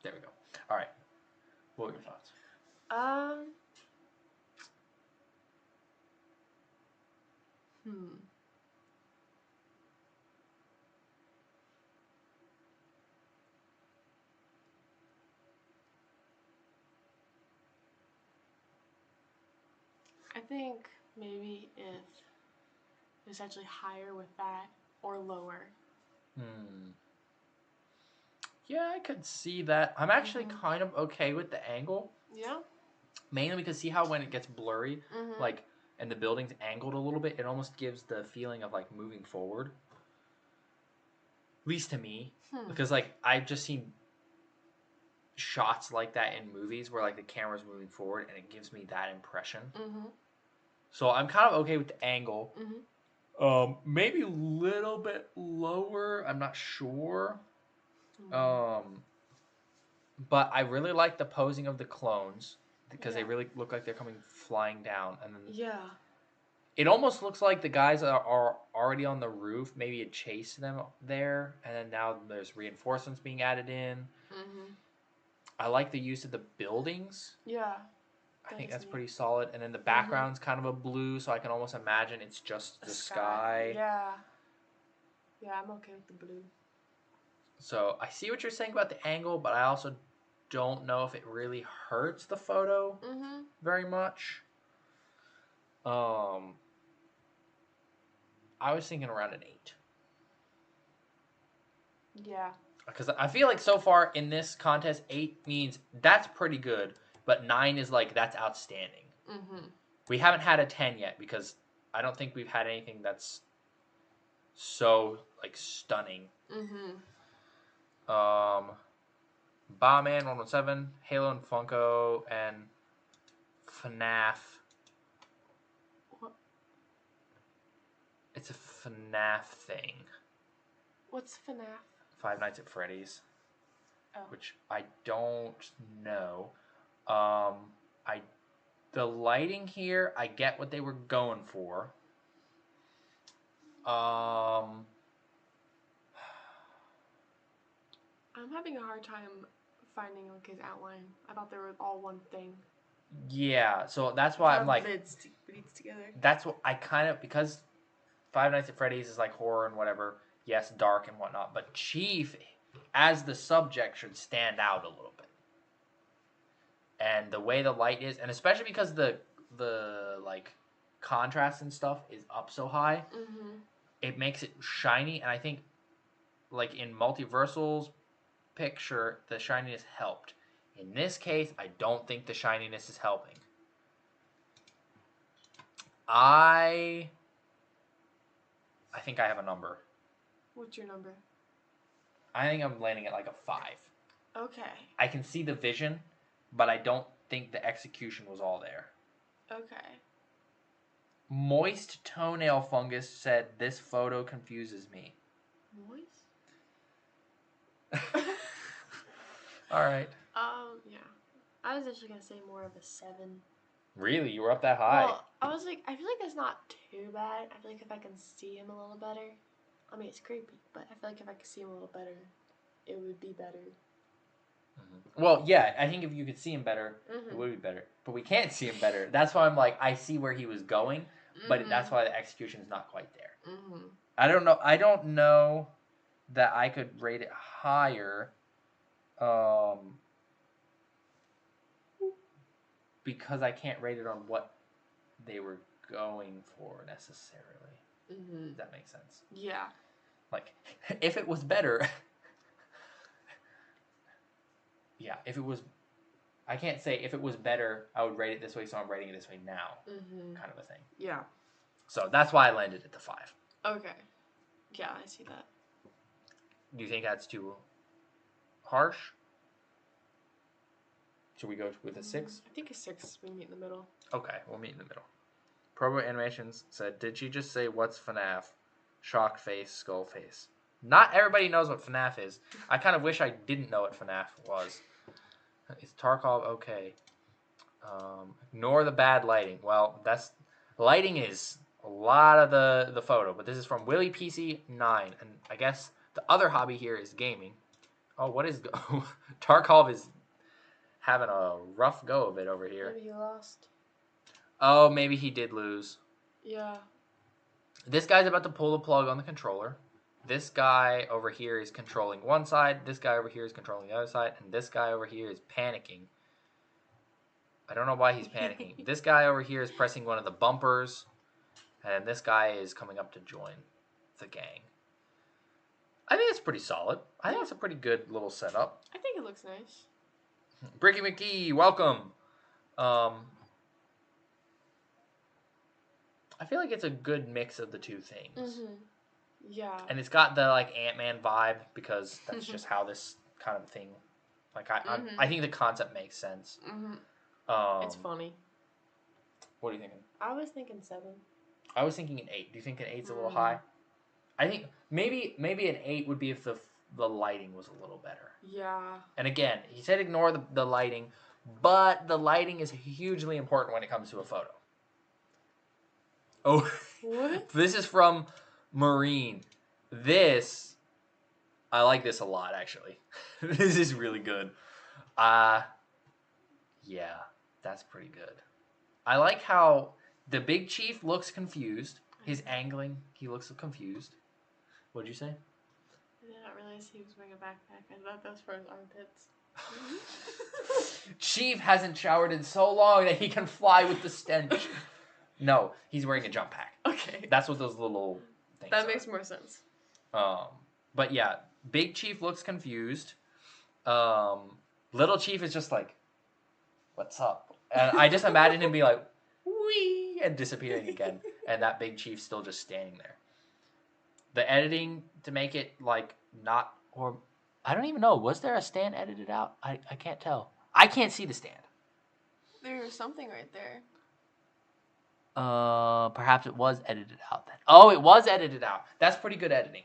There we go. All right. What were your thoughts? I think maybe if it's actually higher with that or lower. Yeah, I could see that. I'm actually kind of okay with the angle. Yeah. Mainly because see how when it gets blurry, like, and the building's angled a little bit, it almost gives the feeling of, like, moving forward. At least to me. Because, like, I've just seen shots like that in movies where, like, the camera's moving forward and it gives me that impression. So I'm kind of okay with the angle. Maybe a little bit lower. I'm not sure. But I really like the posing of the clones because they really look like they're coming flying down, and then it almost looks like the guys are already on the roof. Maybe it chased them there, and then now there's reinforcements being added in. I like the use of the buildings. Yeah. I think that's pretty solid. And then the background's kind of a blue, so I can almost imagine it's just the sky. Yeah. Yeah, I'm okay with the blue. So I see what you're saying about the angle, but I also don't know if it really hurts the photo very much. I was thinking around an 8. Yeah. Because I feel like so far in this contest, 8 means that's pretty good, but 9 is like that's outstanding. We haven't had a 10 yet because I don't think we've had anything that's so like stunning. Bomberman 117, Halo and Funko, and FNAF. What? It's a FNAF thing. What's FNAF? Five Nights at Freddy's. Oh. Which I don't know. The lighting here, I get what they were going for. I'm having a hard time finding like his outline. I thought they were all one thing. Yeah, so that's why I'm like leads together. That's what I kind of, because Five Nights at Freddy's is like horror and whatever. Yes, dark and whatnot, but Chief as the subject should stand out a little bit. And the way the light is, and especially because the like contrast and stuff is up so high, it makes it shiny. And I think like in Multiversal's picture, the shininess helped. In this case, I don't think the shininess is helping. I think I have a number. What's your number? I think I'm landing at like a 5. Okay. I can see the vision, but I don't think the execution was all there. Okay. Moist Toenail Fungus said, "This photo confuses me." Moist? All right. Yeah. I was actually gonna say more of a 7. Really? You were up that high? Well, I was like, I feel like that's not too bad. I feel like if I can see him a little better, I mean, it's creepy, but I feel like if I could see him a little better, it would be better. Well, yeah, I think if you could see him better, it would be better. But we can't see him better. That's why I'm like, I see where he was going, but that's why the execution is not quite there. I don't know. I don't know that I could rate it higher, because I can't rate it on what they were going for necessarily. Does that make sense? Yeah. Like, if it was better... Yeah, if it was... I can't say if it was better, I would rate it this way, so I'm rating it this way now. Kind of a thing. Yeah. So that's why I landed at the 5. Okay. Yeah, I see that. Do you think that's too harsh? Should we go with a 6? I think a 6. We meet in the middle. Okay, we'll meet in the middle. Probo Animations said, "Did she just say what's FNAF? Shock face, skull face." Not everybody knows what FNAF is. I kind of wish I didn't know what FNAF was. Is Tarkov okay? Ignore the bad lighting. Well, lighting is a lot of the photo, but this is from Willie PC 9, and I guess the other hobby here is gaming. Oh, what is Tarkov is having a rough go of it over here. Maybe he lost. Oh, maybe he did lose. Yeah. This guy's about to pull the plug on the controller. This guy over here is controlling one side. This guy over here is controlling the other side. And this guy over here is panicking. I don't know why he's panicking. This guy over here is pressing one of the bumpers. And this guy is coming up to join the gang. I think it's pretty solid. I think it's a pretty good little setup. I think it looks nice. Bricky McGee, welcome. I feel like it's a good mix of the two things. Mm-hmm. Yeah. And it's got the like Ant-Man vibe because that's just how this kind of thing. Like I think the concept makes sense. Mm-hmm. It's funny. What are you thinking? I was thinking 7. I was thinking an 8. Do you think an 8's a little high? I think maybe an 8 would be if the lighting was a little better. Yeah. And again, he said ignore the lighting, but the lighting is hugely important when it comes to a photo. Oh, what? This is from Marine. I like this a lot, actually. This is really good. Yeah, that's pretty good. I like how the big chief looks confused. His angling, he looks confused. What'd you say? I did not realize he was wearing a backpack. I thought that was for his armpits. Chief hasn't showered in so long that he can fly with the stench. No, he's wearing a jump pack. Okay. That's what those little things That are. makes more sense. But yeah, Big Chief looks confused. Little Chief is just like, "What's up?" And I just imagine him being like, "Wee," and disappearing again. And that Big Chief's still just standing there. The editing to make it like not, or I don't even know. Was there a stand edited out? I can't tell. I can't see the stand. There's something right there. Perhaps it was edited out then. Oh, it was edited out. That's pretty good editing.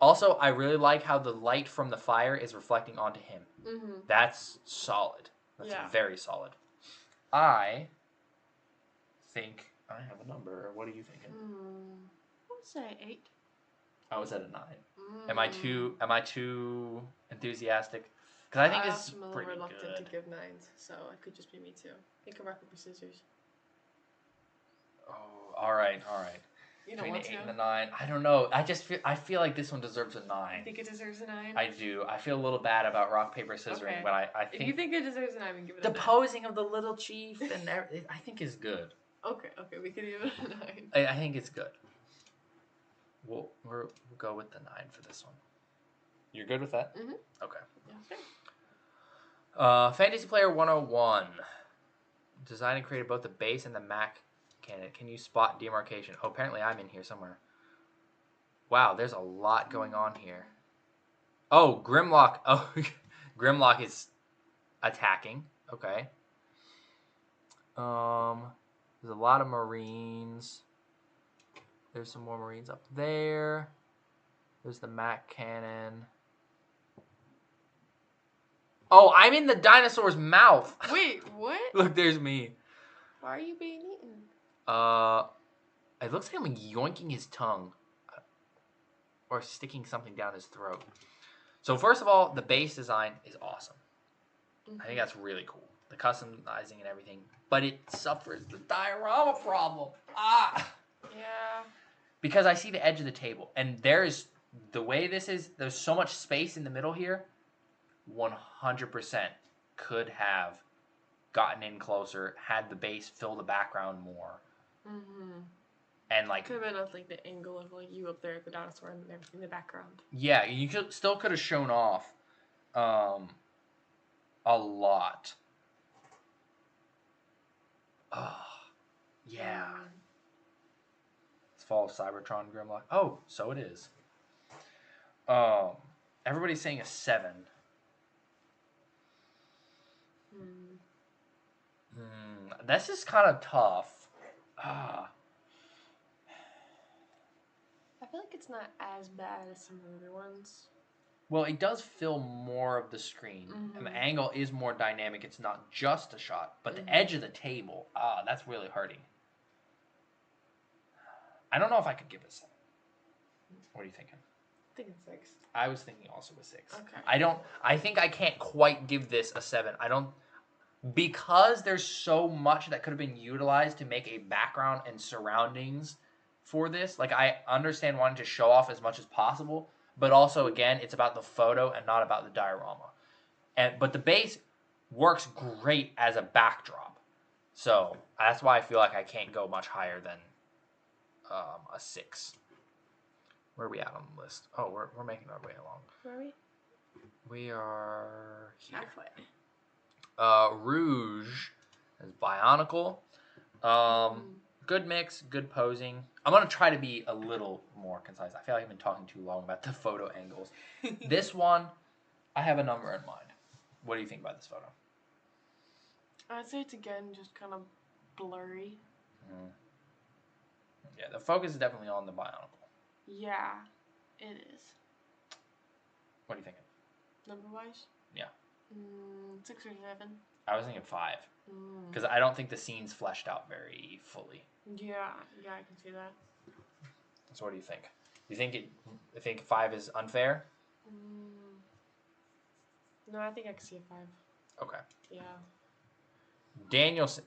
Also, I really like how the light from the fire is reflecting onto him. Mm-hmm. That's solid. That's very solid. I think I have a number. What are you thinking? I would say 8. I was at a 9. Am I too enthusiastic? Because I think it's I'm a little pretty reluctant good. to give 9s, so it could just be me too. Think of rock, paper, scissors. Oh, all right. You don't Between want the 8 to? and the 9. I don't know. I feel like this one deserves a 9. I think it deserves a 9. I do. I feel a little bad about rock, paper, scissoring, Okay. but I think If you think it deserves a 9, then give it a the 9. posing of the little chief and everything, I think is good. Okay, we could give it a 9. I think it's good. We'll go with the 9 for this one. You're good with that? Mm-hmm. Okay. Yeah, okay. Fantasy Player 101. Designed and created both the base and the Mac cannon. Can you spot demarcation? Oh, apparently I'm in here somewhere. Wow, there's a lot going on here. Oh, Grimlock. Oh, Grimlock is attacking. Okay. There's a lot of Marines. There's some more Marines up there. There's the Mac cannon. Oh, I'm in the dinosaur's mouth. Wait, what? Look, there's me. Why are you being eaten? It looks like I'm yoinking his tongue. Or sticking something down his throat. So first of all, the base design is awesome. I think that's really cool. The customizing and everything. But it suffers the diorama problem. Yeah. Because I see the edge of the table. And there's, the way this is, there's so much space in the middle here. 100% could have gotten in closer, had the base fill the background more. Mm-hmm. And like, could have been like the angle of like you up there at the dinosaur and everything in the background. yeah, you still could have shown off a lot. Oh, yeah. It's Fall of Cybertron Grimlock. Oh, so it is. Everybody's saying a 7. This is kind of tough. I feel like it's not as bad as some of the other ones. Well, it does fill more of the screen, and the angle is more dynamic. It's not just a shot, but the edge of the table, that's really hurting. I don't know if I could give it a 7. What are you thinking? I think it's 6. I was thinking also a 6. Okay. I think I can't quite give this a 7. Because there's so much that could have been utilized to make a background and surroundings for this. Like, I understand wanting to show off as much as possible, but also, again, it's about the photo and not about the diorama. But the base works great as a backdrop. So, that's why I feel like I can't go much higher than a 6. Where are we at on the list? Oh, we're making our way along. Where are we? We are here. Halfway. Rouge as Bionicle. Good mix, good posing. I'm going to try to be a little more concise. I feel like I've been talking too long about the photo angles. This one, I have a number in mind. What do you think about this photo? I'd say it's, again, just kind of blurry. Yeah, the focus is definitely on the Bionicle. Yeah, it is. What are you thinking? Number-wise? Yeah. 6 or 7. I was thinking 5. Because I don't think the scene's fleshed out very fully. Yeah, I can see that. So what do you think? You think 5 is unfair? No, I think I can see a 5. Okay. Yeah. Danielson.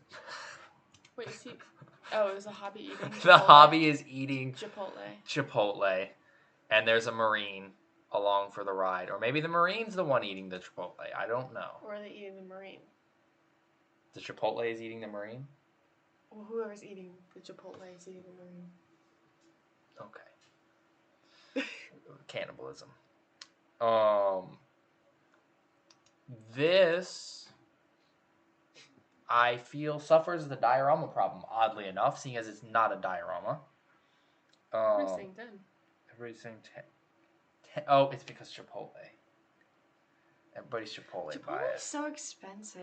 Wait, see. Oh, it was a hobby eating Chipotle? The hobby is eating Chipotle. And there's a Marine along for the ride. Or maybe the Marine's the one eating the Chipotle. I don't know. Or are they eating the Marine? The Chipotle is eating the Marine? Well, whoever's eating the Chipotle is eating the Marine. Okay. Cannibalism. This, I feel, suffers the diorama problem, oddly enough, seeing as it's not a diorama. Everybody's saying 10. Everybody's saying 10. Oh, it's because Chipotle. Everybody's Chipotle biased. Chipotle is so expensive.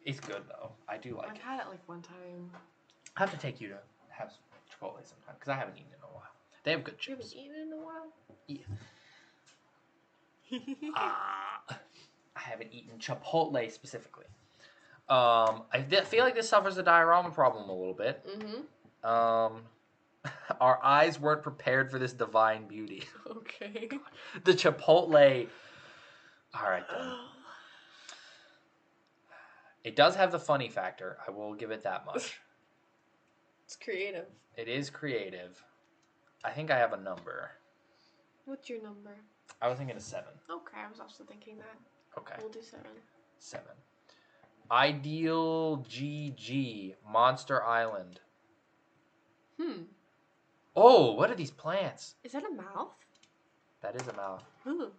It's good, though. I do like it. I've had it like one time. I have to take you to have Chipotle sometime, because I haven't eaten in a while. They have good chips. You haven't eaten in a while? Yeah. I haven't eaten Chipotle specifically. I feel like this suffers the diorama problem a little bit. Our eyes weren't prepared for this divine beauty. Okay. The Chipotle. All right, then. It does have the funny factor. I will give it that much. It's creative. It is creative. I think I have a number. What's your number? I was thinking a 7. Okay, I was also thinking that. Okay. We'll do 7. 7. Ideal GG Monster Island. Oh, what are these plants? Is that a mouth? That is a mouth. Ooh.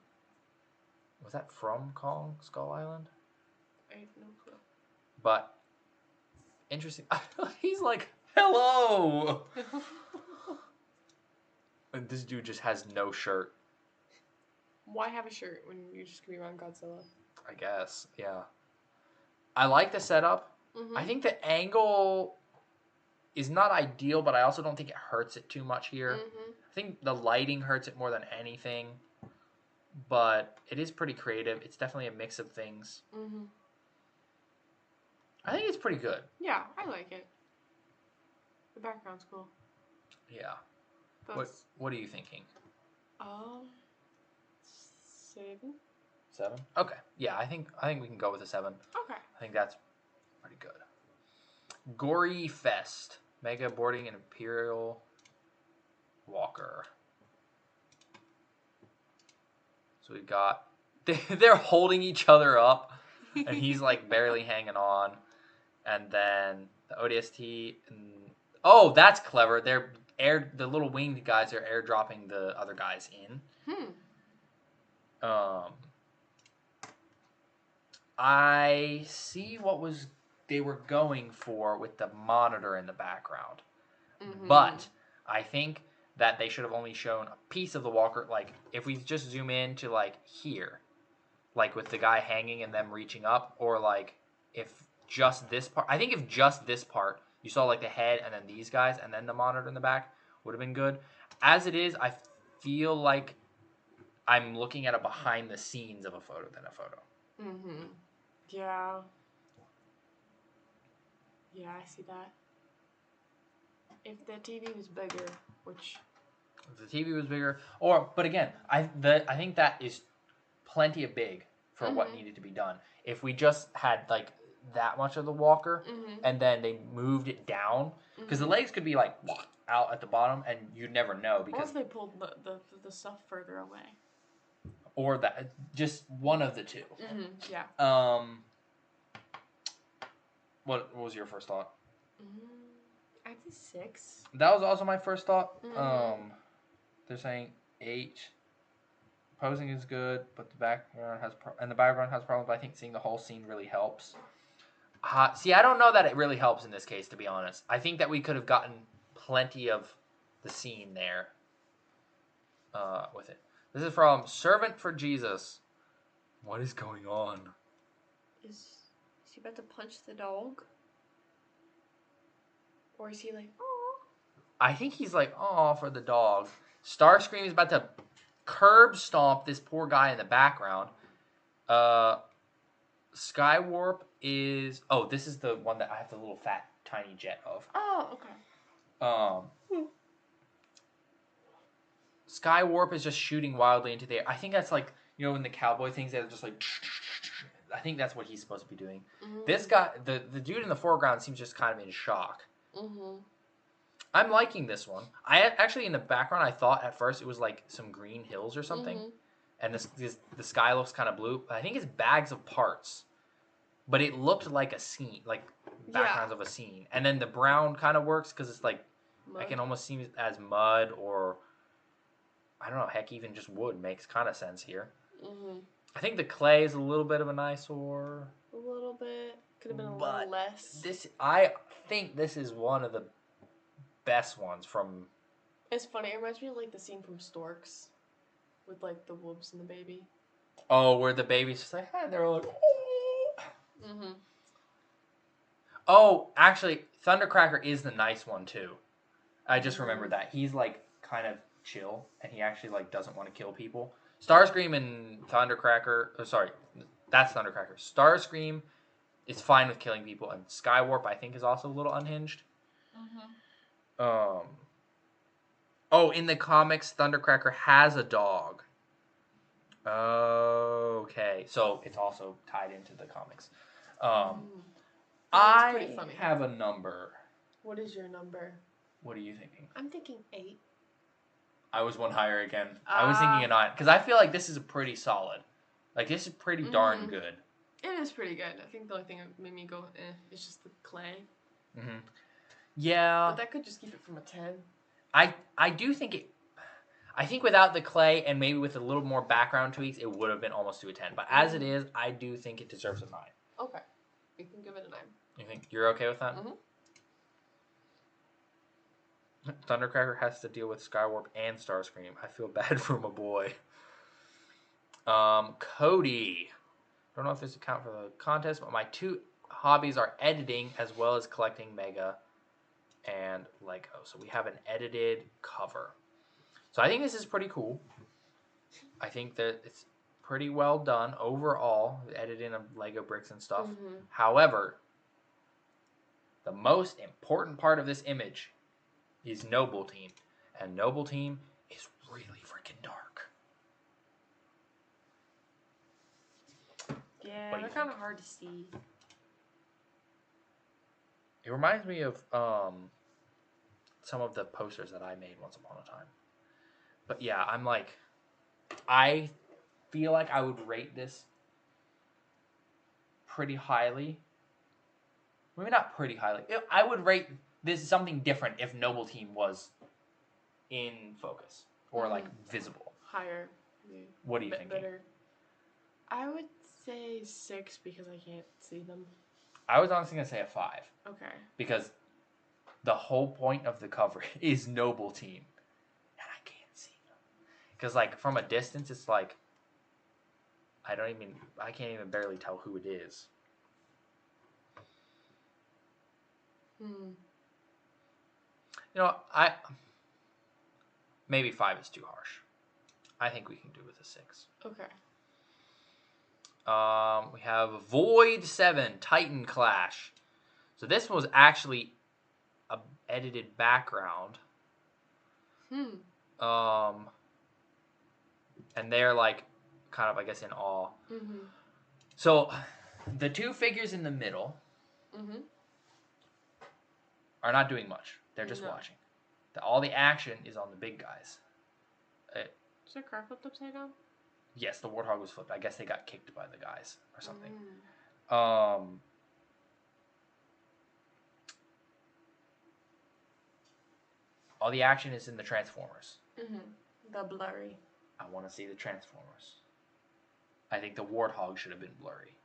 Was that from Kong Skull Island? I have no clue. But interesting. He's like, hello. And this dude just has no shirt. Why have a shirt when you're just gonna be around Godzilla? I guess, yeah. I like the setup. I think the angle is not ideal, but I also don't think it hurts it too much here. I think the lighting hurts it more than anything. But it is pretty creative. It's definitely a mix of things. I think it's pretty good. Yeah, I like it. The background's cool. Yeah. That's, what are you thinking? 7. 7? Okay. Yeah, I think we can go with a 7. Okay. I think that's pretty good. Gory Fest. Mega boarding an Imperial Walker. So we've got... They're holding each other up. And he's like barely hanging on. And then the ODST... Oh, that's clever. The little winged guys are airdropping the other guys in. I see what they were going for with the monitor in the background. But I think that they should have only shown a piece of the walker. Like, if we just zoom in to, like, here. Like, with the guy hanging and them reaching up. Or, like, if just this part, I think if just this part, you saw like the head and then these guys and then the monitor in the back, would have been good. As it is, I feel like I'm looking at a behind the scenes of a photo than a photo. Mm-hmm. Yeah. Yeah, I see that. If the TV was bigger, which... If the TV was bigger, but again, I think that is plenty of big for what needed to be done. If we just had like that much of the walker, and then they moved it down, because the legs could be like out at the bottom, and you'd never know because. Or if they pulled the stuff further away. Or that, just one of the two. Yeah. What was your first thought? I'd say 6. That was also my first thought. They're saying 8. Posing is good, but the background has problems. But I think seeing the whole scene really helps. See, I don't know that it really helps in this case, to be honest. I think that we could have gotten plenty of the scene there with it. This is from Servant for Jesus. What is going on? Is he about to punch the dog? Or is he like, oh? I think he's like, oh, for the dog. Starscream is about to curb stomp this poor guy in the background. Skywarp is... Oh, this is the one that I have the little fat, tiny jet of. Oh, okay. Skywarp is just shooting wildly into the air. I think that's like, you know, in the cowboy things that are just like... I think that's what he's supposed to be doing. This guy, the dude in the foreground seems just kind of in shock. I'm liking this one. I actually, in the background, I thought at first it was like some green hills or something. And the sky looks kind of blue. I think it's bags of parts. But it looked like a scene, like backgrounds of a scene. And then the brown kind of works because it's like, mud. I can almost see it as mud or, I don't know, heck, even just wood makes kind of sense here. I think the clay is a little bit of an eyesore. A little bit. Could have been a little less. I think this is one of the best ones from... It's funny. It reminds me of like the scene from Storks with like the whoops and the baby. Oh, where the baby's just like, hi, and they're like, oh. Oh, actually, Thundercracker is the nice one too. I just remembered that. He's like kind of chill and he actually like doesn't want to kill people. Starscream and Thundercracker, that's Thundercracker. Starscream is fine with killing people, and Skywarp I think is also a little unhinged. In the comics, Thundercracker has a dog. Okay, so it's also tied into the comics. I have a number. What is your number? What are you thinking? I'm thinking 8. I was one higher again. I was thinking a 9 because I feel like this is pretty solid. Like this is pretty darn good. It is pretty good. I think the only thing that made me go is just the clay. Yeah. But that could just keep it from a 10. I do think it. I think without the clay and maybe with a little more background tweaks, it would have been almost to a 10. But as it is, I do think it deserves a 9. Okay, we can give it a 9. You think you're okay with that? Thundercracker has to deal with Skywarp and Starscream. I feel bad for my boy. Cody. Don't know if this account for the contest, but my 2 hobbies are editing as well as collecting Mega and Lego. So we have an edited cover. So I think this is pretty cool. I think that it's pretty well done overall, the editing of Lego bricks and stuff. However, the most important part of this image is Noble Team. And Noble Team is really freaking dark. Yeah, they're kind of hard to see. It reminds me of some of the posters that I made once upon a time. But yeah, I'm like, I feel like I would rate this pretty highly. Maybe not pretty highly. I would rate this something different if Noble Team was in focus or like visible. Higher. What are you thinking? Better. I would say 6 because I can't see them. I was honestly going to say a 5. Okay. Because the whole point of the cover is Noble Team. And I can't see them. Because like from a distance, it's like, I can't even barely tell who it is. Hmm. You know, maybe 5 is too harsh. I think we can do with a 6. Okay. We have Void 7 Titan Clash. So this was actually a edited background. And they're like kind of, I guess, in awe. Mm-hmm. So the two figures in the middle are not doing much. They're just watching. All the action is on the big guys. Is their car flipped upside down? Yes, the Warthog was flipped. I guess they got kicked by the guys or something. All the action is in the Transformers. The blurry. I want to see the Transformers. I think the Warthog should have been blurry.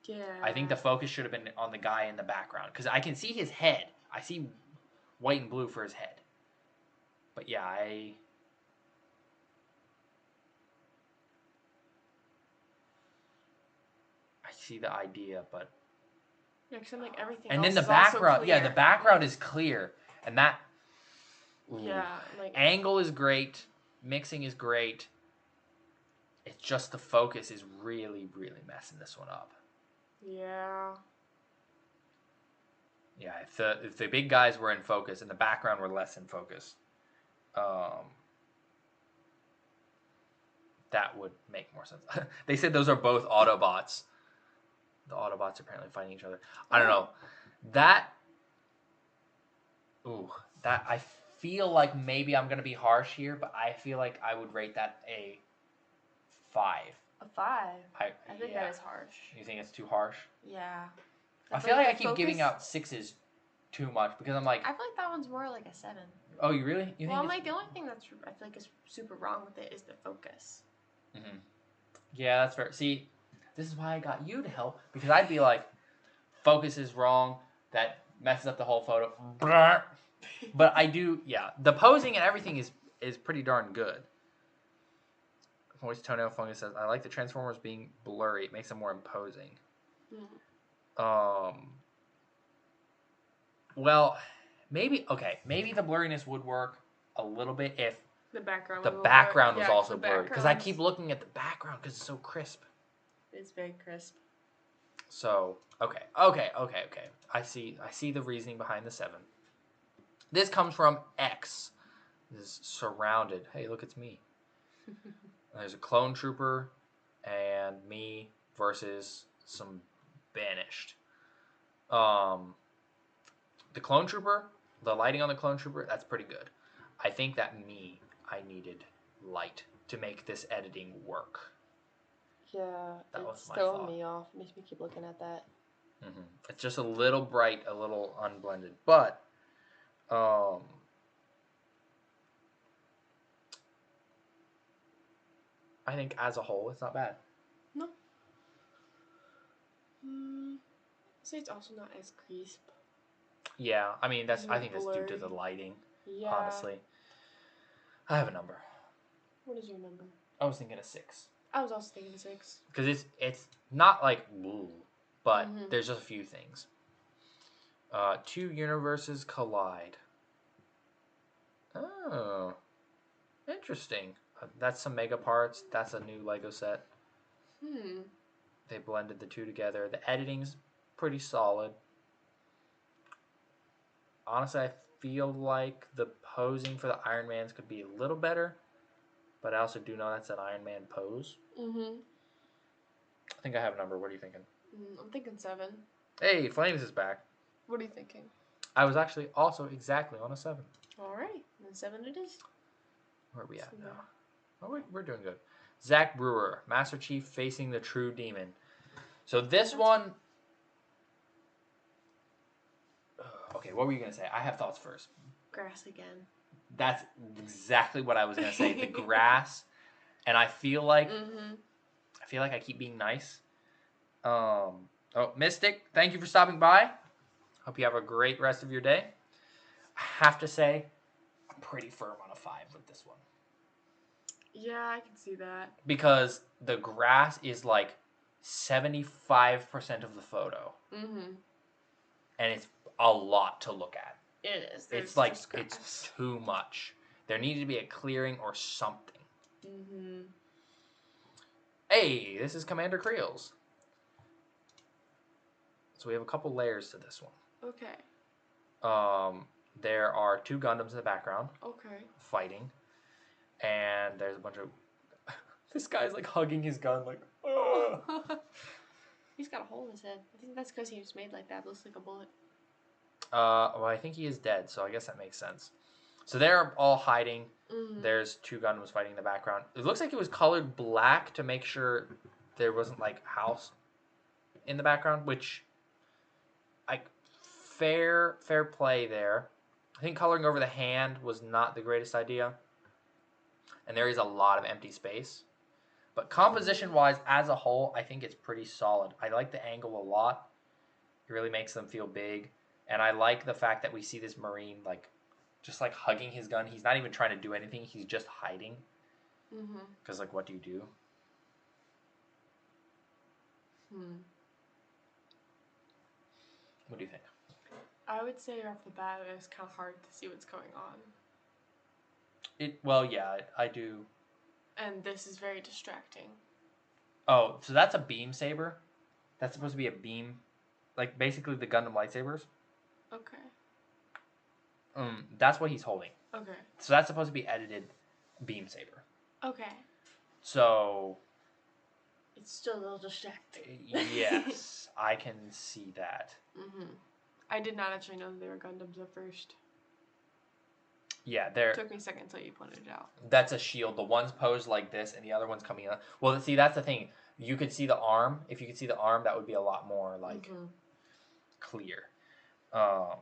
Yeah. I think the focus should have been on the guy in the background. Because I can see his head. I see white and blue for his head. But yeah, I see the idea, but... Yeah, because like everything and else then the is background, also yeah, clear. the background is clear. And that... Ooh. Yeah, like... Angle is great. Mixing is great. It's just the focus is really, really messing this one up. Yeah. Yeah, if the big guys were in focus and the background were less in focus, that would make more sense. They said those are both Autobots. The Autobots are apparently fighting each other. I don't know. That I feel like maybe I'm gonna be harsh here, but I feel like I would rate that a 5. A 5. I think that is harsh. You think it's too harsh? Yeah. I feel like I keep giving out 6s too much because I'm like... I feel like that one's more like a 7. Oh, you really? You well, think like the only thing that's I feel like is super wrong with it is the focus. Yeah, that's fair. See, this is why I got you to help, because I'd be like, focus is wrong, that messes up the whole photo. But I do, yeah. The posing and everything is pretty darn good. Voice Toenail Fungus says, I like the Transformers being blurry. It makes them more imposing. Well, maybe the blurriness would work a little bit if the background was also blurry. Because I keep looking at the background because it's so crisp. It's very crisp. So, okay. I see the reasoning behind the 7. This comes from X. This is surrounded. Hey, look, it's me. There's a clone trooper and me versus some Banished. The clone trooper, the lighting on the clone trooper, that's pretty good. I think that I needed light to make this editing work. Yeah, that was it's my throwing thought. me off. It makes me keep looking at that. It's just a little bright, a little unblended, but I think as a whole, it's not bad. No. I'd say it's also not as crisp. Yeah, I mean I think that's due to the lighting. Yeah. Honestly, I have a number. What is your number? I was thinking a 6. I was also thinking 6. Because it's not like woo, but there's just a few things. 2 universes collide. Oh, interesting. That's some mega parts. That's a new Lego set. They blended the two together. The editing's pretty solid. Honestly, I feel like the posing for the Iron Mans could be a little better, but I also do know that's an Iron Man pose. I think I have a number. What are you thinking? I'm thinking 7. Hey, Flames is back. What are you thinking? I was actually also exactly on a 7. Alright, then 7 it is. Where are we at now? Oh, we're doing good. Zach Brewer, Master Chief facing the True Demon. So this one... Okay, what were you going to say? I have thoughts first. Grass again. That's exactly what I was going to say. The grass. And I feel like... I keep being nice. Oh, Mystic, thank you for stopping by. Hope you have a great rest of your day. I have to say, I'm pretty firm on a 5 with this one. Yeah, I can see that. Because the grass is like 75% of the photo. and it's a lot to look at. It is. It's like it's too much. There needed to be a clearing or something. Mm-hmm. Hey, this is Commander Creel's. So we have a couple layers to this one. Okay. There are 2 Gundams in the background. Okay. Fighting. And there's a bunch of... This guy's like hugging his gun like... Ugh. He's got a hole in his head. I think that's because he was made like that. It looks like a bullet. Well, I think he is dead, so I guess that makes sense. So they're all hiding. Mm-hmm. There's 2 Gundams fighting in the background. It looks like it was colored black to make sure there wasn't like house in the background, which... Fair play there. I think coloring over the hand was not the greatest idea. And there is a lot of empty space. But composition-wise, as a whole, I think it's pretty solid. I like the angle a lot. It really makes them feel big. And I like the fact that we see this Marine, like, just, like, hugging his gun. He's not even trying to do anything. He's just hiding. Because, like, what do you do? What do you think? I would say off the bat it's kind of hard to see what's going on. Well, yeah, I do. And this is very distracting. Oh, so that's a beam saber? That's supposed to be a beam, like basically the Gundam lightsabers? Okay. That's what he's holding. Okay. So that's supposed to be edited beam saber. Okay. So... It's still a little distracting. Yes, I can see that. I did not actually know that they were Gundams at first. Yeah, they're... It took me a second until you pointed it out. That's a shield. The one's posed like this, and the other one's coming up. Well, see, that's the thing. You could see the arm. If you could see the arm, that would be a lot more, like, clear. Oh,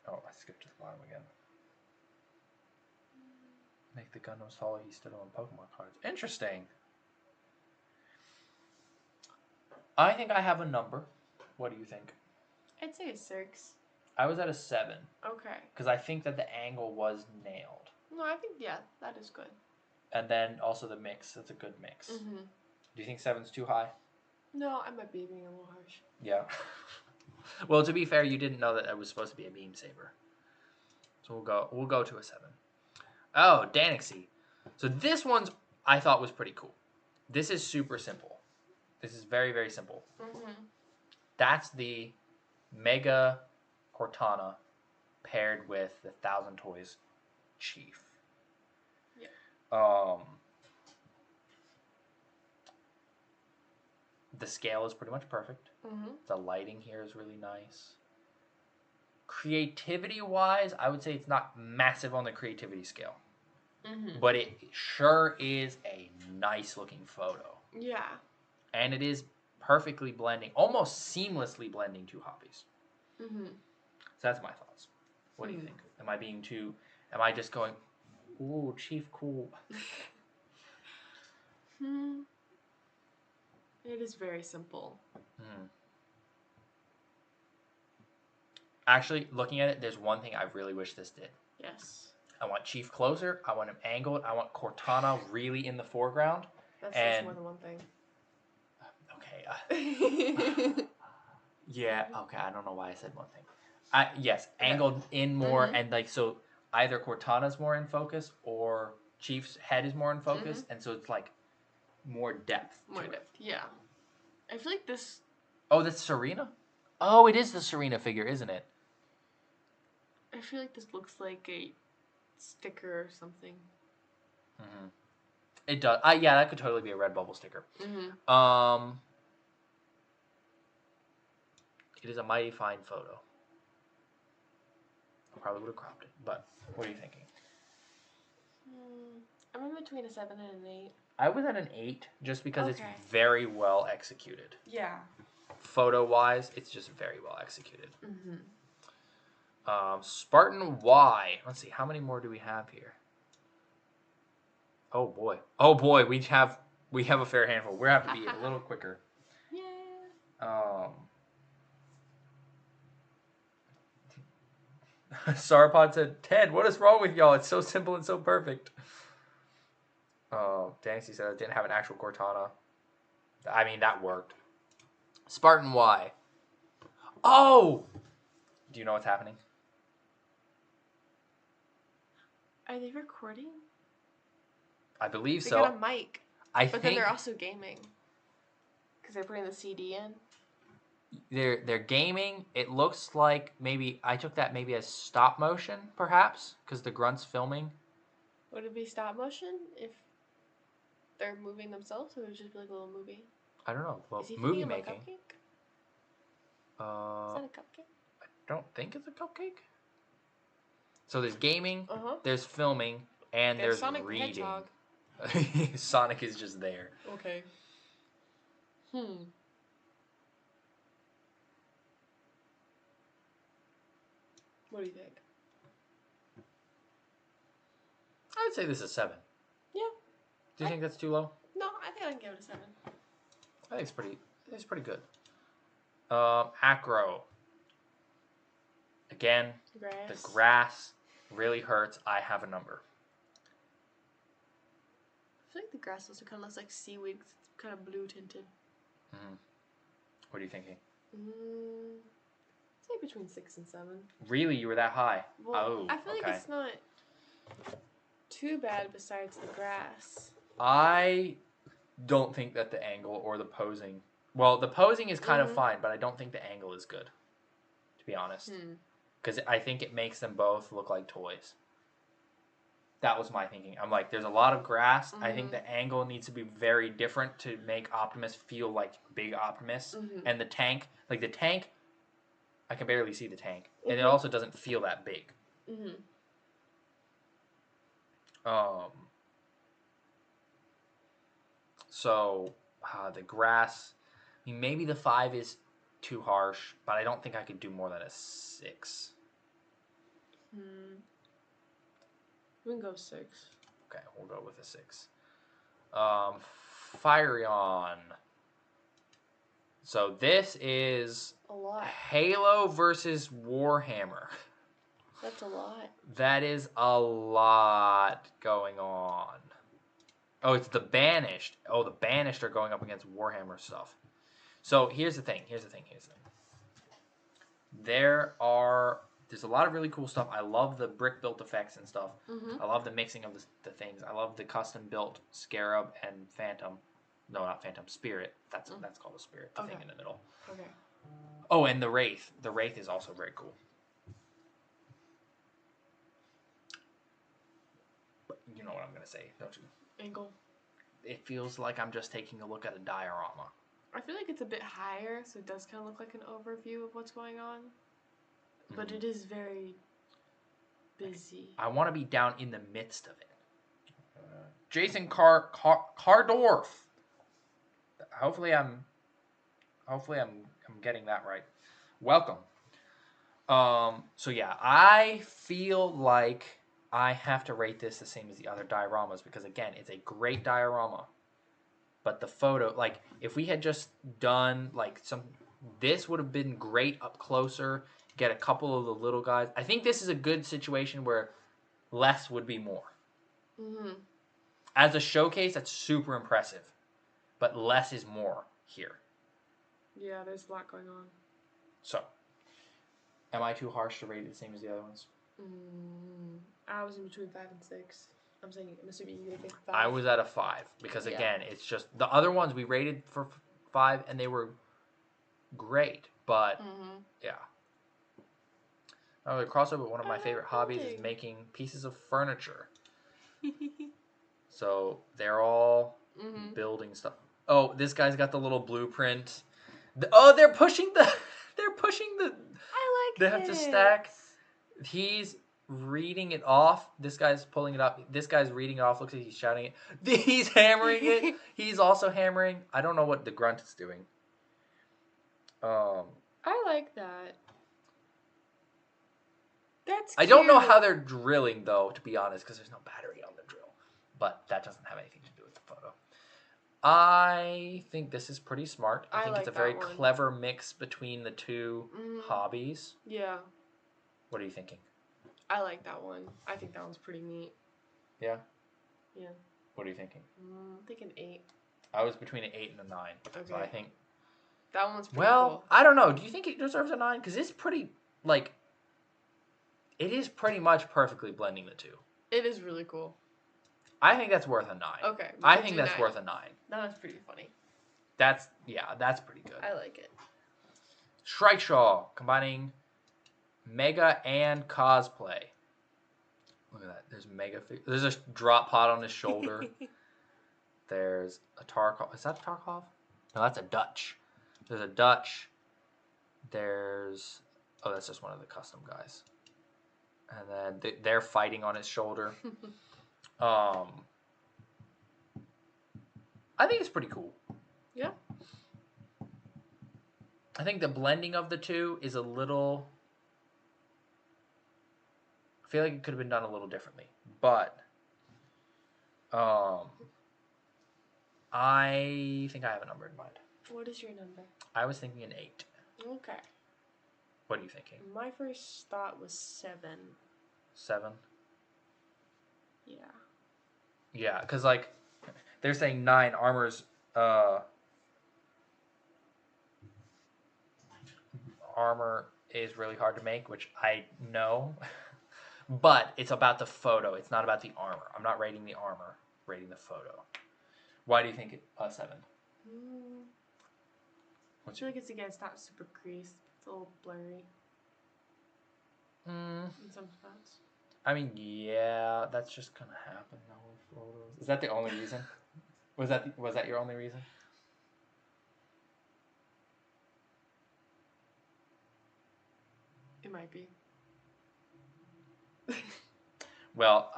I skipped to the bottom again. Make the Gundam taller. He's still on Pokemon cards. Interesting. I think I have a number. What do you think? I'd say a 6. I was at a 7. Okay. Because I think that the angle was nailed. No, I think, yeah, that is good. And then also the mix. That's a good mix. Do you think 7's too high? No, I might be being a little harsh. Yeah. Well, to be fair, you didn't know that it was supposed to be a beam saber. So we'll go to a 7. Oh, Danixie. So this one's I thought was pretty cool. This is super simple. This is very, very simple. That's the Mega Cortana paired with the 1,000 Toys Chief. Yeah. The scale is pretty much perfect. The lighting here is really nice. Creativity-wise, I would say it's not massive on the creativity scale. But it sure is a nice-looking photo. Yeah. And it is perfectly blending, almost seamlessly blending 2 hobbies. So that's my thoughts. What do you think? Am I just going, ooh, Chief cool? It is very simple. Actually, looking at it, there's one thing I really wish this did. Yes. I want Chief closer. I want him angled. I want Cortana really in the foreground. That's more than one thing. Okay. Yeah. Okay. I don't know why I said one thing. Yes, angled in more, and like so, either Cortana's more in focus or Chief's head is more in focus, and so it's like more depth. More depth. Yeah. I feel like this. Oh, that's Serena. Oh, it is the Serena figure, isn't it? I feel like this looks like a sticker or something. It does. Yeah, that could totally be a Redbubble sticker. It is a mighty fine photo. I probably would have cropped it, but what are you thinking? I'm in between a 7 and an 8. I was at an 8 just because it's very well executed. Yeah. Photo-wise, it's just very well executed. Spartan Y. Let's see, how many more do we have here? Oh boy, we have a fair handful. We're gonna have to be a little quicker. Yeah. Sauropod said, Ted, what is wrong with y'all? It's so simple and so perfect. Dancy said it didn't have an actual Cortana. I mean, that worked. Spartan Y. Oh! Do you know what's happening? Are they recording? I believe They so. got a mic. I But think then they're also gaming. Because they're putting the CD in. they're gaming. It looks like maybe I took that maybe as stop motion, perhaps, because the grunt's filming. Would it be stop motion if they're moving themselves, or would it just be like a little movie? I don't know. Well, Is he movie thinking of a making. cupcake? Uh, Is that a cupcake? I don't think it's a cupcake. So there's gaming, Uh-huh. there's filming, and there's Sonic the reading. Hedgehog. Sonic is just there. Okay. What do you think? I would say this is 7. Yeah. Do you think that's too low? No, I think I can give it a 7. I think it's pretty good. Acro. Again, the grass really hurts. I have a number. I feel like the grass also kind of looks like seaweed. It's kind of blue tinted. What are you thinking? Say between 6 and 7. Really? You were that high? Well, I feel like it's not too bad besides the grass. I don't think that the angle or the posing... Well, the posing is kind of fine, but I don't think the angle is good, to be honest. Because I think it makes them both look like toys. That was my thinking. I'm like, there's a lot of grass. I think the angle needs to be very different to make Optimus feel like big Optimus. And the tank, I can barely see the tank. And it also doesn't feel that big. So, the grass, I mean, maybe the 5 is too harsh, but I don't think I could do more than a 6. We can go 6. Okay, we'll go with a 6. Firion. So this is A lot. Halo versus Warhammer. That's a lot. That is a lot going on. Oh, it's the Banished. Oh, the Banished are going up against Warhammer stuff. So here's the thing. There's a lot of really cool stuff. I love the brick built effects and stuff. I love the mixing of the things. I love the custom built Scarab and Phantom. No, not Phantom. Spirit. That's called a Spirit. The thing in the middle. Okay. Oh, and the Wraith. The Wraith is also very cool. But you know what I'm gonna say, don't you? Angle. It feels like I'm just taking a look at a diorama. I feel like it's a bit higher, so it does kind of look like an overview of what's going on. But it is very busy. I want to be down in the midst of it. Jason Cardorf. Hopefully I'm getting that right. Welcome. So yeah, I feel like I have to rate this the same as the other dioramas because again, it's a great diorama. But the photo, like if we had just done like this would have been great up closer. Get a couple of the little guys. I think this is a good situation where less would be more. As a showcase, that's super impressive. But less is more here. Yeah, there's a lot going on. So, am I too harsh to rate it the same as the other ones? I was in between 5 and 6. I'm assuming you gave it 5. I was at a 5 because again, it's just the other ones we rated for 5 and they were great, but yeah. Another crossover. One of my favorite hobbies is making pieces of furniture. So they're all building stuff. Oh, this guy's got the little blueprint. They're pushing the. I like They have to stack. He's reading it off. This guy's pulling it up. This guy's reading it off. Looks like he's shouting it. He's hammering it. He's also hammering. I don't know what the grunt is doing. I like that. That's I cute. don't know how they're drilling though, to be honest, because there's no battery on the drill. But that doesn't have anything to do with the photo. I think this is pretty smart. I think like it's a very that one. clever mix between the two hobbies. Yeah. What are you thinking? I like that one. I think that one's pretty neat. Yeah? Yeah. What are you thinking? I'm thinking 8. I was between an 8 and a 9. Okay. So I think That one's pretty cool. I don't know. Do you think it deserves a 9? Because it's pretty, like, it is pretty much perfectly blending the two. It is really cool. I think that's worth a 9. Okay. I think that's worth a 9. That was pretty funny. That's pretty good. I like it. Shrike Shaw, combining Mega and Cosplay. Look at that. There's There's a drop pod on his shoulder. There's a Tarkov. Is that a Tarkov? No, that's a Dutch. There's a Dutch. There's... Oh, that's just one of the custom guys. And then they're fighting on his shoulder. I think it's pretty cool. Yeah. I think the blending of the two is a little... I feel like it could have been done a little differently. But... I think I have a number in mind. What is your number? I was thinking an 8. Okay. What are you thinking? My first thought was 7. 7? Yeah. Yeah, because, like, they're saying 9 armors, armor is really hard to make, which I know. But it's about the photo. It's not about the armor. I'm not rating the armor, rating the photo. Why do you think it 7? I feel like it's, again, it's not super creased. It's a little blurry. In some spots. I mean, yeah, that's just gonna happen now with photos. Is that the only reason? Was that your only reason? It might be. Well,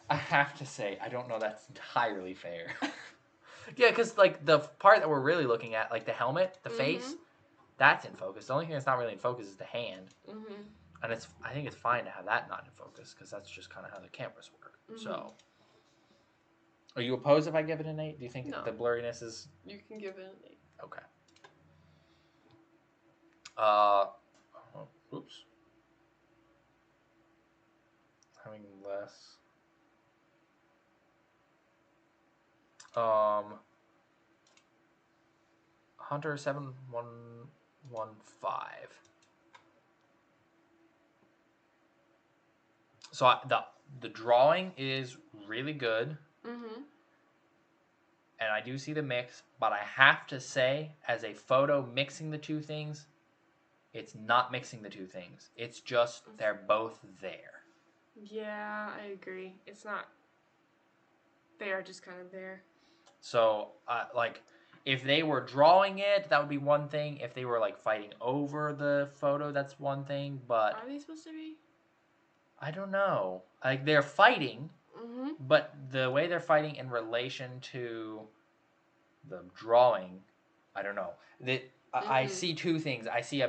I have to say, I don't know that's entirely fair. Yeah, because, like, the part that we're really looking at, like, the helmet, the face, that's in focus. The only thing that's not really in focus is the hand. And I think it's fine to have that not in focus, because that's just kind of how the cameras work. So, are you opposed if I give it an 8? Do you think the blurriness is... You can give it an 8. Okay. Oops. Having less... Hunter 7115. So the drawing is really good. And I do see the mix, but I have to say, as a photo mixing the two things, it's not mixing the two things. It's just they're both there. Yeah, I agree. It's not... They are just kind of there. So, like, if they were drawing it, that would be one thing. If they were, like, fighting over the photo, that's one thing. But are they supposed to be? I don't know. Like, they're fighting, but the way they're fighting in relation to the drawing, I don't know. I see two things. I see a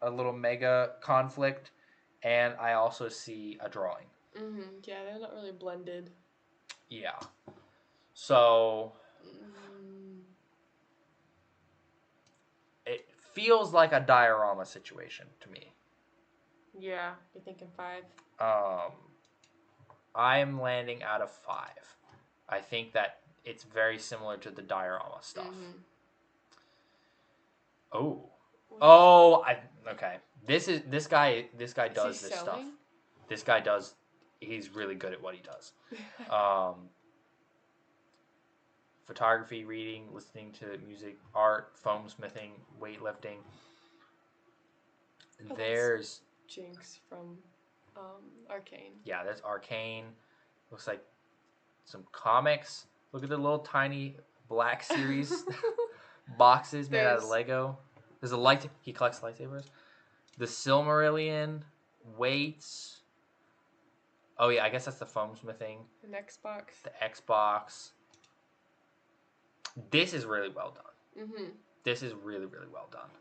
little mega conflict, and I also see a drawing. Yeah, they're not really blended. Yeah. So, it feels like a diorama situation to me. Yeah, you're thinking 5. I'm landing out of 5. I think that it's very similar to the diorama stuff. Okay. This guy does this stuff. This guy does. He's really good at what he does. Photography, reading, listening to music, art, foam smithing, weightlifting. There's Jinx from Arcane. Yeah, that's Arcane. Looks like some comics. Look at the little tiny Black Series boxes made out of Lego. There's a light. He collects lightsabers. The Silmarillion, weights. Oh yeah, I guess that's the foam smithing. An Xbox. The Xbox. This is really well done. This is really, really well done.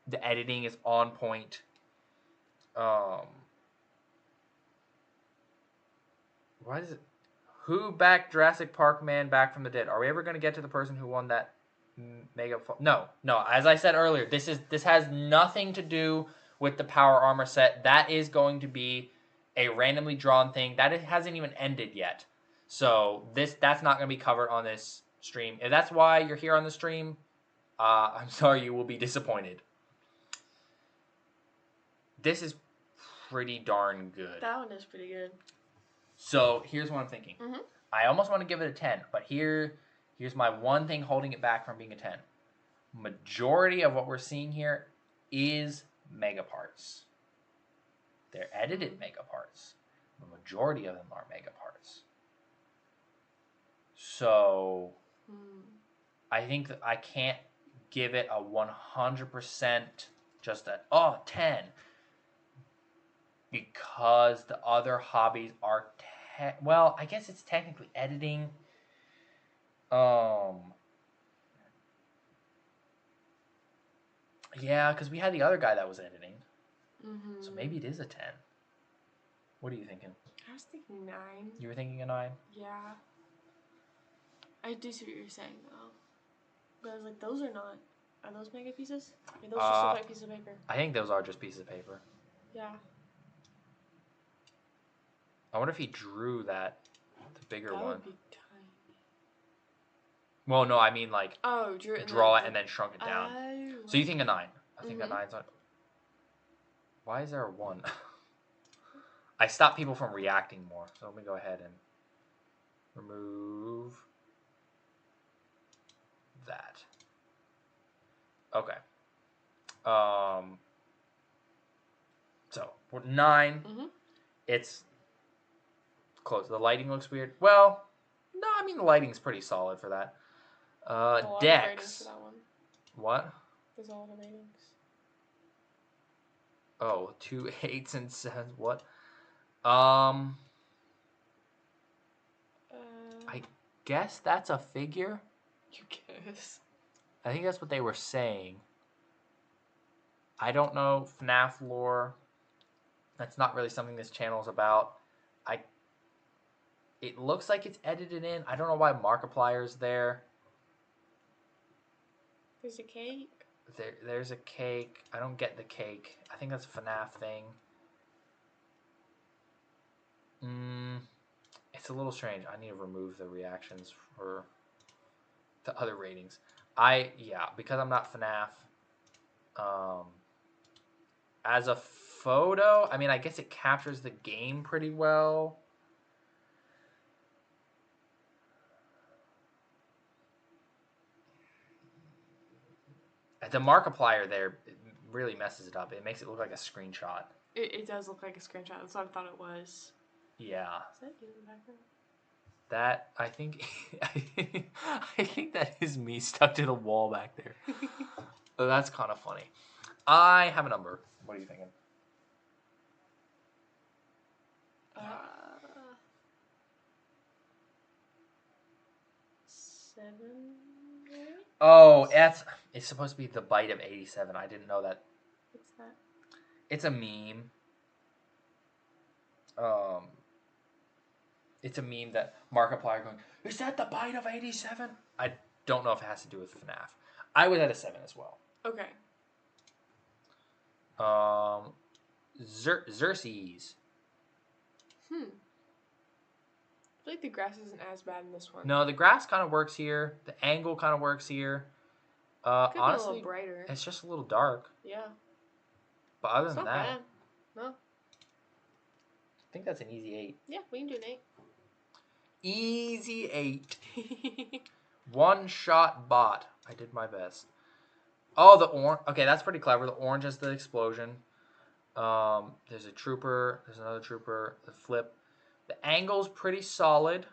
The editing is on point. Why is it? Who backed Jurassic Park Man back from the dead? Are we ever going to get to the person who won that mega? No. As I said earlier, this has nothing to do with the power armor set. That is going to be a randomly drawn thing that it hasn't even ended yet. So that's not going to be covered on this stream. If that's why you're here on the stream, I'm sorry, you will be disappointed. This is pretty darn good. That one is pretty good. So here's what I'm thinking. Mm-hmm. I almost want to give it a 10, but here's my one thing holding it back from being a 10. Majority of what we're seeing here is mega parts. They're edited mega parts. The majority of them are mega parts. So I think that I can't give it a 100% just a 10 because the other hobbies are well, I guess it's technically editing. Yeah, because we had the other guy that was editing. Mm-hmm. So maybe it is a 10. What are you thinking? I was thinking 9. You were thinking a 9? Yeah. I do see what you're saying, though. But I was like, those are not... Are those mega pieces? Or those just look like pieces of paper? I think those are just pieces of paper. Yeah. I wonder if he drew the bigger That one. would be tiny. Well, no, I mean like draw it and then shrunk it down. So you think a 9? I think a 9's on. Why is there a 1? I stop people from reacting more. So let me go ahead and remove that. Okay. So 9. It's close. The lighting looks weird. Well, no, I mean the lighting's pretty solid for that. Dex. For that one. What? There's all the ratings. Oh, 2 8s and 7s. What? I guess that's a figure. You guess. I think that's what they were saying. I don't know FNAF lore. That's not really something this channel is about. It looks like it's edited in. I don't know why Markiplier's there. There's a cake. There's a cake. I don't get the cake. I think that's a FNAF thing. It's a little strange. I need to remove the reactions for the other ratings. Because I'm not FNAF. As a photo, I mean, I guess it captures the game pretty well. The Markiplier there really messes it up. It makes it look like a screenshot. It does look like a screenshot. That's what I thought it was. Yeah. Is that you in the background? That, I think, I think that is me stuck to the wall back there. So that's kind of funny. I have a number. What are you thinking? 7. Maybe? Oh, it's supposed to be the bite of 87. I didn't know that. What's that? It's a meme. It's a meme that Markiplier going, is that the bite of 87? I don't know if it has to do with FNAF. I was at a 7 as well. Okay. Xerxes. I feel like the grass isn't as bad in this one. No, the grass kind of works here. The angle kind of works here. Could be Honestly, a little brighter. it's just a little dark. Yeah. But other It's than not that, bad. No. I think that's an easy 8. Yeah, we can do an 8. Easy 8. One shot bot. I did my best. Oh, the orange. Okay, that's pretty clever. The orange is the explosion. There's a trooper. There's another trooper. The flip. The angle's pretty solid.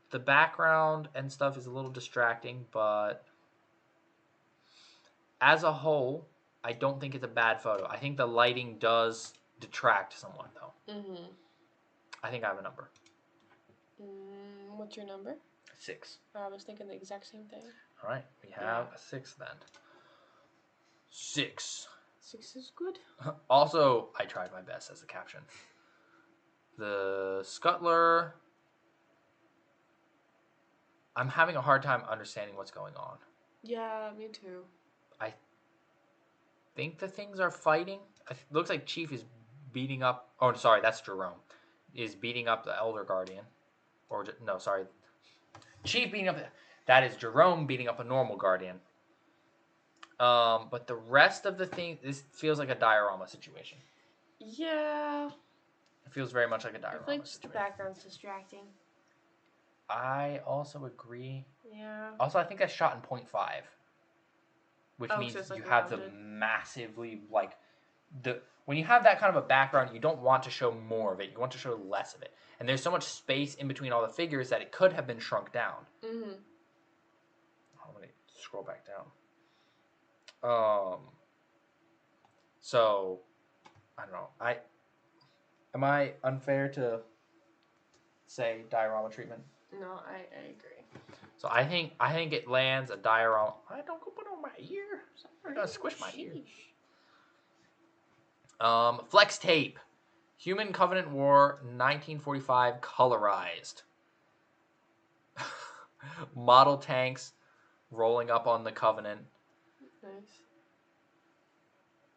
The background and stuff is a little distracting, but as a whole, I don't think it's a bad photo. I think the lighting does detract somewhat, though. I think I have a number. What's your number? 6. I was thinking the exact same thing. All right, we have a 6 then. 6. 6 is good. Also, I tried my best as a caption. The Scuttler. I'm having a hard time understanding what's going on. Yeah, me too. I think the things are fighting. It looks like Chief is beating up. Oh, sorry, that's Jerome. is beating up the Elder Guardian. No, sorry. Chief beating up... That is Jerome beating up a normal Guardian. But the rest of the thing... This feels like a diorama situation. Yeah. It feels very much like a diorama I feel like situation. the background's distracting. I also agree. Yeah. Also, I think that's shot in 0.5. Which means so you like have the massively, like... When you have that kind of a background, you don't want to show more of it. You want to show less of it. And there's so much space in between all the figures that it could have been shrunk down. Mm-hmm. Oh, let me scroll back down. So, I don't know. Am I unfair to say diorama treatment? No, I agree. So I think it lands a diorama. I don't go put it on my ear. I'm gonna squish my ear. Flex tape. Human Covenant War 1945 colorized. Model tanks rolling up on the Covenant. Nice.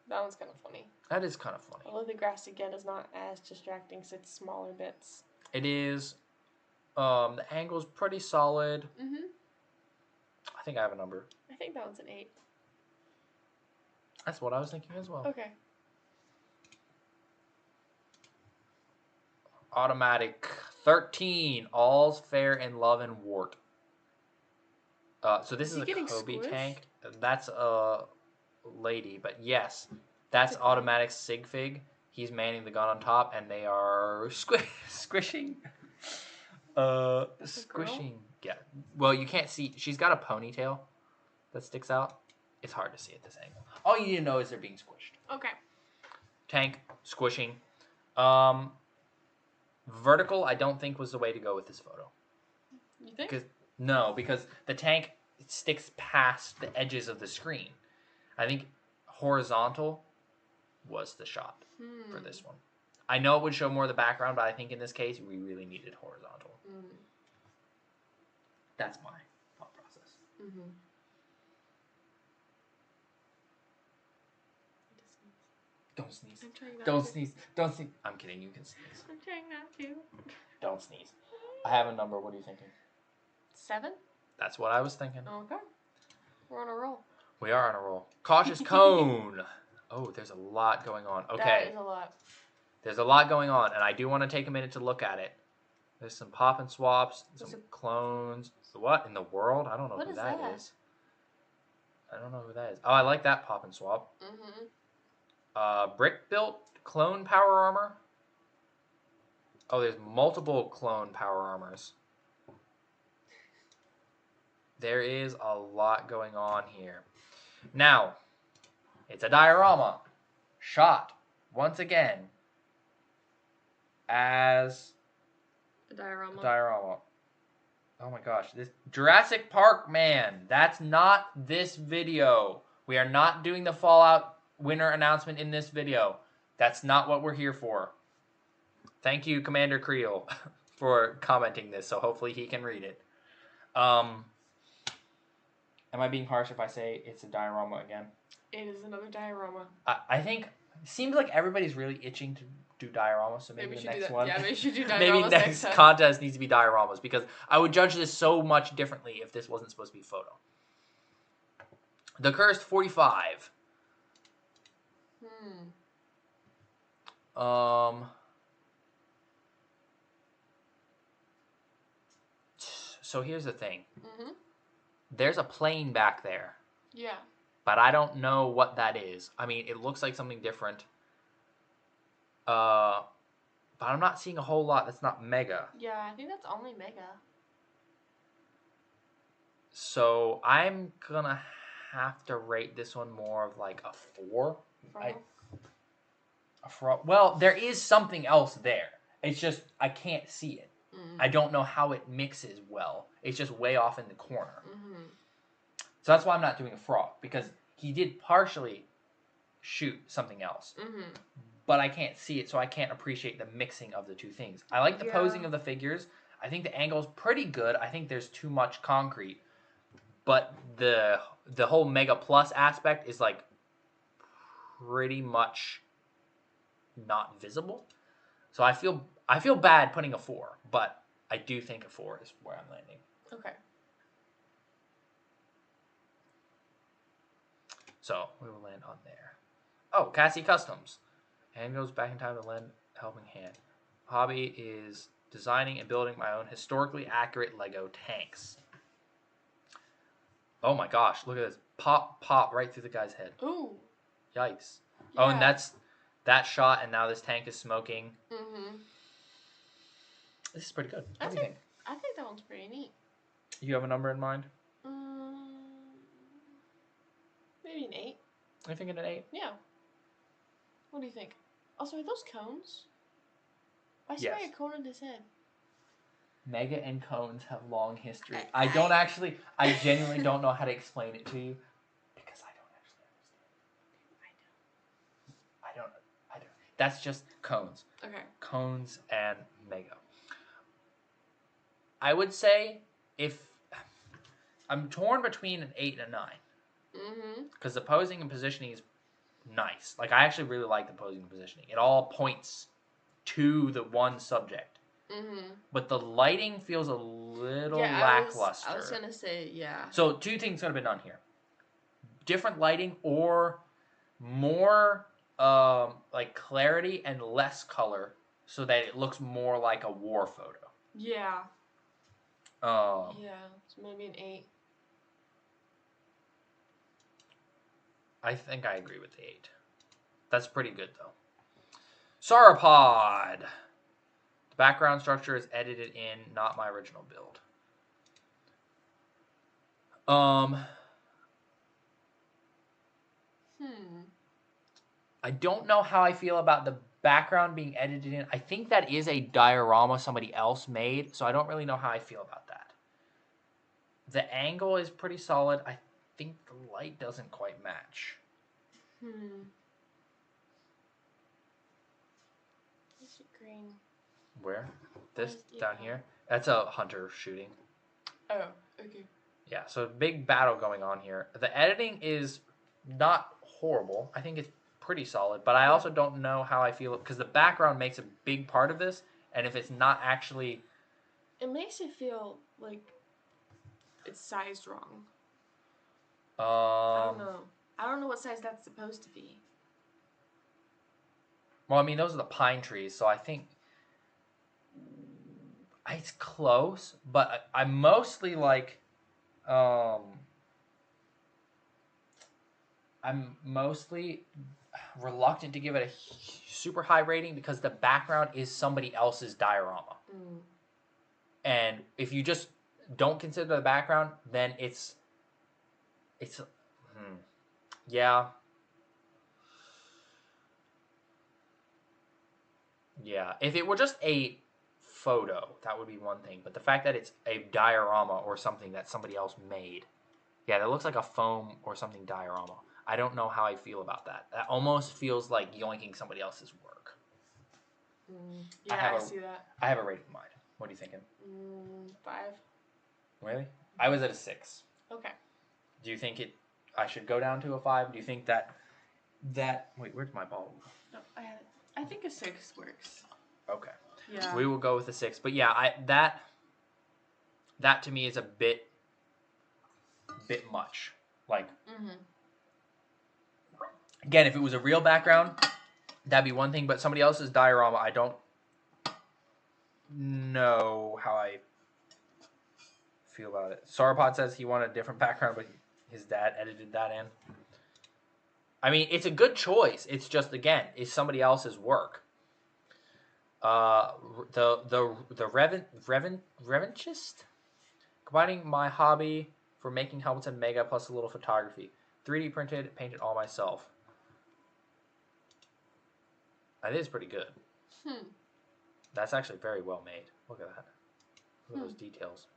That one's kind of funny. That is kind of funny. Although the grass again is not as distracting, so it's smaller bits. It is. The angle's pretty solid. Mm-hmm. I think I have a number. I think that one's an 8. That's what I was thinking as well. Okay. Automatic 13. All's fair in love and wart. So this is a Kobe tank. That's a lady, but yes, that's automatic sig fig. He's manning the gun on top, and they are squishing. Squishing. Yeah. Well, you can't see. She's got a ponytail that sticks out. It's hard to see at this angle. All you need to know is they're being squished. Okay. Tank squishing. Vertical, I don't think was the way to go with this photo. You think? Because the tank sticks past the edges of the screen. I think horizontal was the shot for this one. I know it would show more of the background, but I think in this case, we really needed horizontal. That's my thought process. Mm-hmm. Don't sneeze. I'm trying not Don't to. sneeze. Don't sneeze. I'm kidding. You can sneeze. I'm trying not to. Don't sneeze. I have a number. What are you thinking? 7? That's what I was thinking. Okay. We're on a roll. We are on a roll. Cautious cone. Oh, there's a lot going on. Okay. That is a lot. There's a lot going on, and I do want to take a minute to look at it. There's some pop and swaps, some clones. What in the world? I don't know who that is. I don't know who that is. Oh, I like that pop and swap. Mm-hmm. Brick built clone power armor. Oh, there's multiple clone power armors. There is a lot going on here. Now, it's a diorama shot once again as A diorama. diorama. Oh my gosh, this Jurassic Park man. That's not this video. We are not doing the Fallout winner announcement in this video. That's not what we're here for. Thank you, Commander Creel, for commenting this, so hopefully he can read it. Am I being harsh if I say it's a diorama again? It is another diorama. I think it seems like everybody's really itching to do dioramas, so maybe the next one. Yeah, maybe we should do dioramas maybe next next time. contest needs to be dioramas, because I would judge this so much differently if this wasn't supposed to be a photo. The Cursed 45. So here's the thing. Mm-hmm. There's a plane back there. Yeah. But I don't know what that is. I mean, it looks like something different. But I'm not seeing a whole lot that's not mega. Yeah, I think that's only mega. So I'm gonna have to rate this one more of like a 4. Well, there is something else there. It's just I can't see it. I don't know how it mixes well. It's just way off in the corner. So that's why I'm not doing a frog, because he did partially shoot something else. But I can't see it, so I can't appreciate the mixing of the two things. I like the posing of the figures. I think the angle's pretty good. I think there's too much concrete. But the whole Mega Plus aspect is like pretty much not visible. So I feel I feel bad putting a 4, but I do think a 4 is where I'm landing. Okay. So we will land on there. Oh, Cassie Customs. And goes back in time to lend a helping hand. Hobby is designing and building my own historically accurate Lego tanks. Oh my gosh, look at this. Pop right through the guy's head. Ooh. Yikes. Yeah. Oh, and that's that shot, and now this tank is smoking. Mm-hmm. This is pretty good. What do you think? I think that one's pretty neat. You have a number in mind? Maybe an 8. Are you thinking an 8? Yeah. What do you think? Also, are those cones? Why is Yes. there a cone on his head? Mega and cones have long history. I genuinely don't know how to explain it to you because I don't actually understand. I don't. That's just cones. Okay. Cones and Mega. I would say if I'm torn between an 8 and a 9. Mm-hmm. Because the posing and positioning is nice. Like, I actually really like the posing and positioning. It all points to the one subject. Mm-hmm. But the lighting feels a little lackluster. I was gonna say, yeah. So 2 things could have been done here. Different lighting or more like clarity and less color so that it looks more like a war photo. Yeah. Um, Yeah, so maybe an 8. I think I agree with the 8. That's pretty good, though. Sauropod. The background structure is edited in, not my original build. I don't know how I feel about the background being edited in. I think that is a diorama somebody else made, so I don't really know how I feel about that. The angle is pretty solid. I think the light doesn't quite match. Is it green? Where? This Yeah. down here? That's a hunter shooting. Oh, okay. Yeah, so big battle going on here. The editing is not horrible. I think it's pretty solid, but I also don't know how I feel because the background makes a big part of this, and if it's not actually... It makes it feel like it's sized wrong. I don't know. I don't know what size that's supposed to be. Well, I mean, those are the pine trees, so I think it's close, but I'm mostly like, I'm mostly reluctant to give it a super high rating because the background is somebody else's diorama. And if you just don't consider the background, then it's yeah. Yeah, if it were just a photo, that would be one thing. But the fact that it's a diorama or something that somebody else made, yeah, that looks like a foam or something diorama. I don't know how I feel about that. That almost feels like yoinking somebody else's work. Yeah, I see that. I have a rating in mind. What are you thinking? 5. Really? I was at a 6. Okay. Do you think I should go down to a 5? Do you think that wait, where's my ball? No, I had it. I think a 6 works. Okay. Yeah. We will go with a 6. But yeah, that to me is a bit much. Like, again, if it was a real background, that'd be one thing. But somebody else's diorama, I don't know how I feel about it. Sauropod says he wanted a different background, but his dad edited that in. I mean, it's a good choice. It's just, again, it's somebody else's work. The Revanchist? Combining my hobby for making helmets and Mega plus a little photography. 3D printed, painted all myself. That is pretty good. That's actually very well made. Look at that. Look at those details.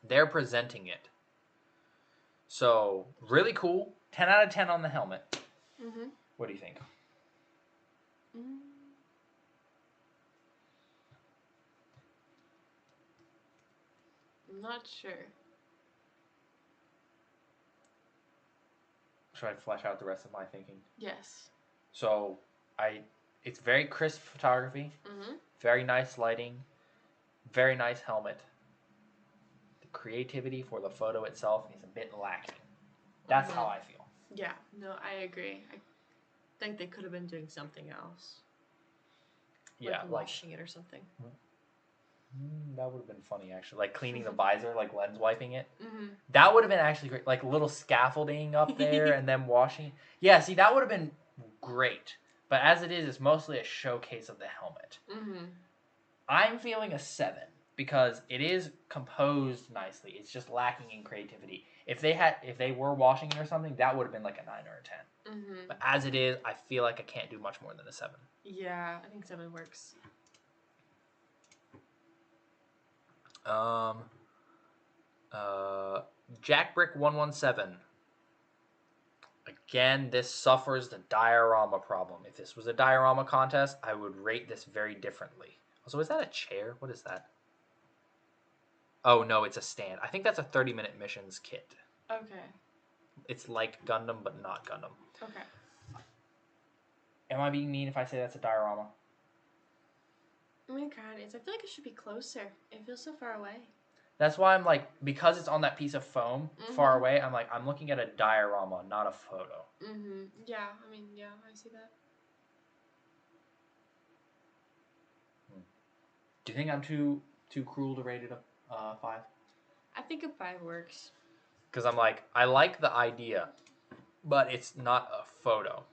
They're presenting it. So, really cool. 10 out of 10 on the helmet. What do you think? I'm not sure. Should I flesh out the rest of my thinking? Yes. So, It's very crisp photography. Very nice lighting. Very nice helmet. The creativity for the photo itself is a bit lacking. That's how I feel. Yeah, no, I agree. I think they could have been doing something else. Yeah, like washing it or something. That would have been funny, actually. Like cleaning the visor, like lens wiping it. That would have been actually great. Like little scaffolding up there and then washing. Yeah, see, that would have been great. But as it is, it's mostly a showcase of the helmet. I'm feeling a 7 because it is composed nicely. It's just lacking in creativity. If they were washing it or something, that would have been like a 9 or a 10. But as it is, I feel like I can't do much more than a 7. Yeah, I think 7 works. Jackbrick117. Again, this suffers the diorama problem. If this was a diorama contest, I would rate this very differently. Also, is that a chair? What is that? Oh, no, it's a stand. I think that's a 30-minute missions kit. Okay. It's like Gundam, but not Gundam. Okay. Am I being mean if I say that's a diorama? I mean, kind of is. I feel like it should be closer. It feels so far away. That's why I'm like, because it's on that piece of foam far away, I'm like, I'm looking at a diorama, not a photo. Yeah, I mean, yeah, I see that. Do you think I'm too cruel to rate it a 5? I think a 5 works. Because I'm like, I like the idea, but it's not a photo.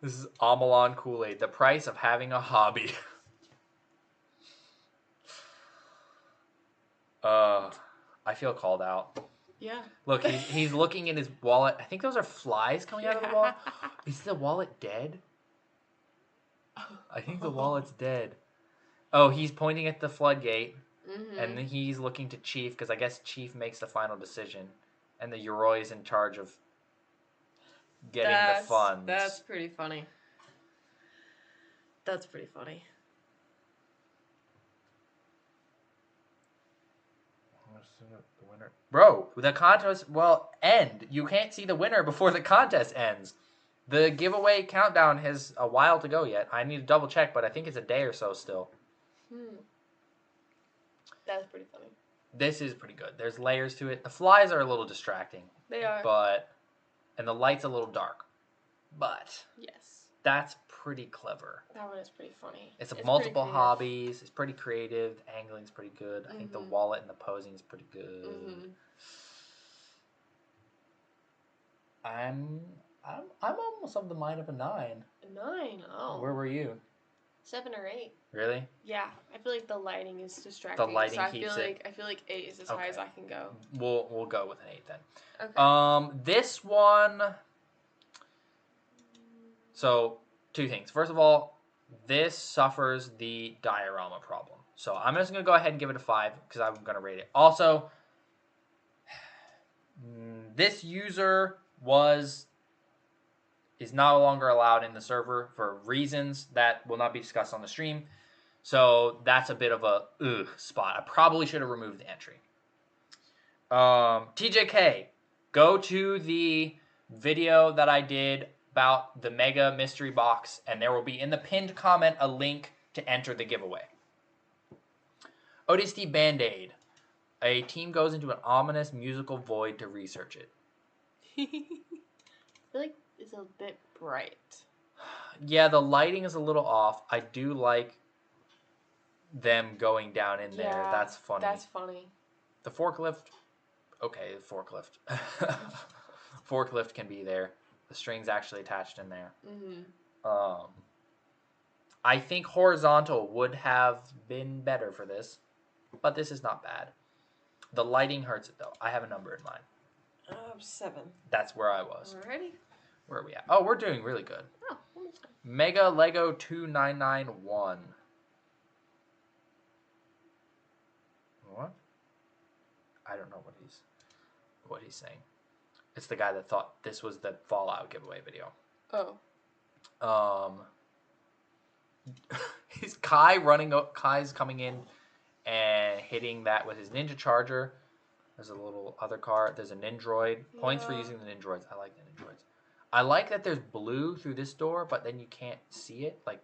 This is Amalon Kool-Aid, the price of having a hobby. I feel called out. Yeah. Look, he's looking in his wallet. I think those are flies coming out of the wallet. Is the wallet dead? I think the wallet's dead. Oh, he's pointing at the floodgate, and then he's looking to Chief, because I guess Chief makes the final decision, and the Yoroi is in charge of getting the funds. That's pretty funny. That's pretty funny. The winner, bro. The contest will end. You can't see the winner before the contest ends. The giveaway countdown has a while to go yet. I need to double check, but I think it's a day or so still. That's pretty funny. This is pretty good. There's layers to it. The flies are a little distracting. They are. And the light's a little dark. But yes, that's pretty clever. That one is pretty funny. It's multiple hobbies. It's pretty creative. The angling's pretty good. I think the wallet and the posing is pretty good. I'm almost of the mind of a 9. A 9? Oh. Where were you? 7 or 8. Really? Yeah, I feel like the lighting is distracting. The lighting so keeps I feel like 8 is as high as I can go. We'll go with an 8 then. Okay. This one. So 2 things. First of all, this suffers the diorama problem. So I'm just gonna go ahead and give it a 5 because I'm gonna rate it. Also, this user is no longer allowed in the server for reasons that will not be discussed on the stream. So that's a bit of a spot. I probably should have removed the entry. TJK, go to the video that I did about the Mega Mystery Box, and there will be in the pinned comment a link to enter the giveaway. ODST Band-Aid. A team goes into an ominous musical void to research it. I feel like it's a bit bright. Yeah, the lighting is a little off. I do like them going down in there. That's funny. That's funny. The forklift. Okay, forklift. Forklift can be there. The string's actually attached in there. I think horizontal would have been better for this, but this is not bad. The lighting hurts it though. I have a number in mind. 7. That's where I was. Alrighty. Where are we at? Oh, we're doing really good. Oh, almost done. Mega Lego 2991. What? I don't know what he's saying. It's the guy that thought this was the Fallout giveaway video. Oh. Is Kai's coming in and hitting that with his ninja charger. There's a little other car. There's a Nindroid. Points for using the Nindroids. I like the Nindroids. I like that there's blue through this door, but then you can't see it. Like,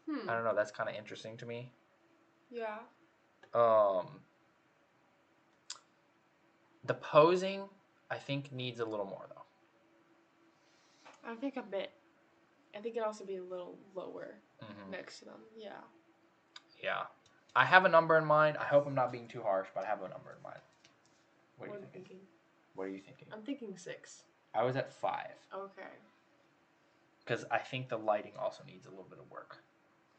I don't know. That's kind of interesting to me. Yeah. The posing, I think, needs a little more, though. I think a bit. I think it'd also be a little lower next to them. Yeah. Yeah. I have a number in mind. I hope I'm not being too harsh, but I have a number in mind. What are you thinking? What are you thinking? I'm thinking 6. I was at 5. Okay. Because I think the lighting also needs a little bit of work.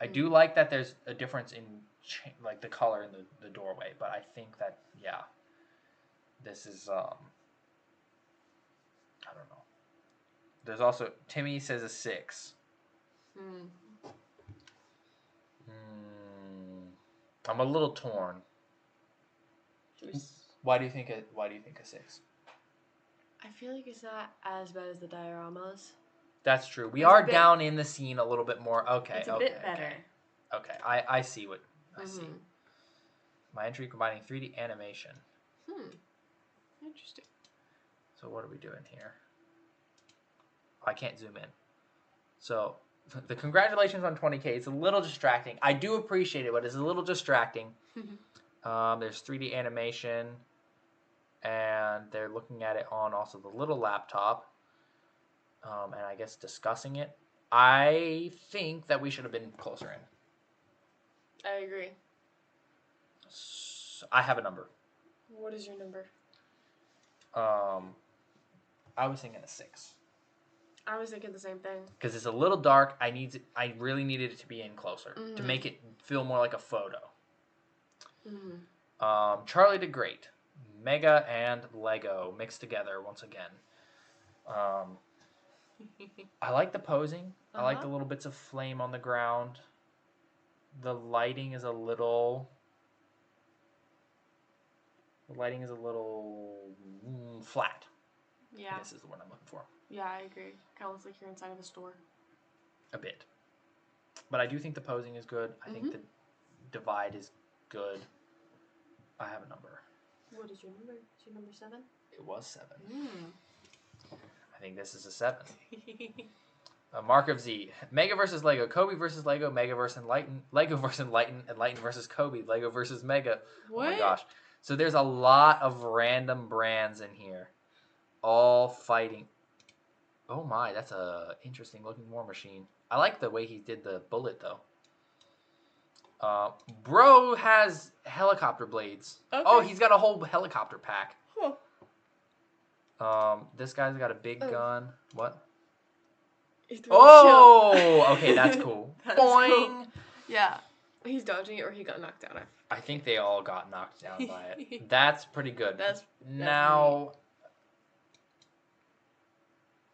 I do like that there's a difference in like the color in the doorway, but I think that, yeah, this is, I don't know. There's also, Timmy says a 6. I'm a little torn. Why do you think a 6? I feel like it's not as bad as the dioramas. That's true. We are down in the scene a little bit more. Okay, it's a bit better. Okay, I see what I see. My entry combining 3D animation. Interesting. So what are we doing here? I can't zoom in. So the congratulations on 20K. It's a little distracting. I do appreciate it, but it's a little distracting. There's 3D animation, and they're looking at it on also the little laptop, and I guess discussing it. I think that we should have been closer in. I agree. So I have a number. What is your number? I was thinking a 6. I was thinking the same thing. Because it's a little dark. I really needed it to be in closer to make it feel more like a photo. Charlie the Great, Mega and Lego mixed together once again. I like the posing. I like the little bits of flame on the ground. The lighting is a little flat. Yeah. This is the word I'm looking for. Yeah, I agree. Kind of looks like you're inside of a store. A bit. But I do think the posing is good. I think the divide is good. I have a number. What is your number? Is your number 7? It was 7. I think this is a 7. Mark of Z. Mega versus Lego. Kobe versus Lego. Mega versus Enlighten. Lego versus Enlighten. Enlighten versus Kobe. Lego versus Mega. What? Oh my gosh. So there's a lot of random brands in here. All fighting. Oh my, that's a interesting looking war machine. I like the way he did the bullet though. Bro has helicopter blades. Okay. Oh, he's got a whole helicopter pack. This guy's got a big gun. What? Oh, okay, that's cool. That's Boing. Cool. Yeah, he's dodging it or he got knocked down. I think they all got knocked down by it. That's pretty good. That's now. Neat.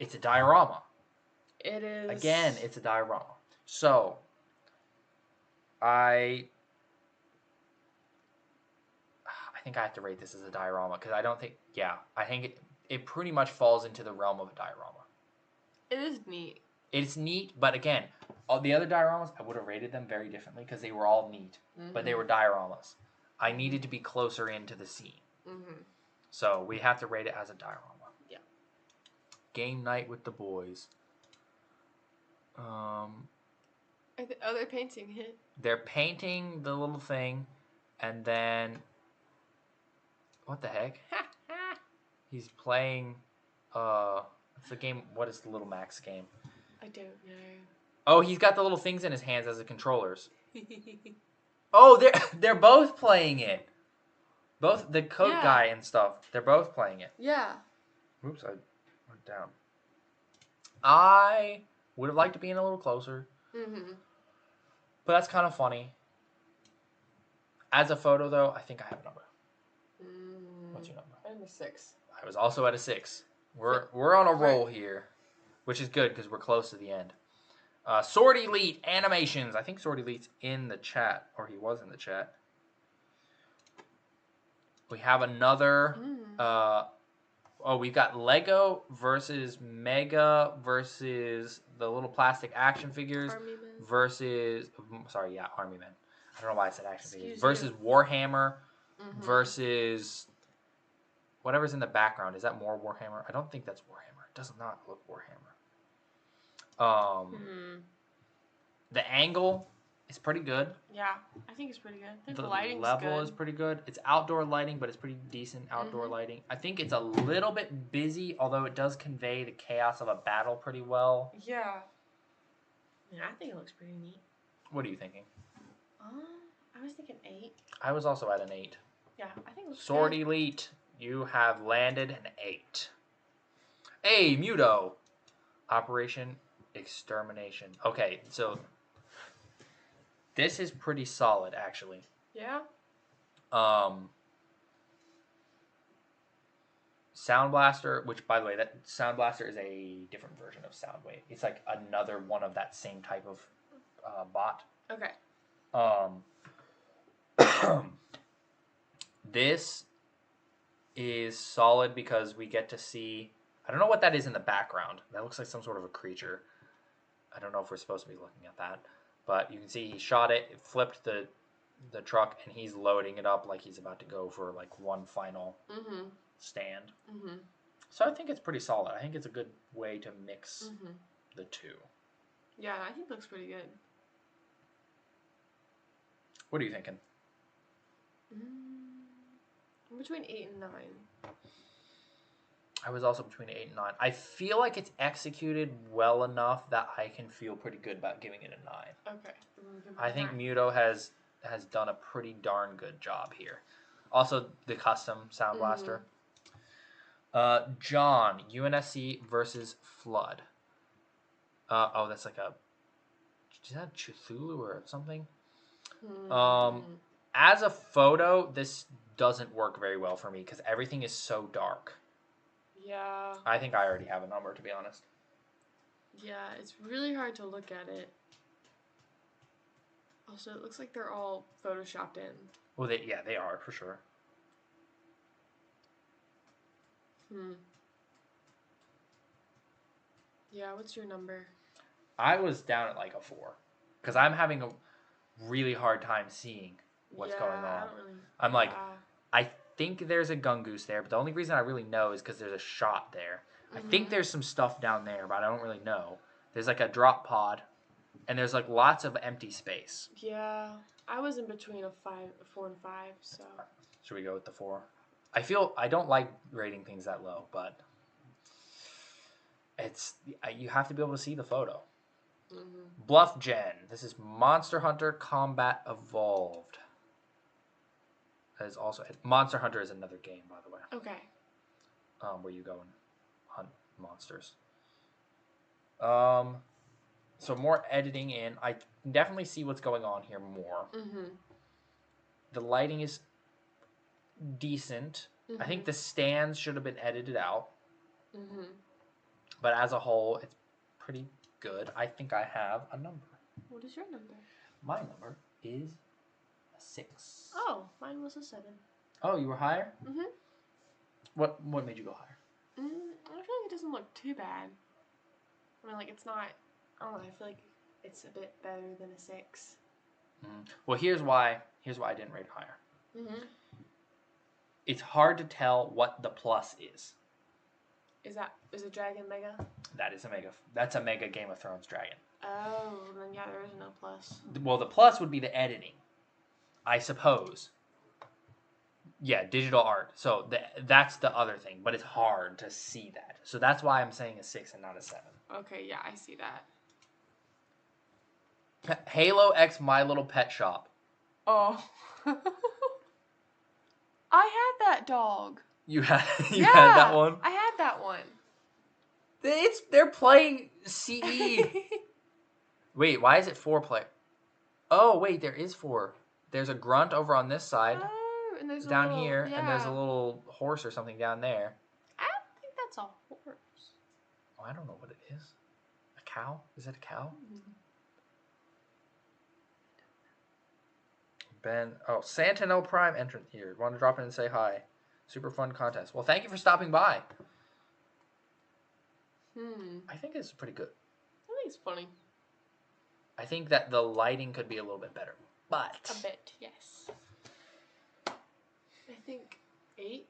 It's a diorama. It is. Again, it's a diorama. So, I think I have to rate this as a diorama because I don't think. Yeah, I think it pretty much falls into the realm of a diorama. It is neat. It's neat, but again, all the other dioramas, I would have rated them very differently because they were all neat, but they were dioramas. I needed to be closer into the scene. So we have to rate it as a diorama. Yeah. Game night with the boys. Are they painting it? They're painting the little thing, and then what the heck? He's playing. It's the game. What is the Little Max game? I don't know. Oh, he's got the little things in his hands as the controllers. Oh, they're both playing it. Both the coat guy and stuff. They're both playing it. Yeah. Oops, I went down. I would have liked to be in a little closer. But that's kind of funny. As a photo, though, I think I have a number. What's your number? I'm a 6. I was also at a 6. We're on a roll here, which is good because we're close to the end. Sword Elite animations. I think Sword Elite's in the chat, or he was in the chat. We have another. We've got Lego versus Mega versus the little plastic action figures versus. Sorry, yeah, Army Men. I don't know why I said action figures. Versus Warhammer versus whatever's in the background. Is that more Warhammer? I don't think that's Warhammer. does not look Warhammer. The angle is pretty good. Yeah, I think it's pretty good. I think The lighting's level good. is pretty good. It's outdoor lighting, but it's pretty decent outdoor lighting. I think it's a little bit busy, although it does convey the chaos of a battle pretty well. Yeah. Yeah, I think it looks pretty neat. What are you thinking? I was thinking 8. I was also at an 8. Yeah, I think it looks Sword good. Elite, you have landed an 8. Hey, Muto! Operation Extermination. Okay, so this is pretty solid, actually. Yeah? Sound Blaster, which, by the way, that Sound Blaster is a different version of Soundwave. It's like another one of that same type of bot. Okay. This is solid because we get to see... I don't know what that is in the background. That looks like some sort of a creature. I don't know if we're supposed to be looking at that. But you can see he shot it, flipped the truck, and he's loading it up like he's about to go for like one final stand. So I think it's pretty solid. I think it's a good way to mix the two. Yeah, I think it looks pretty good. What are you thinking? I'm between 8 and 9. I was also between 8 and 9. I feel like it's executed well enough that I can feel pretty good about giving it a 9. Okay. I think Muto has done a pretty darn good job here. Also, the custom Sound Blaster. John, UNSC versus Flood. Oh, that's like a... Is that Cthulhu or something? As a photo, this doesn't work very well for me because everything is so dark. Yeah. I think I already have a number, to be honest. Yeah, it's really hard to look at it. Also, it looks like they're all photoshopped in. Well, they are, for sure. Yeah, what's your number? I was down at like a 4. Because I'm having a really hard time seeing what's going on. I don't really... I'm like, I think there's a Gungoose there, but the only reason I really know is because there's a shot there. I think there's some stuff down there, but I don't really know. There's like a drop pod, and there's like lots of empty space. Yeah, I was in between a 4 and 5, so... Should we go with the 4? I don't like rating things that low, but you have to be able to see the photo. Bluff Gen. This is Monster Hunter Combat Evolved. That is also... Monster Hunter is another game, by the way. Okay. Where you go and hunt monsters. So more editing in. I can definitely see what's going on here more. The lighting is decent. I think the stands should have been edited out. But as a whole, it's pretty good. I think I have a number. What is your number? My number is a 6. Oh, mine was a 7. Oh, you were higher? What made you go higher? I feel like it doesn't look too bad. I mean, like, it's not... I don't know, I feel like it's a bit better than a 6. Well, here's why I didn't rate it higher. It's hard to tell what the plus is. Is it Dragon Mega? That's a Mega Game of Thrones dragon. Oh, then yeah, there is no plus. Well, the plus would be the editing, I suppose. Yeah, digital art. So that's the other thing, but it's hard to see that. So that's why I'm saying a 6 and not a 7. Okay, yeah, I see that. Halo X My Little Pet Shop. Oh. I had that dog. You had that one? I had that one. They're playing CE. Wait, why is it 4 player? Oh, wait, there is 4. There's a grunt over on this side. Oh, and there's down a little, here, and there's a little horse or something down there. I don't think that's a horse. Oh, I don't know what it is. A cow? Is it a cow? Santano Prime entrant here. Want to drop in and say hi. Super fun contest. Well, thank you for stopping by. I think it's pretty good. I think it's funny. I think that the lighting could be a little bit better, but... A bit, yes. I think 8.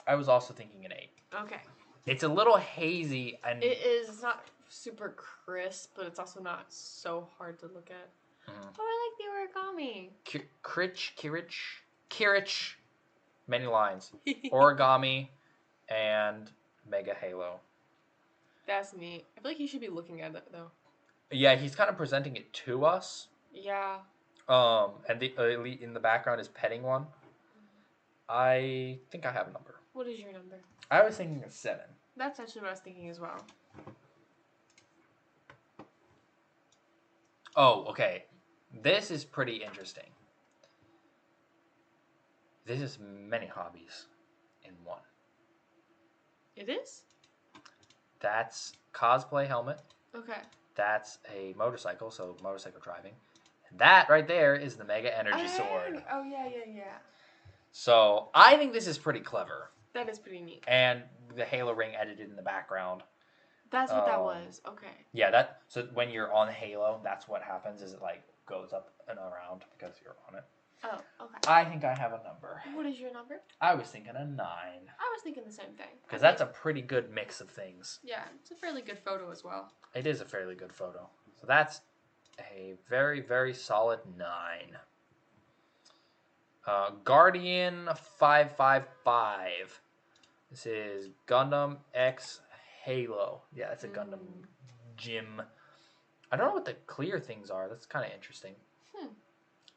I was also thinking an 8. Okay. It's a little hazy, and It is. It's not super crisp, but it's also not so hard to look at. Oh, I like the origami. Kirich. Many lines. Origami and Mega Halo. That's neat. I feel like he should be looking at it though. Yeah, he's kind of presenting it to us. Yeah. And the elite in the background is petting one. I think I have a number. What is your number? I was thinking of 7. That's actually what I was thinking as well. Oh, okay. This is pretty interesting. This is many hobbies in one. It is? That's cosplay helmet. Okay. That's a motorcycle, so motorcycle driving. And that right there is the Mega Energy Sword. Oh, yeah. So I think this is pretty clever. That is pretty neat. And the Halo ring edited in the background. That's what that was. Okay. Yeah, so when you're on Halo, that's what happens, is it like goes up and around because you're on it. Oh, okay. I think I have a number. What is your number? I was thinking a 9. I was thinking the same thing. Because that's a pretty good mix of things. Yeah, it's a fairly good photo as well. It is a fairly good photo. So that's a very, very solid 9. Guardian 555. This is Gundam X Halo. Yeah, it's a Gundam gym. I don't know what the clear things are. That's kind of interesting.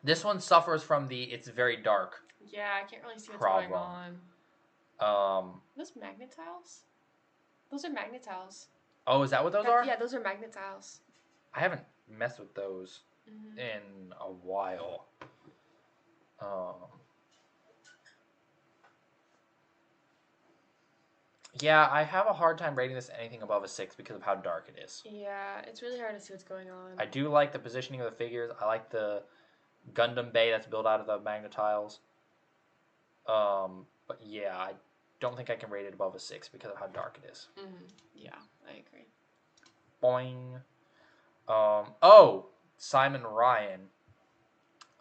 This one suffers from it's very dark. Yeah, I can't really see what's problem. going on. Those magnet tiles? Those are magnet tiles. Oh, is that what those are? Yeah, those are magnet tiles. I haven't messed with those in a while. Yeah, I have a hard time rating this anything above a 6 because of how dark it is. Yeah, it's really hard to see what's going on. I do like the positioning of the figures. I like the Gundam bay that's built out of the magnet tiles. But yeah, I don't think I can rate it above a 6 because of how dark it is. Yeah, I agree. Boing. Simon Ryan.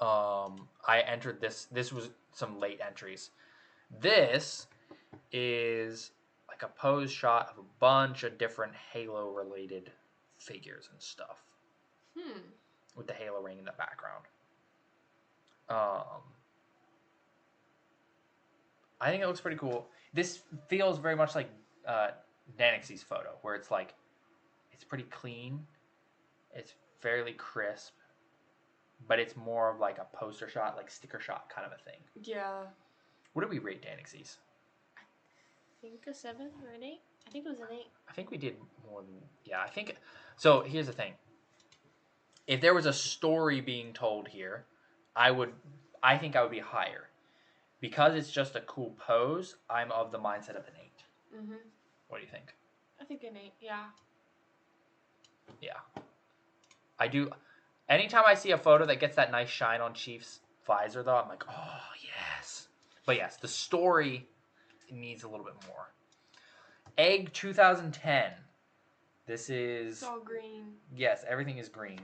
I entered this. This was some late entries. This is like a pose shot of a bunch of different Halo-related figures and stuff. With the Halo ring in the background. I think it looks pretty cool. This feels very much like Danixie's photo, where it's like, it's pretty clean. It's fairly crisp. But it's more of like a poster shot, like sticker shot kind of a thing. Yeah. What did we rate Danixie's? I think a 7 or an 8. I think it was an 8. I think we did more than... Yeah, I think... So, here's the thing. If there was a story being told here, I think I would be higher. Because it's just a cool pose, I'm of the mindset of an 8. What do you think? I think an 8, yeah. Yeah. I do... Anytime I see a photo that gets that nice shine on Chief's visor, though, I'm like, oh, yes. But yes, the story needs a little bit more. Egg 2010. This is... It's all green. Yes, everything is green.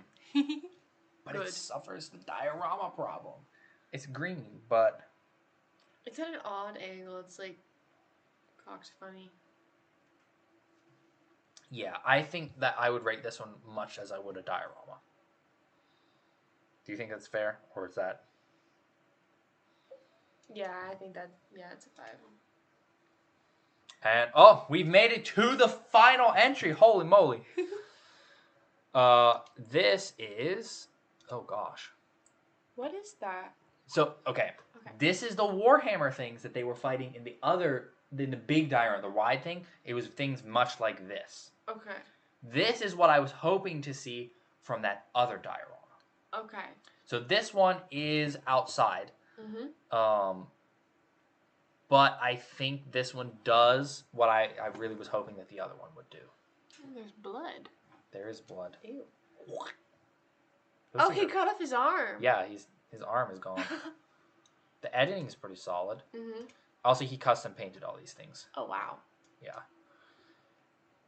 But Good. it suffers the diorama problem. It's green, but... It's at an odd angle. It's like... Cock's funny. Yeah, I think that I would rate this one much as I would a diorama. Do you think that's fair? Or is that... Yeah, I think that... Yeah, it's a 5. And, we've made it to the final entry. Holy moly. This is... Oh, gosh. What is that? So, okay. This is the Warhammer things that they were fighting in the big diorama, the wide thing. It was things much like this. Okay. This is what I was hoping to see from that other diorama. Okay. So this one is outside. But I think this one does what I really was hoping that the other one would do. There's blood. There is blood. Ew. Looks like He cut off his arm. Yeah, his arm is gone. The editing is pretty solid. Also, he custom painted all these things. Oh, wow. Yeah.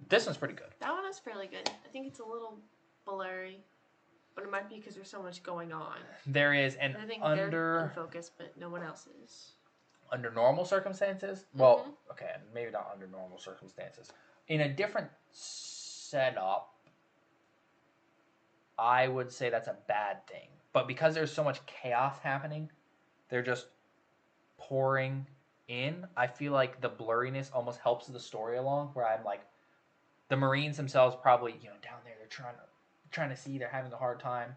This one's pretty good. That one is fairly good. I think it's a little blurry. But it might be because there's so much going on. There is, and I think under... they're in focus, but no one else is. under normal circumstances. Well, okay, maybe not under normal circumstances. In a different setup, I would say that's a bad thing. But because there's so much chaos happening, they're just pouring in. I feel like the blurriness almost helps the story along, where I'm like, the Marines themselves probably, down there, they're trying to see, they're having a hard time.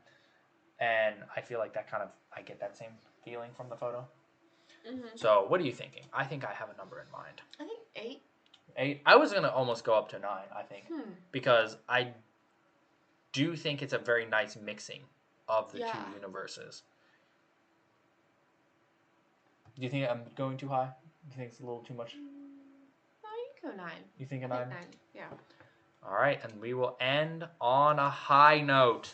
And I feel like that I get that same feeling from the photo. So what are you thinking? I think I have a number in mind. I think 8. 8? I was going to almost go up to 9, I think. Because I do think it's a very nice mixing of the two universes. Do you think I'm going too high? Do you think it's a little too much? No, you can go 9. You think a 9? 9, yeah. All right, and we will end on a high note.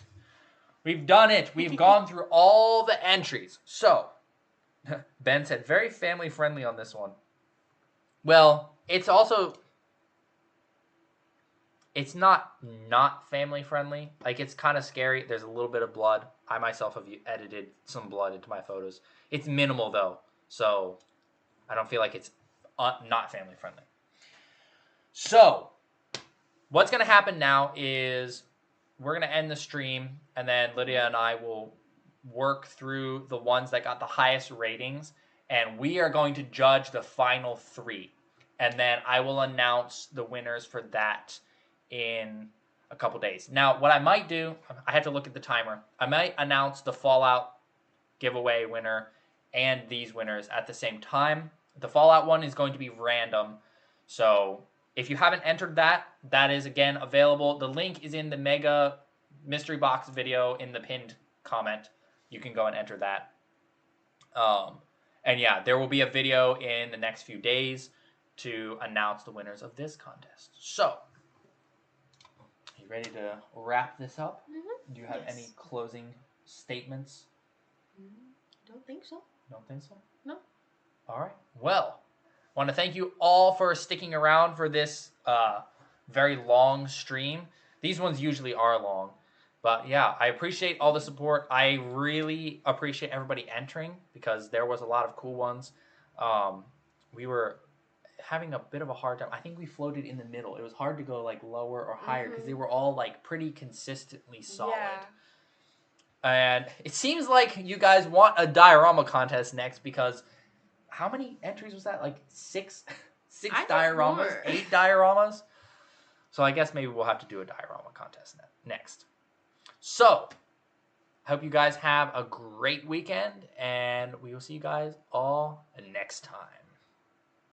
We've done it. We've gone through all the entries. So, Ben said, very family-friendly on this one. Well, it's also... It's not family-friendly. Like, it's kind of scary. There's a little bit of blood. I myself have edited some blood into my photos. It's minimal, though. So, I don't feel like it's not family-friendly. So, what's going to happen now is we're going to end the stream, and then Lydia and I will work through the ones that got the highest ratings, and we are going to judge the final 3. And then I will announce the winners for that in a couple days. Now, what I might do, I have to look at the timer. I might announce the Fallout giveaway winner and these winners at the same time. The Fallout one is going to be random. So if you haven't entered that, that is, again, available. The link is in the Mega Mystery Box video in the pinned comment. You can go and enter that. And yeah, there will be a video in the next few days to announce the winners of this contest. So, you ready to wrap this up? Do you have any closing statements? Don't think so. Don't think so? No. All right. Well, I want to thank you all for sticking around for this very long stream. These ones usually are long. But yeah, I appreciate all the support. I really appreciate everybody entering because there was a lot of cool ones. We were having a bit of a hard time. I think we floated in the middle. It was hard to go like lower or higher because they were all like pretty consistently solid. Yeah. And it seems like you guys want a diorama contest next because how many entries was that? Like six dioramas? More. 8 dioramas? So I guess maybe we'll have to do a diorama contest next. So, I hope you guys have a great weekend, and we will see you guys all next time.